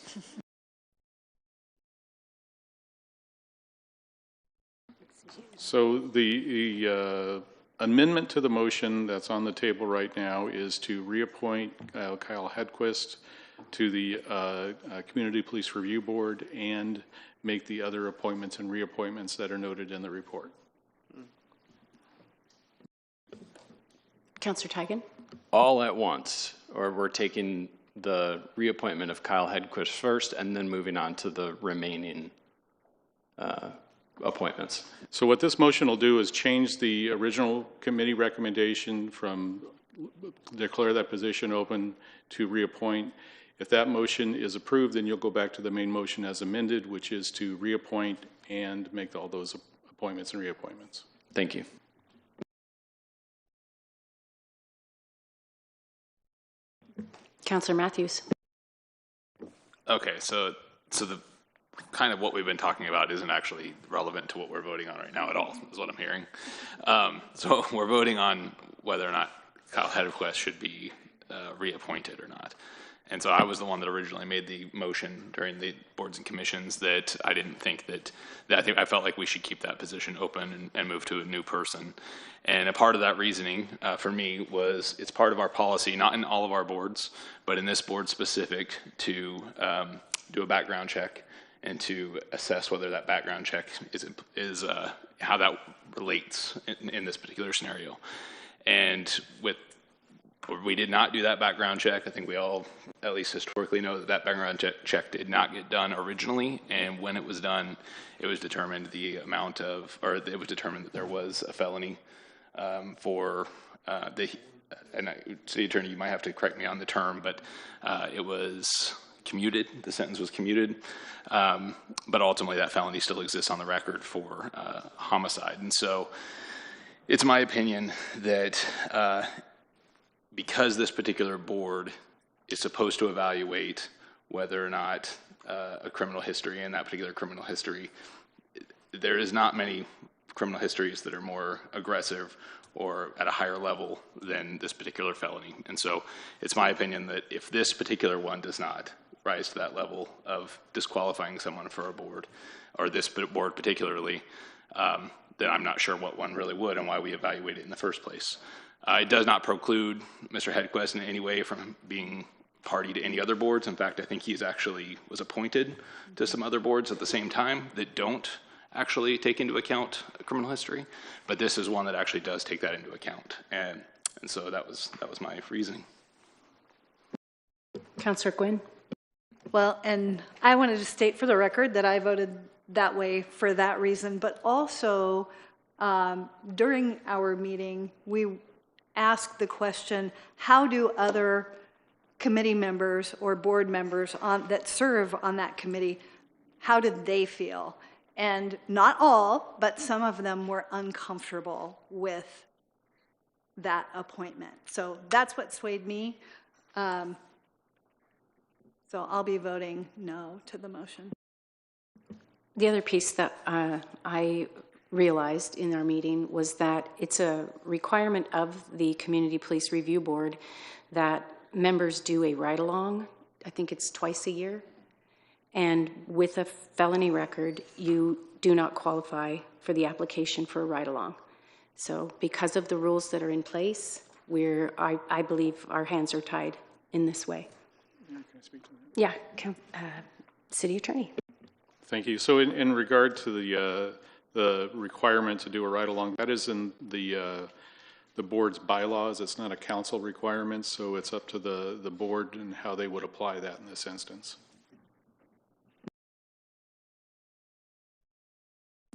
So the amendment to the motion that's on the table right now is to reappoint Kyle Hedquist to the Community Police Review Board and make the other appointments and reappointments that are noted in the report. Councilor Tigan. All at once, or we're taking the reappointment of Kyle Hedquist first and then moving on to the remaining appointments. So what this motion will do is change the original committee recommendation from declare that position open to reappoint. If that motion is approved, then you'll go back to the main motion as amended, which is to reappoint and make all those appointments and reappointments. Thank you. Councilor Matthews. Okay, so the kind of what we've been talking about isn't actually relevant to what we're voting on right now at all, is what I'm hearing. So we're voting on whether or not Kyle Hedquist should be reappointed or not. And so I was the one that originally made the motion during the boards and commissions that I didn't think that I felt like we should keep that position open and move to a new person. And a part of that reasoning for me was it's part of our policy, not in all of our boards, but in this board specific, to do a background check and to assess whether that background check is how that relates in this particular scenario. And we did not do that background check. I think we all, at least historically, know that background check did not get done originally. And when it was done, it was determined it was determined that there was a felony for City Attorney, you might have to correct me on the term, but it was commuted. The sentence was commuted. But ultimately, that felony still exists on the record for homicide. And so it's my opinion that because this particular board is supposed to evaluate whether or not a criminal history and that particular criminal history, there is not many criminal histories that are more aggressive or at a higher level than this particular felony. And so it's my opinion that if this particular one does not rise to that level of disqualifying someone for a board, or this board particularly, then I'm not sure what one really would and why we evaluate it in the first place. It does not preclude Mr. Hedquist in any way from being party to any other boards. In fact, I think he's actually was appointed to some other boards at the same time that don't actually take into account criminal history, but this is one that actually does take that into account, and so that was my reasoning. Councillor Gwynn. Well, and I wanted to state for the record that I voted that way for that reason, but also during our meeting, we asked the question, how do other committee members or board members that serve on that committee, how did they feel? And not all, but some of them were uncomfortable with that appointment. So that's what swayed me. So I'll be voting no to the motion. The other piece that I realized in our meeting was that it's a requirement of the Community Police Review Board that members do a ride-along. I think it's twice a year. And with a felony record, you do not qualify for the application for a ride-along. So because of the rules that are in place, I believe our hands are tied in this way. Can I speak to that? Yeah, City Attorney. Thank you. So in regard to the requirement to do a ride-along, that is in the board's bylaws. It's not a council requirement, so it's up to the board and how they would apply that in this instance.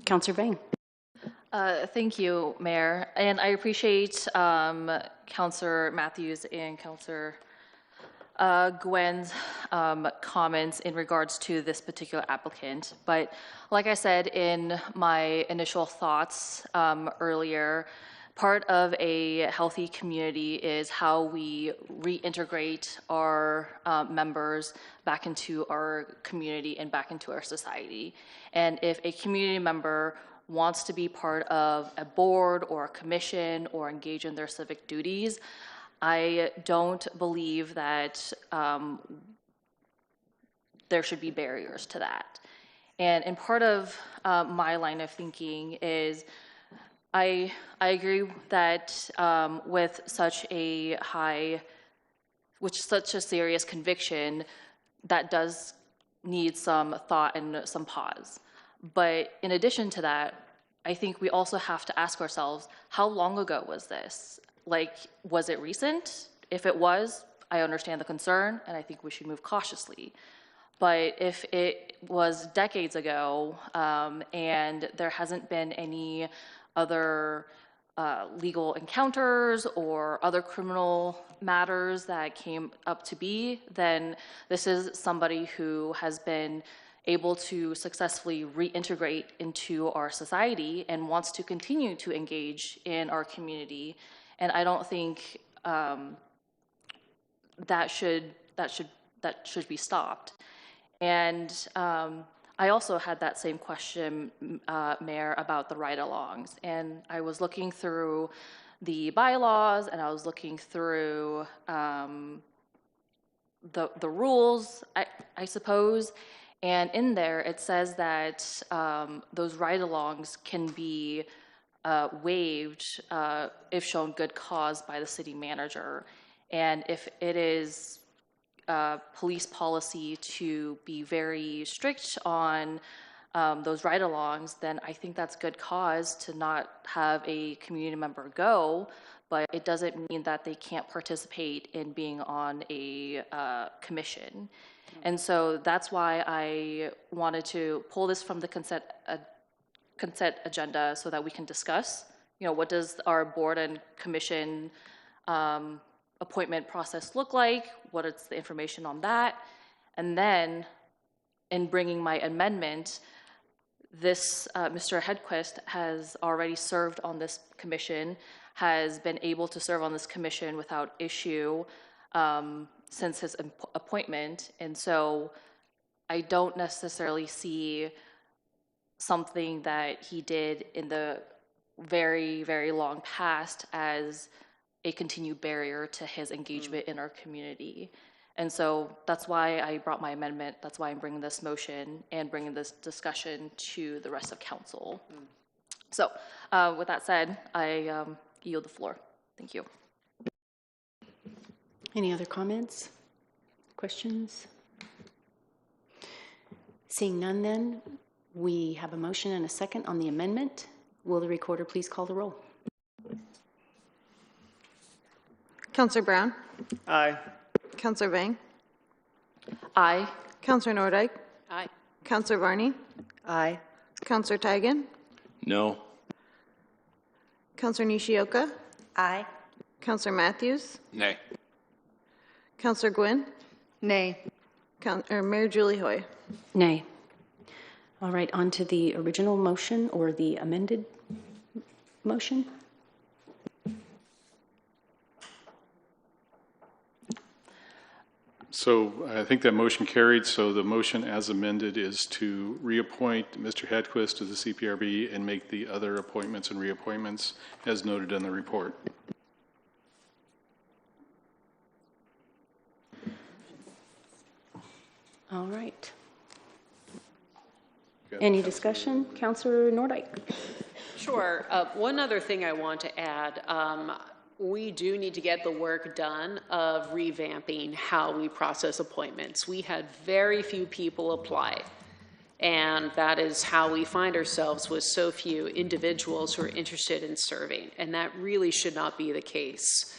Councillor Vang. Thank you, Mayor. And I appreciate Councillor Matthews and Councillor Gwen's comments in regards to this particular applicant. But like I said in my initial thoughts earlier, part of a healthy community is how we reintegrate our members back into our community and back into our society. And if a community member wants to be part of a board or a commission or engage in their civic duties, I don't believe that there should be barriers to that. And part of my line of thinking is I agree that with such a serious conviction, that does need some thought and some pause. But in addition to that, I think we also have to ask ourselves, how long ago was this? Like, was it recent? If it was, I understand the concern, and I think we should move cautiously. But if it was decades ago, and there hasn't been any other legal encounters or other criminal matters that came up to be, then this is somebody who has been able to successfully reintegrate into our society and wants to continue to engage in our community. And I don't think that should be stopped. And I also had that same question, Mayor, about the ride-alongs. And I was looking through the bylaws, and I was looking through the rules, I suppose. And in there, it says that those ride-alongs can be waived if shown good cause by the city manager. And if it is police policy to be very strict on those ride-alongs, then I think that's good cause to not have a community member go, but it doesn't mean that they can't participate in being on a commission. And so that's why I wanted to pull this from the consent agenda so that we can discuss, what does our board and commission appointment process look like? What is the information on that? And then in bringing my amendment, this Mr. Hedquist has already served on this commission, has been able to serve on this commission without issue since his appointment. And so I don't necessarily see something that he did in the very, very long past as a continued barrier to his engagement in our community. And so that's why I brought my amendment. That's why I'm bringing this motion and bringing this discussion to the rest of council. So with that said, I yield the floor. Thank you. Any other comments, questions? Seeing none then, we have a motion and a second on the amendment. Will the recorder please call the roll? Councilor Brown? Aye. Councilor Vang? Aye. Councilor Nordyke? Aye. Councilor Varney? Aye. Councilor Tigan? No. Councilor Nishioka? Aye. Councilor Matthews? Nay. Councilor Gwynn? Nay. Mayor Julie Hoy? Nay. All right, on to the original motion or the amended motion. So I think that motion carried. So the motion as amended is to reappoint Mr. Hedquist to the CPRB and make the other appointments and reappointments as noted in the report. All right. Any discussion? Councilor Nordyke. Sure. One other thing I want to add, we do need to get the work done of revamping how we process appointments. We had very few people apply, and that is how we find ourselves with so few individuals who are interested in serving, and that really should not be the case.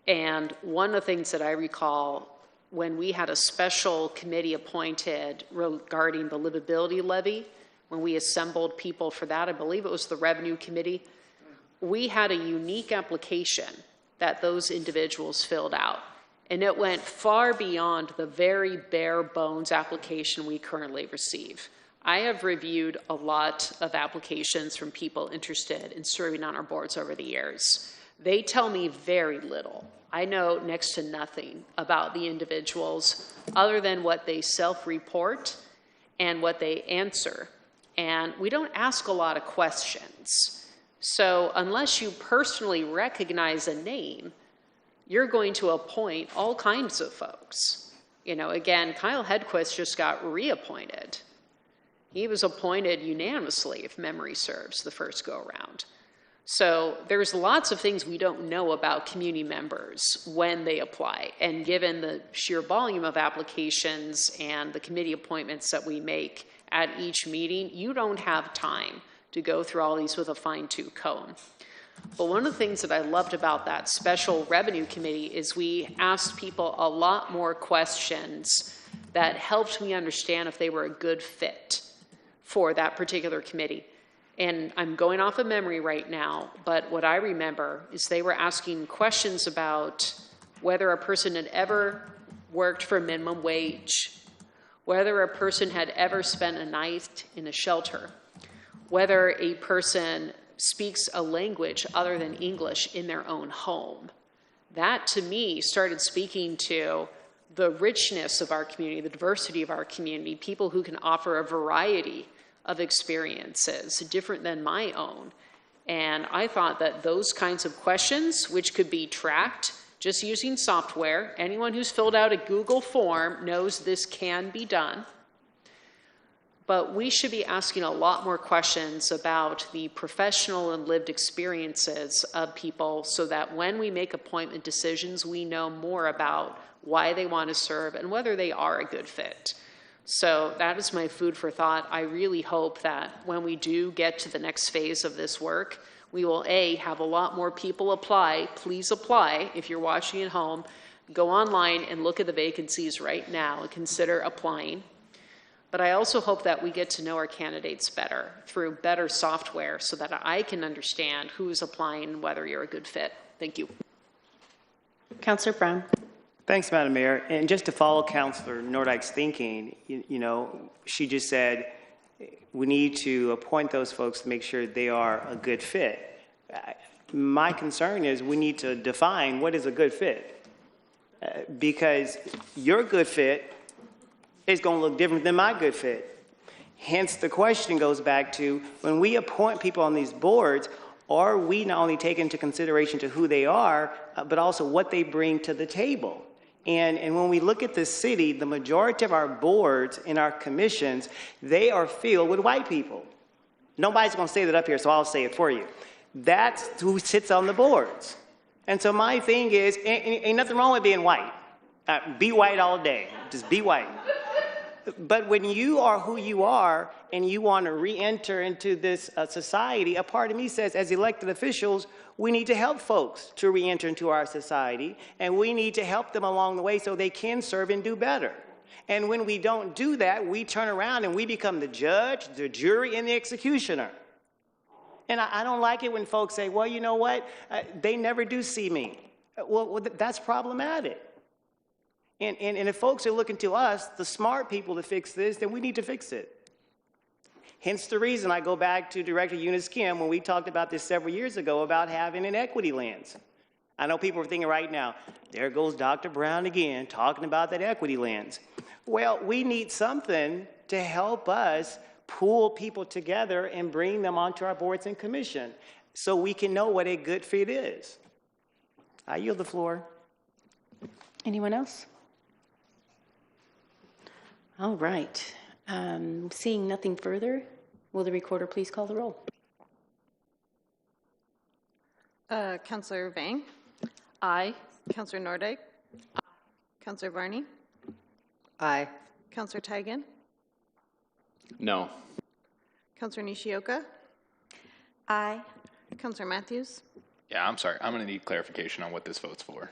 And one of the things that I recall when we had a special committee appointed regarding the livability levy, when we assembled people for that, I believe it was the Revenue Committee, we had a unique application that those individuals filled out. And it went far beyond the very bare bones application we currently receive. I have reviewed a lot of applications from people interested in serving on our boards over the years. They tell me very little. I know next to nothing about the individuals other than what they self-report and what they answer. And we don't ask a lot of questions. So unless you personally recognize a name, you're going to appoint all kinds of folks. You know, again, Kyle Hedquist just got reappointed. He was appointed unanimously, if memory serves, the first go-around. So there's lots of things we don't know about community members when they apply. And given the sheer volume of applications and the committee appointments that we make at each meeting, you don't have time to go through all these with a fine-tooth comb. But one of the things that I loved about that special revenue committee is we asked people a lot more questions that helped me understand if they were a good fit for that particular committee. And I'm going off of memory right now, but what I remember is they were asking questions about whether a person had ever worked for minimum wage, whether a person had ever spent a night in a shelter, whether a person speaks a language other than English in their own home. That, to me, started speaking to the richness of our community, the diversity of our community, people who can offer a variety of experiences different than my own. And I thought that those kinds of questions, which could be tracked just using software, anyone who's filled out a Google form knows this can be done. But we should be asking a lot more questions about the professional and lived experiences of people so that when we make appointment decisions, we know more about why they want to serve and whether they are a good fit. So that is my food for thought. I really hope that when we do get to the next phase of this work, we will, A, have a lot more people apply. Please apply. If you're watching at home, go online and look at the vacancies right now and consider applying. But I also hope that we get to know our candidates better through better software so that I can understand who's applying and whether you're a good fit. Thank you. Councilor Brown. Thanks, Madam Mayor. And just to follow Councilor Nordyke's thinking, you know, she just said we need to appoint those folks to make sure they are a good fit. My concern is we need to define what is a good fit, because your good fit is going to look different than my good fit. Hence, the question goes back to, when we appoint people on these boards, are we not only taking into consideration to who they are, but also what they bring to the table? And when we look at this city, the majority of our boards and our commissions, they are filled with white people. Nobody's going to say that up here, so I'll say it for you. That's who sits on the boards. And so my thing is, ain't nothing wrong with being white. Be white all day. Just be white. But when you are who you are and you want to re-enter into this society, a part of me says, as elected officials, we need to help folks to re-enter into our society, and we need to help them along the way so they can serve and do better. And when we don't do that, we turn around and we become the judge, the jury, and the executioner. And I don't like it when folks say, well, you know what? They never do see me. Well, that's problematic. And if folks are looking to us, the smart people, to fix this, then we need to fix it. Hence the reason I go back to Director Eunice Kim when we talked about this several years ago about having an equity lens. I know people are thinking right now, there goes Dr. Brown again talking about that equity lens. Well, we need something to help us pull people together and bring them onto our boards and commission so we can know what a good fit is. I yield the floor. Anyone else? All right. Seeing nothing further, will the recorder please call the roll? Councilor Vang? Aye. Councilor Nordyke? Councilor Varney? Aye. Councilor Tigan? No. Councilor Nishioka? Aye. Councilor Matthews? Yeah, I'm sorry. I'm going to need clarification on what this vote's for.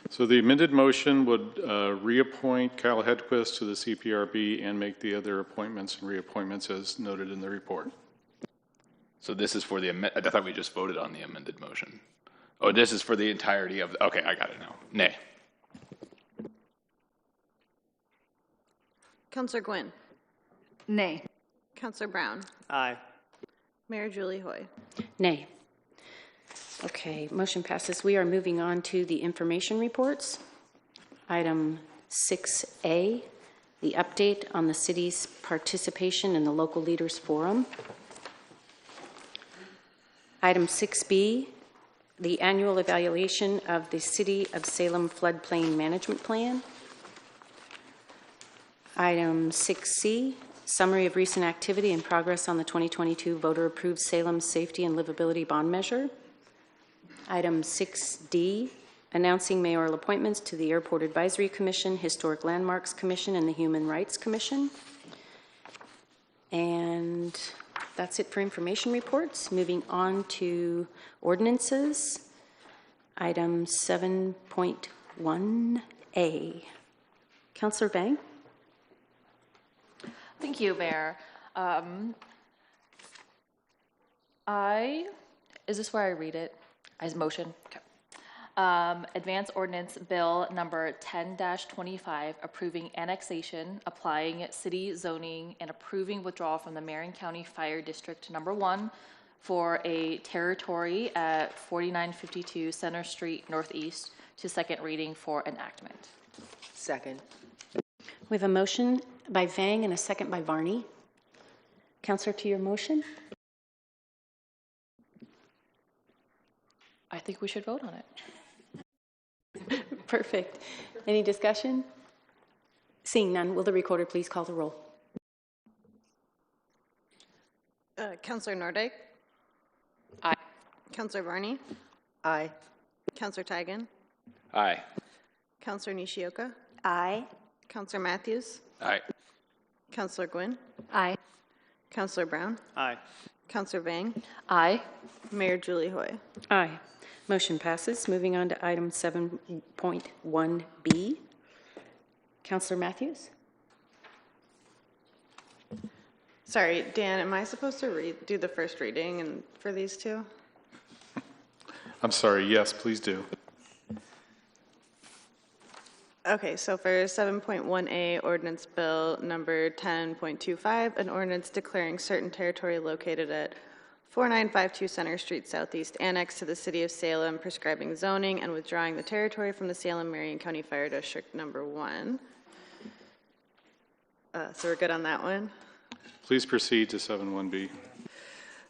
So the amended motion would reappoint Kyle Hedquist to the CPRB and make the other appointments and reappointments as noted in the report. So this is for the, I thought we just voted on the amended motion. Oh, this is for the entirety of, okay, I got it now. Nay. Councilor Gwynn? Nay. Councilor Brown? Aye. Mayor Julie Hoy? Nay. Okay, motion passes. We are moving on to the information reports. Item 6A, the update on the city's participation in the Local Leaders Forum. Item 6B, the annual evaluation of the City of Salem Floodplain Management Plan. Item 6C, summary of recent activity and progress on the 2022 voter-approved Salem Safety and Livability Bond Measure. Item 6D, announcing mayoral appointments to the Airport Advisory Commission, Historic Landmarks Commission, and the Human Rights Commission. And that's it for information reports. Moving on to ordinances. Item 7.1A. Councilor Vang? Thank you, Mayor. Is this where I read it? As motion? Okay. Advance Ordinance Bill number 10-25, approving annexation, applying city zoning, and approving withdrawal from the Marion County Fire District number 1 for a territory at 4952 Center Street Northeast to second reading for enactment. Second. We have a motion by Vang and a second by Varney. Councilor, to your motion? I think we should vote on it. Perfect. Any discussion? Seeing none, will the recorder please call the roll? Councilor Nordyke? Aye. Councilor Varney? Aye. Councilor Tigan? Aye. Councilor Nishioka? Aye. Councilor Matthews? Aye. Councilor Gwynn? Aye. Councilor Brown? Aye. Councilor Vang? Aye. Mayor Julie Hoy? Aye. Motion passes. Moving on to item 7.1B. Councilor Matthews? Sorry, Dan, am I supposed to do the first reading and for these two? I'm sorry, yes, please do. Okay, so for 7.1A, ordinance bill number 10.25, an ordinance declaring certain territory located at 4952 Center Street Southeast, annexed to the city of Salem, prescribing zoning and withdrawing the territory from the Salem-Marion County Fire District number 1. So we're good on that one. Please proceed to 7.1B.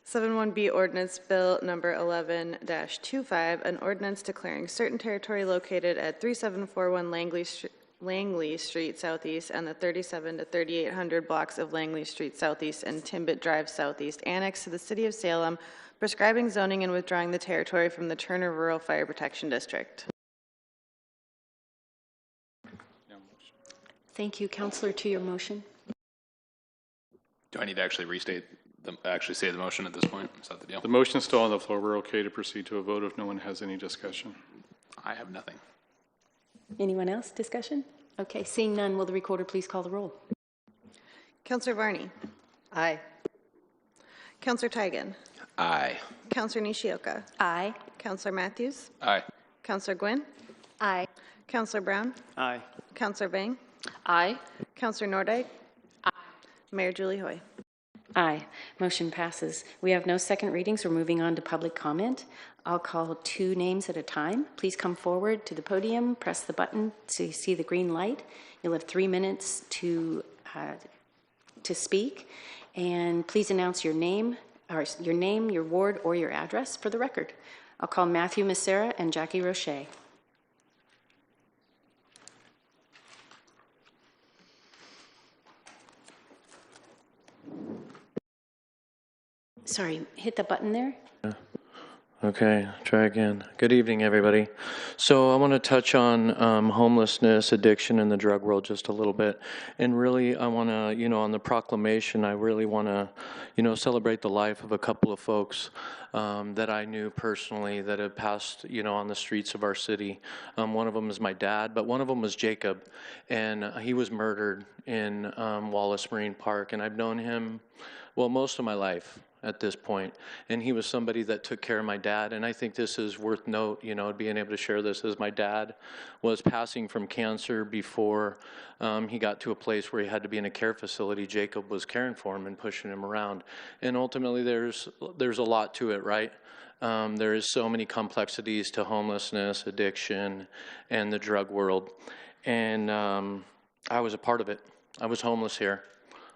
7.1B ordinance bill number 11-25, an ordinance declaring certain territory located at 3741 Langley Street Southeast and the 37 to 3800 blocks of Langley Street Southeast and Timbet Drive Southeast, annexed to the city of Salem, prescribing zoning and withdrawing the territory from the Turner Rural Fire Protection District. Thank you. Councilor, to your motion. Do I need to actually say the motion at this point? Is that the deal? The motion is still on the floor. We're okay to proceed to a vote if no one has any discussion. I have nothing. Anyone else? Discussion? Okay, seeing none, will the recorder please call the roll? Councilor Varney. Aye. Councilor Tigan. Aye. Councilor Nishioka. Aye. Councilor Matthews. Aye. Councilor Gwynn. Aye. Councilor Brown. Aye. Councilor Vang. Aye. Councilor Nordyke. Aye. Mayor Julie Hoy. Aye. Motion passes. We have no second readings. We're moving on to public comment. I'll call 2 names at a time. Please come forward to the podium, press the button so you see the green light. You'll have 3 minutes to speak, and please announce your name, your ward, or your address for the record. I'll call Matthew Macera and Jackie Roche. Sorry, hit the button there. Okay, try again. Good evening, everybody. So I want to touch on homelessness, addiction, and the drug world just a little bit. And really, I want to, on the proclamation, I really want to, celebrate the life of a couple of folks that I knew personally that have passed, on the streets of our city. One of them is my dad, but one of them was Jacob. And he was murdered in Wallace Marine Park. And I've known him, most of my life at this point. And he was somebody that took care of my dad. And I think this is worth note, being able to share this, as my dad was passing from cancer before he got to a place where he had to be in a care facility. Jacob was caring for him and pushing him around. And ultimately there's a lot to it, right? There is so many complexities to homelessness, addiction, and the drug world. And I was a part of it. I was homeless here.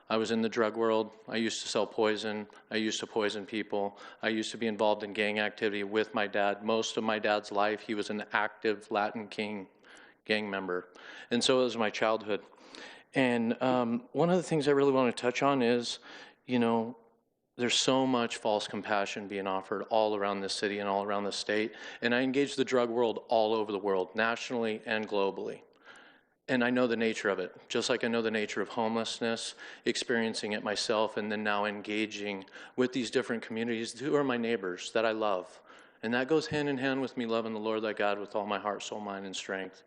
I was in the drug world. I used to sell poison. I used to poison people. I used to be involved in gang activity with my dad. Most of my dad's life, he was an active Latin King gang member. And so it was my childhood. And one of the things I really want to touch on is, there's so much false compassion being offered all around the city and all around the state. And I engage the drug world all over the world, nationally and globally. And I know the nature of it, just like I know the nature of homelessness, experiencing it myself, and then now engaging with these different communities who are my neighbors that I love. And that goes hand in hand with me loving the Lord thy God with all my heart, soul, mind, and strength.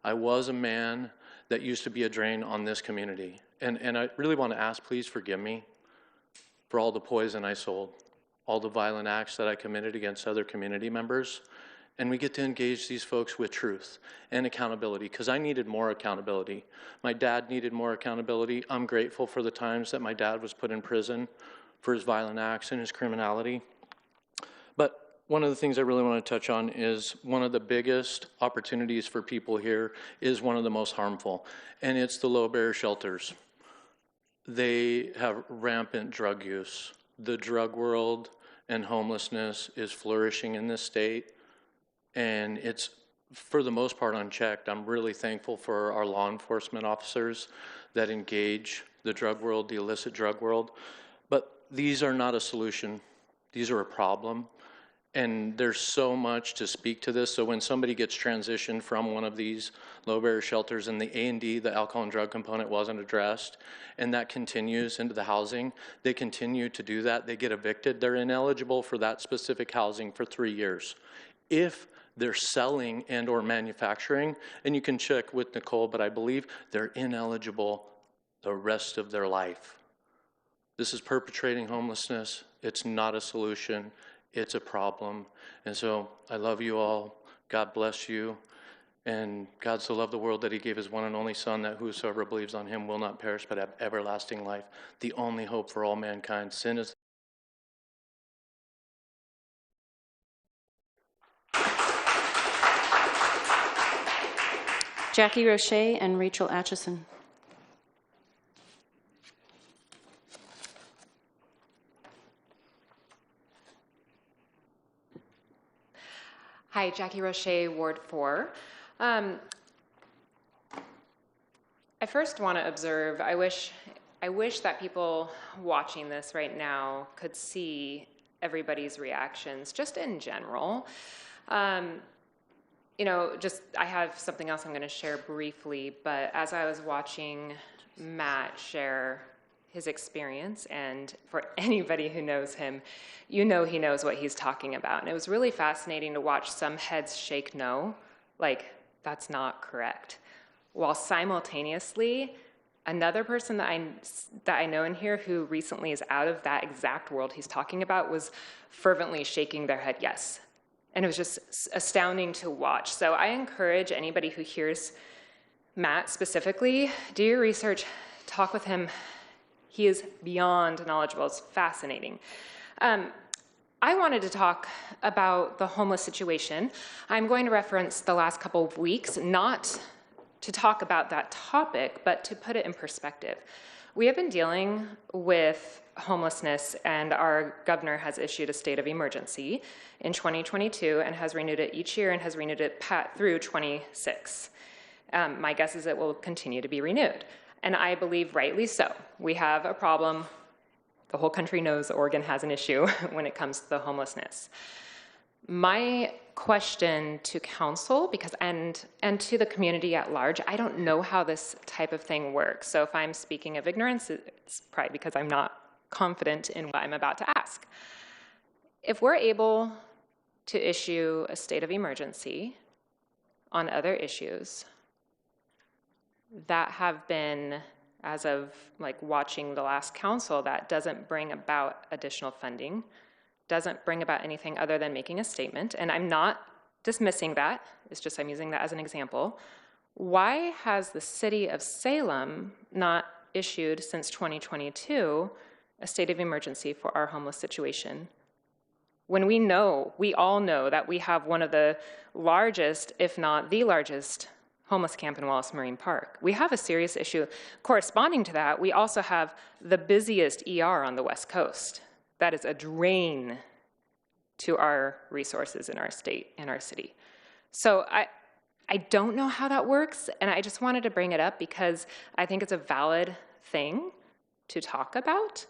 I was a man that used to be a drain on this community. And I really want to ask, please forgive me for all the poison I sold, all the violent acts that I committed against other community members. And we get to engage these folks with truth and accountability, because I needed more accountability. My dad needed more accountability. I'm grateful for the times that my dad was put in prison for his violent acts and his criminality. But one of the things I really want to touch on is one of the biggest opportunities for people here is one of the most harmful, and it's the low-barrier shelters. They have rampant drug use. The drug world and homelessness is flourishing in this state. And it's, for the most part, unchecked. I'm really thankful for our law enforcement officers that engage the drug world, the illicit drug world. But these are not a solution. These are a problem. And there's so much to speak to this. So when somebody gets transitioned from one of these low-barrier shelters and the A&D, the alcohol and drug component, wasn't addressed, and that continues into the housing, they continue to do that. They get evicted. They're ineligible for that specific housing for 3 years. If they're selling and or manufacturing, and you can check with Nicole, but I believe they're ineligible the rest of their life. This is perpetrating homelessness. It's not a solution. It's a problem. And so I love you all. God bless you. And God so loved the world that he gave his one and only Son, that whosoever believes on him will not perish but have everlasting life, the only hope for all mankind. Sin is Jackie Roche and Rachel Atchison. Hi, Jackie Roche, Ward 4. I first want to observe, I wish that people watching this right now could see everybody's reactions, just in general. You know, I have something else I'm going to share briefly, but as I was watching Matt share his experience, and for anybody who knows him, you know he knows what he's talking about. And it was really fascinating to watch some heads shake no, like, that's not correct. While simultaneously, another person that I know in here who recently is out of that exact world he's talking about was fervently shaking their head yes. And it was just astounding to watch. So I encourage anybody who hears Matt specifically, do your research, talk with him. He is beyond knowledgeable. It's fascinating. I wanted to talk about the homeless situation. I'm going to reference the last couple of weeks, not to talk about that topic, but to put it in perspective. We have been dealing with homelessness, and our governor has issued a state of emergency in 2022 and has renewed it each year and has renewed it through 26. My guess is it will continue to be renewed. And I believe rightly so. We have a problem. The whole country knows Oregon has an issue when it comes to the homelessness. My question to council, and to the community at large, I don't know how this type of thing works. So if I'm speaking of ignorance, it's probably because I'm not confident in what I'm about to ask. If we're able to issue a state of emergency on other issues that have been, as of like watching the last council, that doesn't bring about additional funding, doesn't bring about anything other than making a statement, and I'm not dismissing that, it's just I'm using that as an example. Why has the city of Salem not issued since 2022 a state of emergency for our homeless situation? When we all know that we have one of the largest, if not the largest, homeless camp in Wallace Marine Park. We have a serious issue. Corresponding to that, we also have the busiest ER on the West Coast. That is a drain to our resources in our state, in our city. So I don't know how that works, and I just wanted to bring it up because I think it's a valid thing to talk about.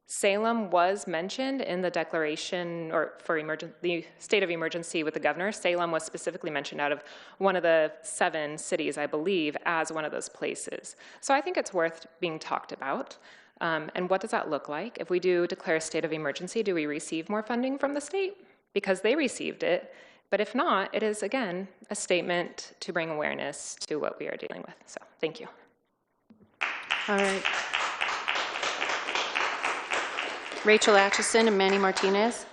Salem was mentioned in the declaration or for the state of emergency with the governor. Salem was specifically mentioned out of one of the 7 cities, I believe, as one of those places. So I think it's worth being talked about. And what does that look like? If we do declare a state of emergency, do we receive more funding from the state? Because they received it. But if not, it is, again, a statement to bring awareness to what we are dealing with. So thank you. All right. Rachel Atchison and Manny Martinez.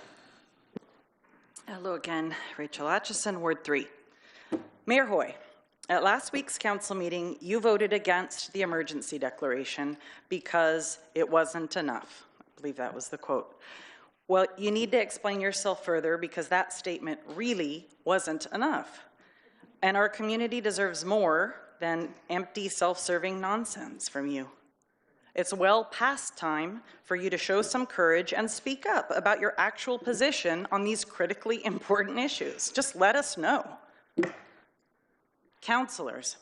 Hello again, Rachel Atchison, Ward 3. Mayor Hoy, at last week's council meeting, you voted against the emergency declaration because it wasn't enough. I believe that was the quote. Well, you need to explain yourself further because that statement really wasn't enough. And our community deserves more than empty, self-serving nonsense from you. It's well past time for you to show some courage and speak up about your actual position on these critically important issues. Just let us know. Councilors,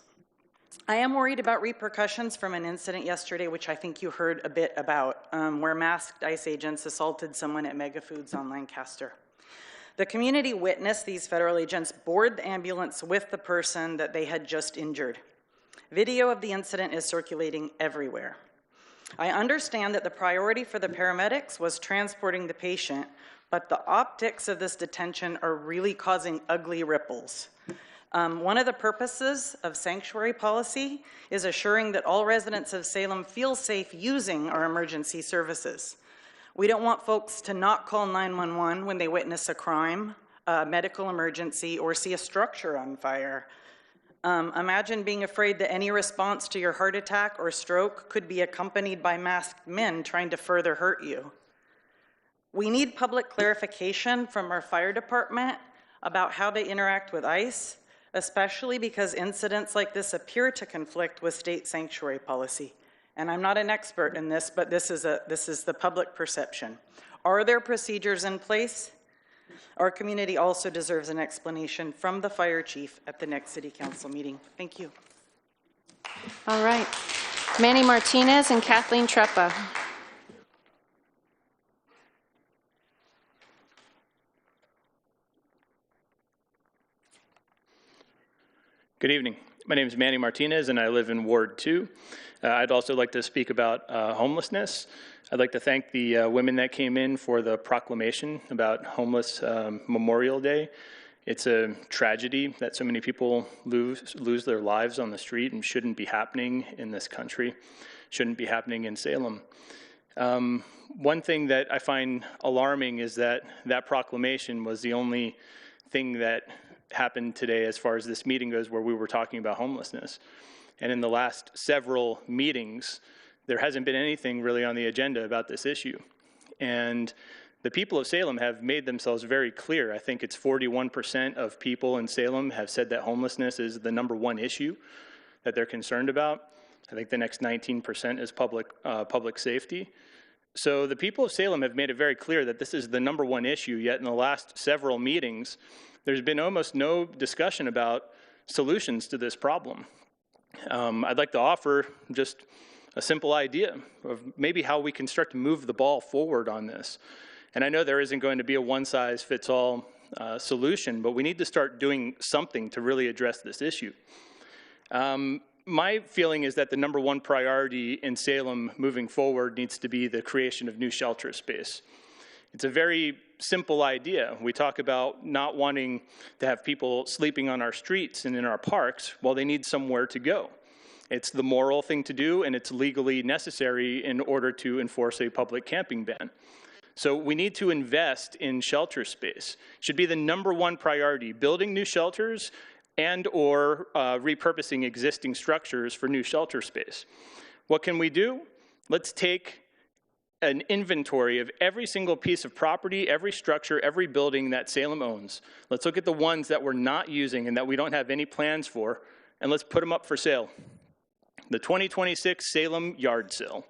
I am worried about repercussions from an incident yesterday, which I think you heard a bit about, where masked ICE agents assaulted someone at Mega Foods on Lancaster. The community witnessed these federal agents board the ambulance with the person that they had just injured. Video of the incident is circulating everywhere. I understand that the priority for the paramedics was transporting the patient, but the optics of this detention are really causing ugly ripples. One of the purposes of sanctuary policy is assuring that all residents of Salem feel safe using our emergency services. We don't want folks to not call 911 when they witness a crime, a medical emergency, or see a structure on fire. Imagine being afraid that any response to your heart attack or stroke could be accompanied by masked men trying to further hurt you. We need public clarification from our fire department about how they interact with ICE, especially because incidents like this appear to conflict with state sanctuary policy. And I'm not an expert in this, but this is the public perception. Are there procedures in place? Our community also deserves an explanation from the fire chief at the next city council meeting. Thank you. All right. Manny Martinez and Kathleen Treppa. Good evening. My name is Manny Martinez, and I live in Ward 2. I'd also like to speak about homelessness. I'd like to thank the women that came in for the proclamation about Homeless Memorial Day. It's a tragedy that so many people lose their lives on the street and shouldn't be happening in this country, shouldn't be happening in Salem. One thing that I find alarming is that that proclamation was the only thing that happened today as far as this meeting goes where we were talking about homelessness. And in the last several meetings, there hasn't been anything really on the agenda about this issue. And the people of Salem have made themselves very clear. I think it's 41% of people in Salem have said that homelessness is the #1 issue that they're concerned about. I think the next 19% is public safety. So the people of Salem have made it very clear that this is the #1 issue, yet in the last several meetings, there's been almost no discussion about solutions to this problem. I'd like to offer just a simple idea of maybe how we can start to move the ball forward on this. And I know there isn't going to be a one-size-fits-all solution, but we need to start doing something to really address this issue. My feeling is that the #1 priority in Salem moving forward needs to be the creation of new shelter space. It's a very simple idea. We talk about not wanting to have people sleeping on our streets and in our parks while they need somewhere to go. It's the moral thing to do, and it's legally necessary in order to enforce a public camping ban. So we need to invest in shelter space. It should be the #1 priority, building new shelters and or repurposing existing structures for new shelter space. What can we do? Let's take an inventory of every single piece of property, every structure, every building that Salem owns. Let's look at the ones that we're not using and that we don't have any plans for, and let's put them up for sale. The 2026 Salem yard sale.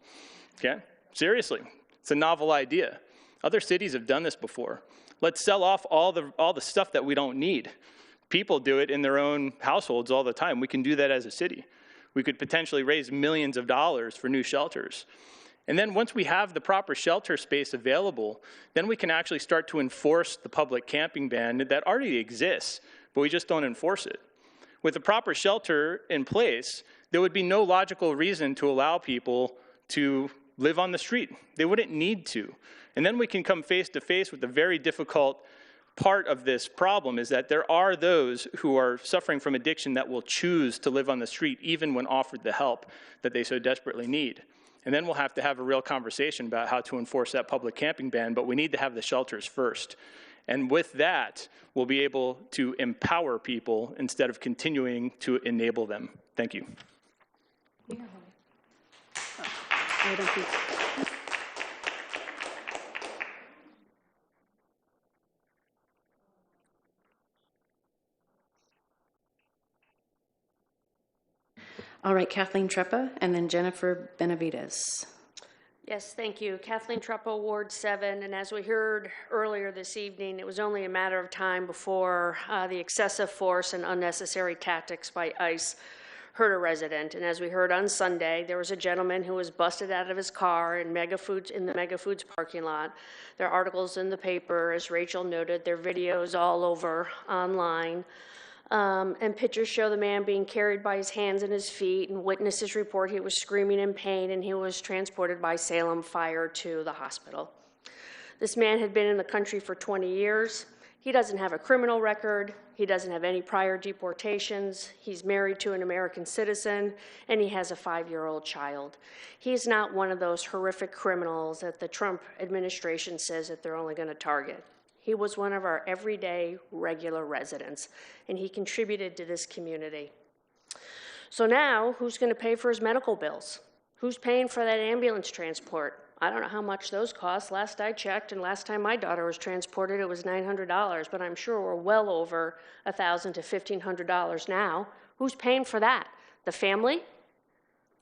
Okay? Seriously, it's a novel idea. Other cities have done this before. Let's sell off all the stuff that we don't need. People do it in their own households all the time. We can do that as a city. We could potentially raise millions of dollars for new shelters. And then once we have the proper shelter space available, then we can actually start to enforce the public camping ban that already exists, but we just don't enforce it. With the proper shelter in place, there would be no logical reason to allow people to live on the street. They wouldn't need to. And then we can come face to face with the very difficult part of this problem is that there are those who are suffering from addiction that will choose to live on the street even when offered the help that they so desperately need. And then we'll have to have a real conversation about how to enforce that public camping ban, but we need to have the shelters first. And with that, we'll be able to empower people instead of continuing to enable them. Thank you. All right, Kathleen Treppa, and then Jennifer Benavides. Yes, thank you. Kathleen Treppa, Ward 7, and as we heard earlier this evening, it was only a matter of time before the excessive force and unnecessary tactics by ICE hurt a resident. And as we heard on Sunday, there was a gentleman who was busted out of his car in the Mega Foods parking lot. There are articles in the paper, as Rachel noted, there are videos all over online. And pictures show the man being carried by his hands and his feet, and witnesses report he was screaming in pain, and he was transported by Salem Fire to the hospital. This man had been in the country for 20 years. He doesn't have a criminal record. He doesn't have any prior deportations. He's married to an American citizen, and he has a 5-year-old child. He's not one of those horrific criminals that the Trump administration says that they're only going to target. He was one of our everyday, regular residents, and he contributed to this community. So now, who's going to pay for his medical bills? Who's paying for that ambulance transport? I don't know how much those cost. Last I checked, and last time my daughter was transported, it was $900, but I'm sure we're well over $1,000 to $1,500 now. Who's paying for that? The family?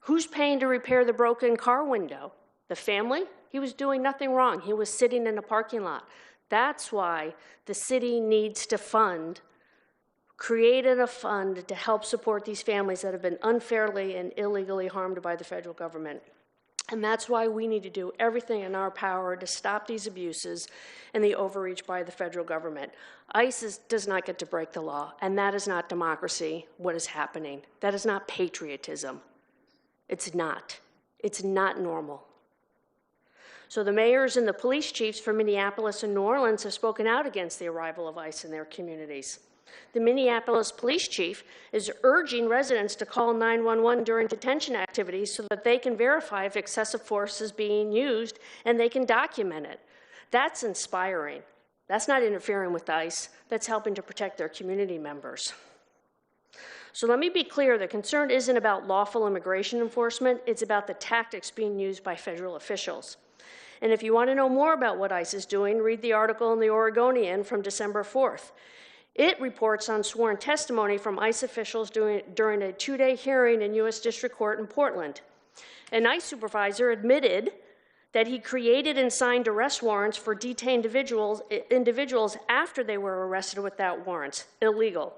Who's paying to repair the broken car window? The family? He was doing nothing wrong. He was sitting in a parking lot. That's why the city needs to created a fund to help support these families that have been unfairly and illegally harmed by the federal government. And that's why we need to do everything in our power to stop these abuses and the overreach by the federal government. ICE does not get to break the law, and that is not democracy, what is happening. That is not patriotism. It's not. It's not normal. So the mayors and the police chiefs from Minneapolis and New Orleans have spoken out against the arrival of ICE in their communities. The Minneapolis police chief is urging residents to call 911 during detention activities so that they can verify if excessive force is being used and they can document it. That's inspiring. That's not interfering with ICE. That's helping to protect their community members. So let me be clear, the concern isn't about lawful immigration enforcement, it's about the tactics being used by federal officials. And if you want to know more about what ICE is doing, read the article in the Oregonian from December 4th. It reports on sworn testimony from ICE officials during a 2-day hearing in U.S. District Court in Portland. An ICE supervisor admitted that he created and signed arrest warrants for detained individuals after they were arrested without warrants. Illegal.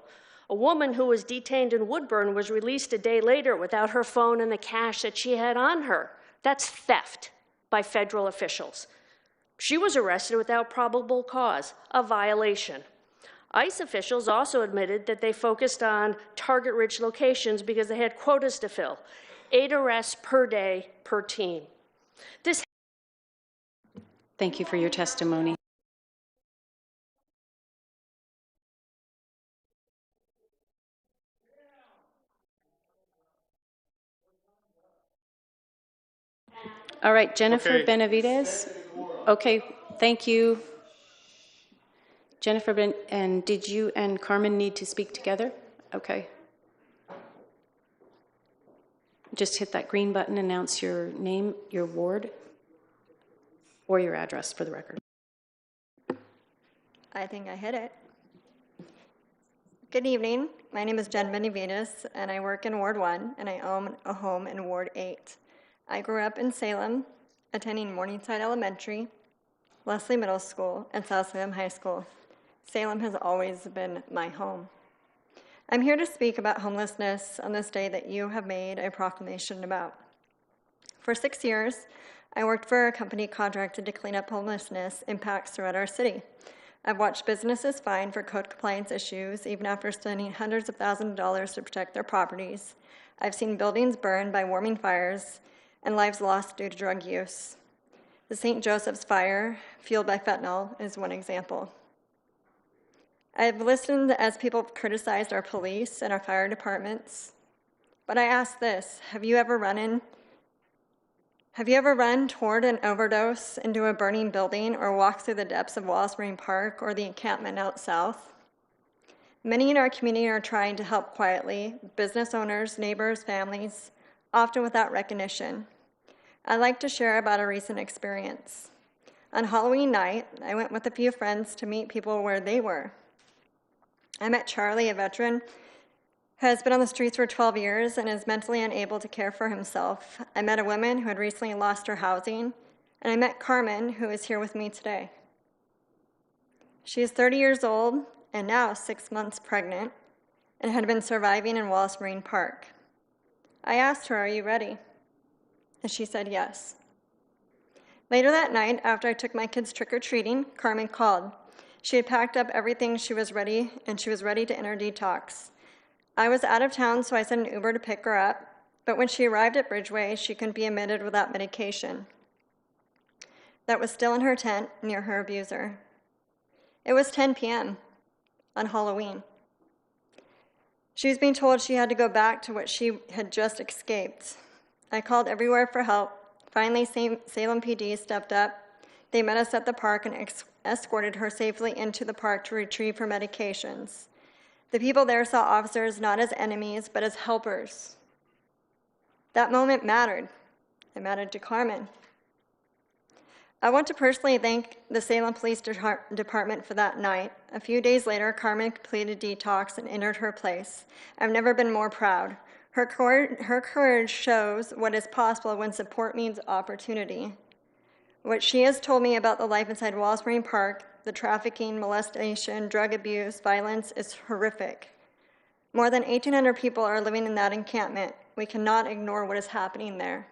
A woman who was detained in Woodburn was released a day later without her phone and the cash that she had on her. That's theft by federal officials. She was arrested without probable cause, a violation. ICE officials also admitted that they focused on target-rich locations because they had quotas to fill, 8 arrests per day per team. Thank you for your testimony. All right, Jennifer Benavides. Okay, thank you. Jennifer, and did you and Carmen need to speak together? Okay. Just hit that green button, announce your name, your ward, or your address for the record. I think I hit it. Good evening. My name is Jen Benavides, and I work in Ward 1, and I own a home in Ward 8. I grew up in Salem, attending Morningside Elementary, Leslie Middle School, and South Salem High School. Salem has always been my home. I'm here to speak about homelessness on this day that you have made a proclamation about. For 6 years, I worked for a company contracted to clean up homelessness impacts throughout our city. I've watched businesses fined for code compliance issues, even after spending hundreds of thousands of dollars to protect their properties. I've seen buildings burned by warming fires and lives lost due to drug use. The St. Joseph's fire, fueled by fentanyl, is one example. I've listened as people have criticized our police and our fire departments, but I ask this, have you ever run toward an overdose into a burning building or walked through the depths of Wallace Marine Park or the encampment out south? Many in our community are trying to help quietly, business owners, neighbors, families, often without recognition. I'd like to share about a recent experience. On Halloween night, I went with a few friends to meet people where they were. I met Charlie, a veteran who has been on the streets for 12 years and is mentally unable to care for himself. I met a woman who had recently lost her housing, and I met Carmen, who is here with me today. She is 30 years old and now 6 months pregnant and had been surviving in Wallace Marine Park. I asked her, "Are you ready?" And she said yes. Later that night, after I took my kids trick-or-treating, Carmen called. She had packed up everything, she was ready, and she was ready to enter detox. I was out of town, so I sent an Uber to pick her up, but when she arrived at Bridgeway, she couldn't be admitted without medication. That was still in her tent near her abuser. It was 10 p.m. on Halloween. She was being told she had to go back to what she had just escaped. I called everywhere for help. Finally, Salem PD stepped up. They met us at the park and escorted her safely into the park to retrieve her medications. The people there saw officers not as enemies, but as helpers. That moment mattered. It mattered to Carmen. I want to personally thank the Salem Police Department for that night. A few days later, Carmen completed detox and entered her place. I've never been more proud. Her courage shows what is possible when support means opportunity. What she has told me about the life inside Wellspring Park, the trafficking, molestation, drug abuse, violence is horrific. More than 1,800 people are living in that encampment. We cannot ignore what is happening there.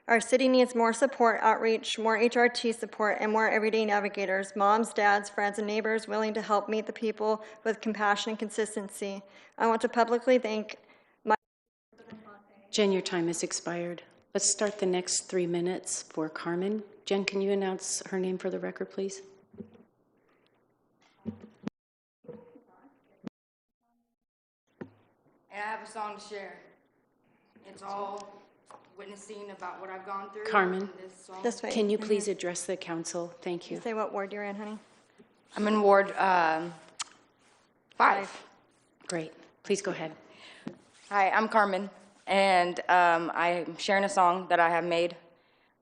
Our city needs more support, outreach, more HRT support, and more everyday navigators, moms, dads, friends, and neighbors willing to help meet the people with compassion and consistency. I want to publicly thank my... Jen, your time has expired. Let's start the next 3 minutes for Carmen. Jen, can you announce her name for the record, please? And I have a song to share. It's all witnessing about what I've gone through. Carmen, this way. Can you please address the council? Thank you. Say what ward you're in, honey. I'm in Ward 5. Great. Please go ahead. Hi, I'm Carmen, and I'm sharing a song that I have made,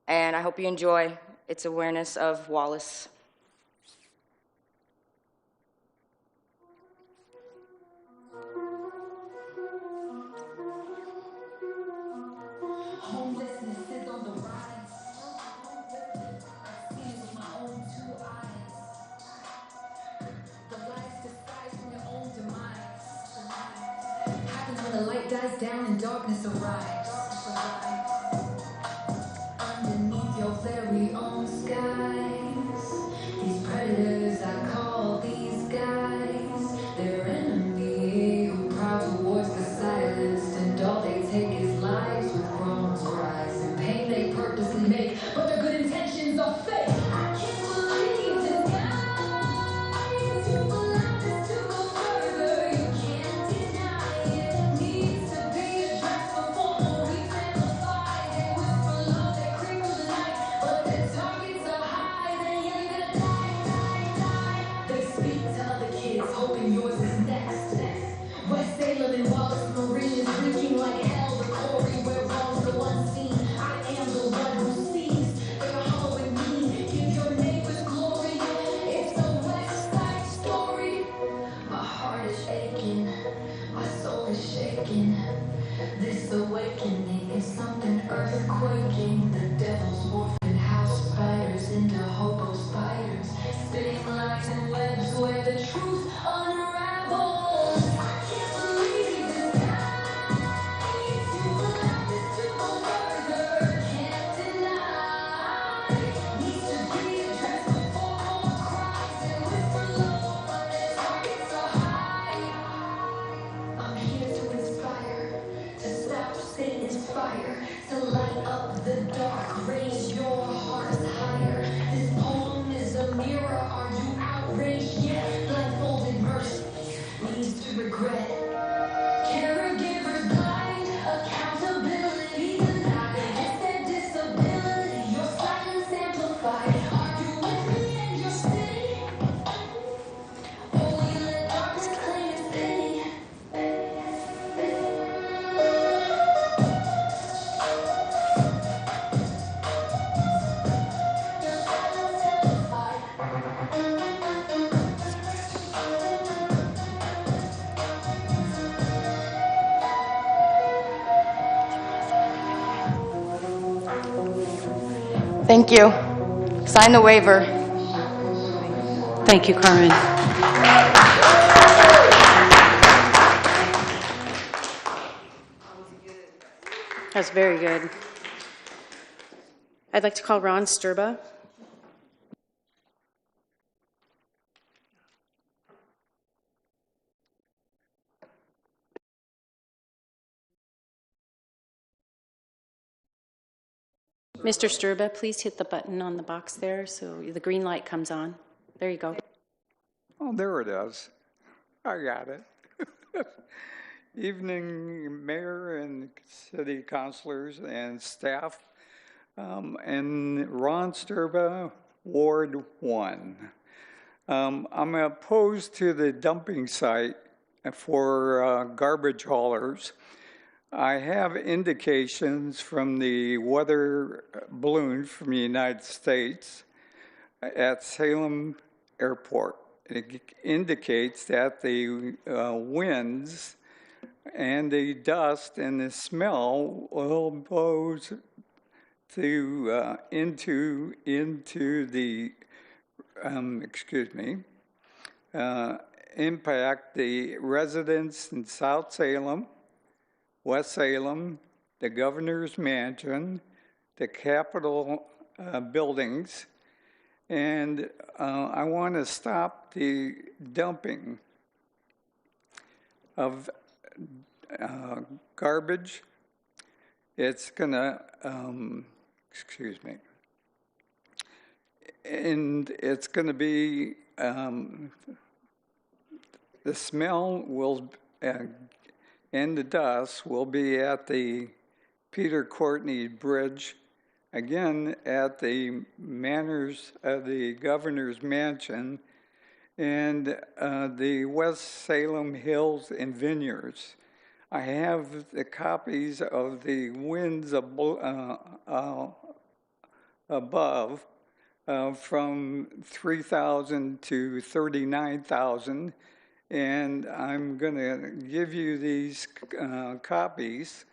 and I hope you enjoy. It's awareness of Wallace. Homelessness is on the rise. I've seen it with my own 2 eyes. The life's disguised from your own demise. Happens when the light dies down and darkness arrives. Underneath your very own skies, these predators I call these guys, they're enemy who proud towards the silenced, and all they take is lives with groans, cries, and pain they purposely make, but their good intentions are fake. I can't believe this guy. You allowed this to go further. You can't deny it. Needs to be addressed before more weeks amplified. They whisper love, they creep through the night, but their targets are high. Then you're gonna die. They speak to other kids, hoping yours is next. West Salem and Wallace Marine is reeking like hell. The quarry where wrongs go unseen. I am the one who sees. They're hollow and mean. Give your neighbors glory. It's a West Side story. My heart is aching. My soul is shaking. This awakening is something earthquaking. The devil's morphing house fires into hobo spiders. Spinning lines and webs where the truth unravels. I can't believe this guy. You allowed this to go further. Can't deny. Needs to be addressed before more cries and whisper low, but their targets are high. I'm here to inspire, to stop Satan's fire, to light up the dark, raise your hearts higher. This poem is a mirror. Are you outraged yet? Blindfolded mercy leads to regret. Caregivers blind, accountability denied. It's their disability, your silence amplified. Are you with me and your city? Or will you let darkness claim its city? Thank you. Sign the waiver. Thank you, Carmen. That's very good. I'd like to call Ron Sturba. Mr. Sturba, please hit the button on the box there so the green light comes on. There you go. Oh, there it is. I got it. Evening, Mayor and City Councilors and staff. And Ron Sturba, Ward 1. I'm opposed to the dumping site for garbage haulers. I have indications from the weather balloon from the United States at Salem Airport. It indicates that the winds and the dust and the smell will go to into the impact the residents in South Salem, West Salem, the governor's mansion, the Capitol buildings, and I want to stop the dumping of garbage. It's gonna, and it's gonna be, the smell will, and the dust will be at the Peter Courtney Bridge, again at the manors of the governor's mansion, and the West Salem Hills and Vineyards. I have the copies of the winds above from 3,000 to 39,000. And I'm going to give you these copies.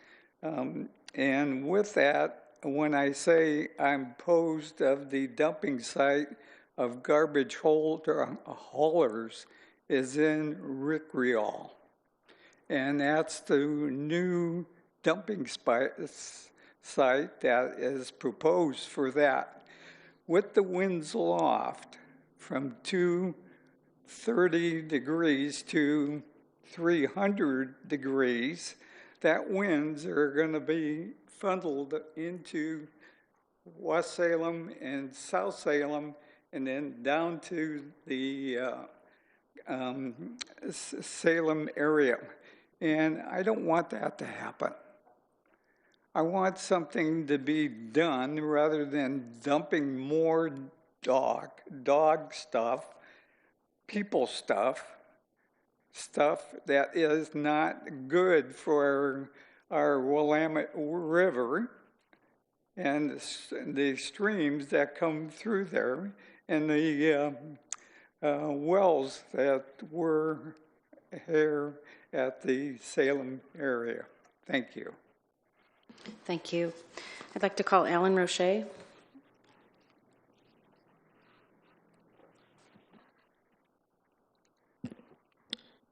And with that, when I say I'm opposed of the dumping site of garbage haulers is in Rickreall. And that's the new dumping site that is proposed for that. With the winds aloft from 230 degrees to 300 degrees, that winds are going to be funneled into West Salem and South Salem and then down to the Salem area. And I don't want that to happen. I want something to be done rather than dumping more dog stuff, people stuff that is not good for our Willamette River and the streams that come through there and the wells that were here at the Salem area. Thank you. Thank you. I'd like to call Alan Roche.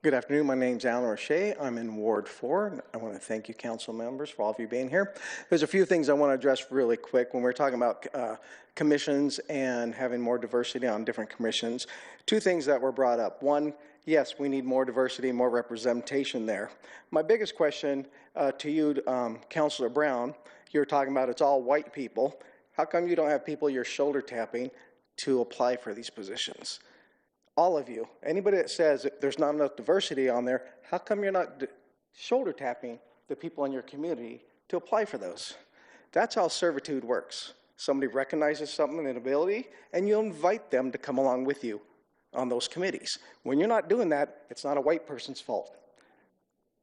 Good afternoon. My name's Alan Roche. I'm in Ward 4. I want to thank you, council members, for all of you being here. There's a few things I want to address really quick when we're talking about commissions and having more diversity on different commissions. Two things that were brought up. One, yes, we need more diversity, more representation there. My biggest question to you, Councilor Brown, you're talking about it's all white people. How come you don't have people you're shoulder tapping to apply for these positions? All of you, anybody that says that there's not enough diversity on there, how come you're not shoulder tapping the people in your community to apply for those? That's how servitude works. Somebody recognizes something, an ability, and you invite them to come along with you on those committees. When you're not doing that, it's not a white person's fault.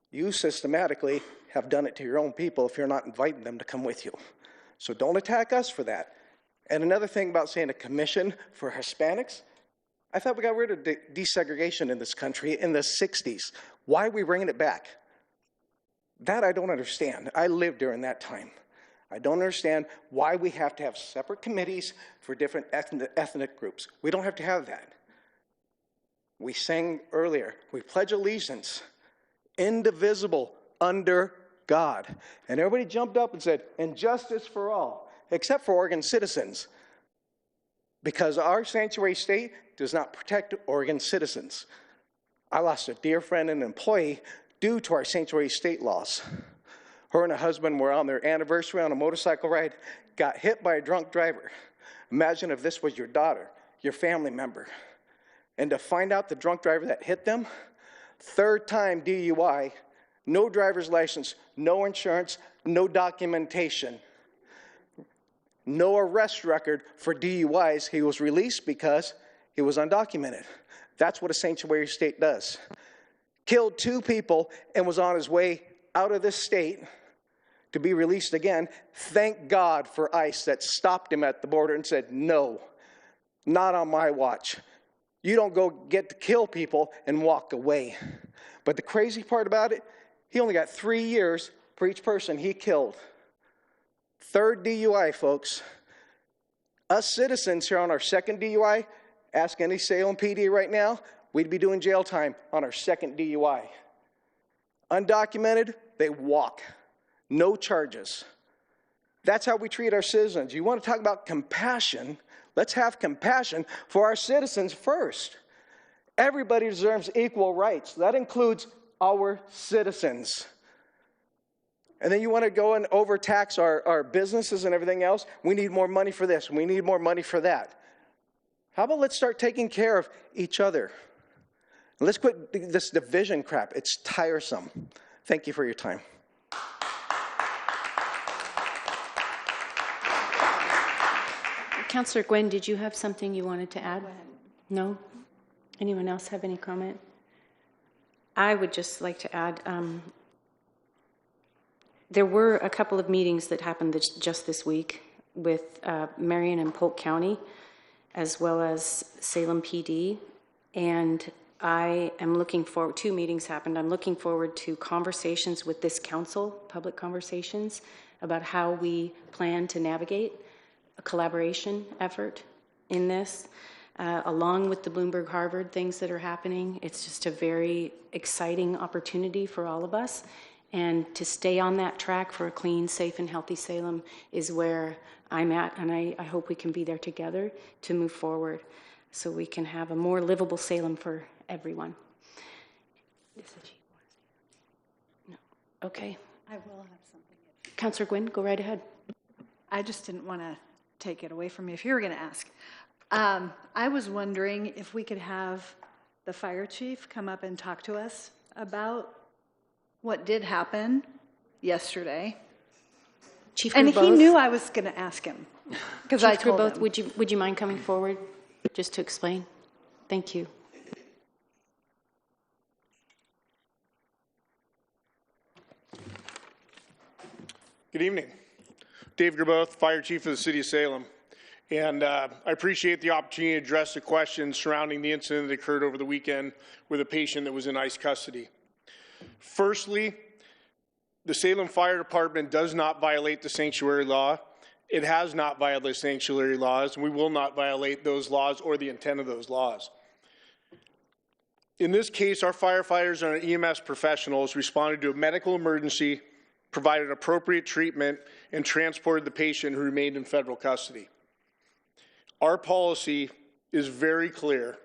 You systematically have done it to your own people if you're not inviting them to come with you. So don't attack us for that. And another thing about saying a commission for Hispanics, I thought we got rid of desegregation in this country in the 60s. Why are we bringing it back? That I don't understand. I lived during that time. I don't understand why we have to have separate committees for different ethnic groups. We don't have to have that. We sang earlier, we pledge allegiance, indivisible, under God. And everybody jumped up and said, and justice for all, except for Oregon citizens. Because our sanctuary state does not protect Oregon citizens. I lost a dear friend and employee due to our sanctuary state laws. Her and her husband were on their anniversary on a motorcycle ride, got hit by a drunk driver. Imagine if this was your daughter, your family member. And to find out the drunk driver that hit them, third time DUI, no driver's license, no insurance, no documentation. No arrest record for DUIs. He was released because he was undocumented. That's what a sanctuary state does. killed 2 people, and was on his way out of this state to be released again. Thank God for ICE that stopped him at the border and said, no, not on my watch. You don't go get to kill people and walk away. But the crazy part about it, he only got 3 years for each person he killed. 3rd DUI, folks. Us citizens here on our 2nd DUI, ask any Salem PD right now, we'd be doing jail time on our 2nd DUI. Undocumented, they walk. No charges. That's how we treat our citizens. You want to talk about compassion? Let's have compassion for our citizens first. Everybody deserves equal rights. That includes our citizens. And then you want to go and overtax our businesses and everything else? We need more money for this. We need more money for that. How about let's start taking care of each other? Let's quit this division crap. It's tiresome. Thank you for your time. Councilor Gwen, did you have something you wanted to add? No? Anyone else have any comment? I would just like to add, there were a couple of meetings that happened just this week with Marion and Polk County, as well as Salem PD, and I am looking forward, 2 meetings happened. I'm looking forward to conversations with this council, public conversations, about how we plan to navigate a collaboration effort in this, along with the Bloomberg Harvard things that are happening. It's just a very exciting opportunity for all of us. And to stay on that track for a clean, safe, and healthy Salem is where I'm at, and I hope we can be there together to move forward so we can have a more livable Salem for everyone. No. Okay. I will have something. Councilor Gwynn, go right ahead. I just didn't want to take it away from you if you were going to ask. I was wondering if we could have the fire chief come up and talk to us about what did happen yesterday. Chief and Gerboth, he knew I was going to ask him because I told him. Would you mind coming forward just to explain? Thank you. Good evening. Dave Gerboth, Fire Chief of the City of Salem. And I appreciate the opportunity to address the questions surrounding the incident that occurred over the weekend with a patient that was in ICE custody. Firstly, the Salem Fire Department does not violate the sanctuary law. It has not violated sanctuary laws, and we will not violate those laws or the intent of those laws. In this case, our firefighters and our EMS professionals responded to a medical emergency, provided appropriate treatment, and transported the patient who remained in federal custody. Our policy is very clear.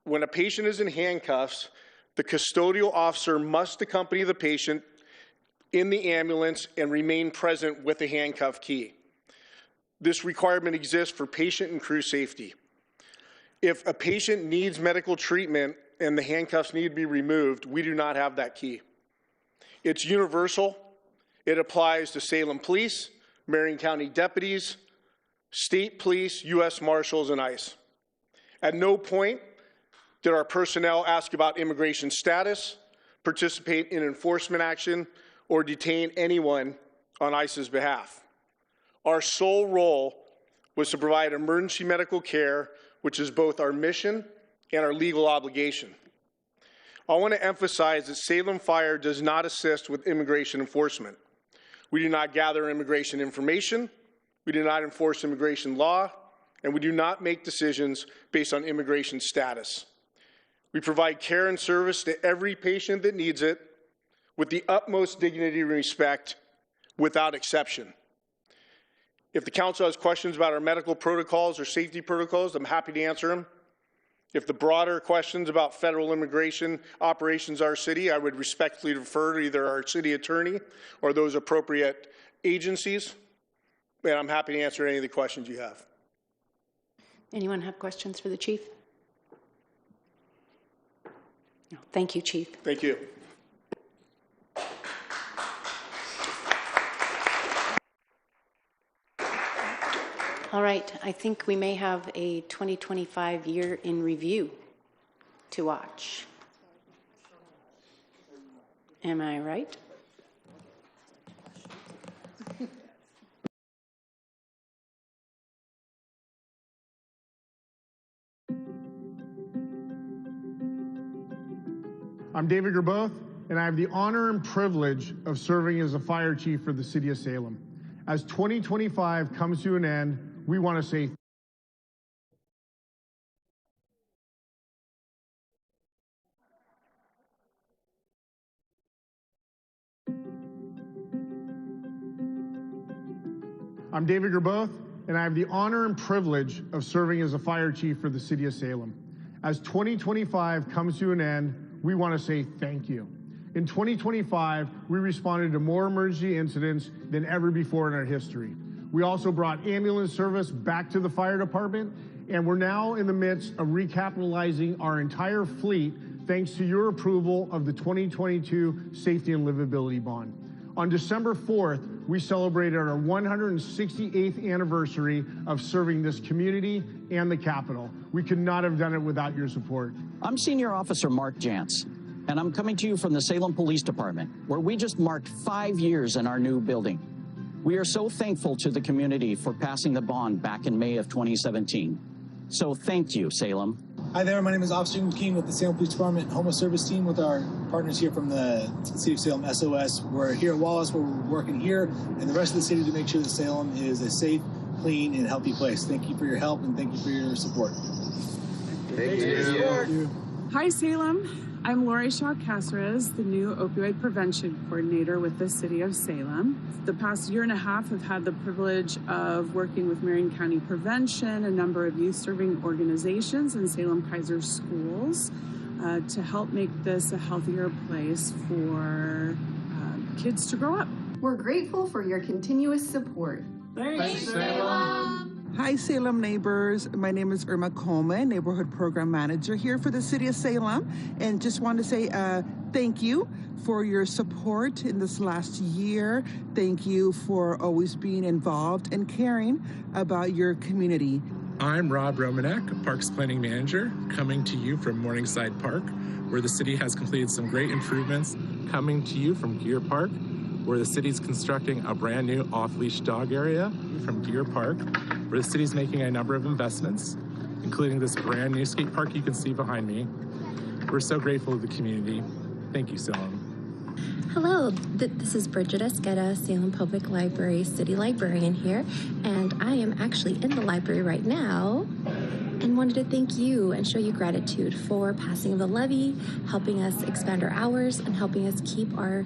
When a patient is in handcuffs, the custodial officer must accompany the patient in the ambulance and remain present with the handcuff key. This requirement exists for patient and crew safety. If a patient needs medical treatment and the handcuffs need to be removed, we do not have that key. It's universal. It applies to Salem Police, Marion County deputies, state police, U.S. Marshals, and ICE. At no point did our personnel ask about immigration status, participate in enforcement action, or detain anyone on ICE's behalf. Our sole role was to provide emergency medical care, which is both our mission and our legal obligation. I want to emphasize that Salem Fire does not assist with immigration enforcement. We do not gather immigration information, we do not enforce immigration law, and we do not make decisions based on immigration status. We provide care and service to every patient that needs it with the utmost dignity and respect, without exception. If the council has questions about our medical protocols or safety protocols, I'm happy to answer them. If the broader questions about federal immigration operations in our city, I would respectfully refer to either our city attorney or those appropriate agencies, and I'm happy to answer any of the questions you have. Anyone have questions for the chief? No. Thank you, Chief. Thank you. All right, I think we may have a 2025 year in review to watch. Am I right? I'm David Gerboth, and I have the honor and privilege of serving as a fire chief for the city of Salem. As 2025 comes to an end, we want to say I'm David Gerboth, and I have the honor and privilege of serving as a fire chief for the city of Salem. As 2025 comes to an end, we want to say thank you. In 2025, we responded to more emergency incidents than ever before in our history. We also brought ambulance service back to the fire department, and we're now in the midst of recapitalizing our entire fleet thanks to your approval of the 2022 Safety and Livability Bond. On December 4th, we celebrated our 168th anniversary of serving this community and the Capitol. We could not have done it without your support. I'm Senior Officer Mark Jantz, and I'm coming to you from the Salem Police Department, where we just marked 5 years in our new building. We are so thankful to the community for passing the bond back in May of 2017. So thank you, Salem. Hi there, my name is Officer King with the Salem Police Department Homeless Service Team with our partners here from the City of Salem SOS. We're here at Wallace, where we're working here and the rest of the city to make sure that Salem is a safe, clean, and healthy place. Thank you for your help and thank you for your support. Thank you. Hi, Salem. I'm Lori Shaw Caceres, the new opioid prevention coordinator with the City of Salem. The past year and a half, I've had the privilege of working with Marion County Prevention, a number of youth-serving organizations, and Salem Kaiser schools to help make this a healthier place for kids to grow up. We're grateful for your continuous support. Thanks, Salem. Hi, Salem neighbors. My name is Irma Coleman, Neighborhood Program Manager here for the City of Salem. And just want to say thank you for your support in this last year. Thank you for always being involved and caring about your community. I'm Rob Romanek, Parks Planning Manager, coming to you from Morningside Park, where the city has completed some great improvements. Coming to you from Gear Park, where the city's constructing a brand new off-leash dog area from Gear Park, where the city's making a number of investments, including this brand new skate park you can see behind me. We're so grateful to the community. Thank you, Salem. Hello, this is Bridget Esqueda, Salem Public Library City Librarian here, and I am actually in the library right now and wanted to thank you and show you gratitude for passing the levy, helping us expand our hours, and helping us keep our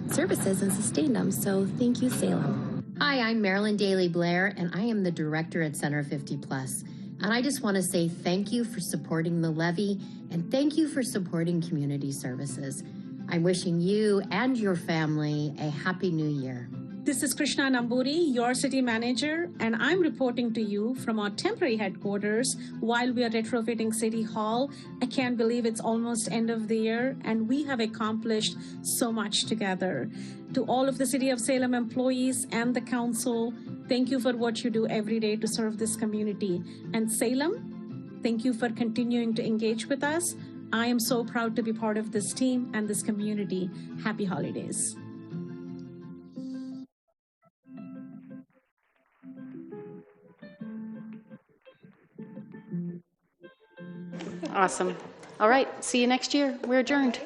services and sustain them. So thank you, Salem. Hi, I'm Marilyn Daly Blair, and I am the director at Center 50 Plus. And I just want to say thank you for supporting the levy, and thank you for supporting community services. I'm wishing you and your family a happy new year. This is Krishna Namburi, your city manager, and I'm reporting to you from our temporary headquarters while we are retrofitting City Hall. I can't believe it's almost end of the year, and we have accomplished so much together. To all of the City of Salem employees and the council, thank you for what you do every day to serve this community. And Salem, thank you for continuing to engage with us. I am so proud to be part of this team and this community. Happy holidays. Awesome. All right, see you next year. We're adjourned.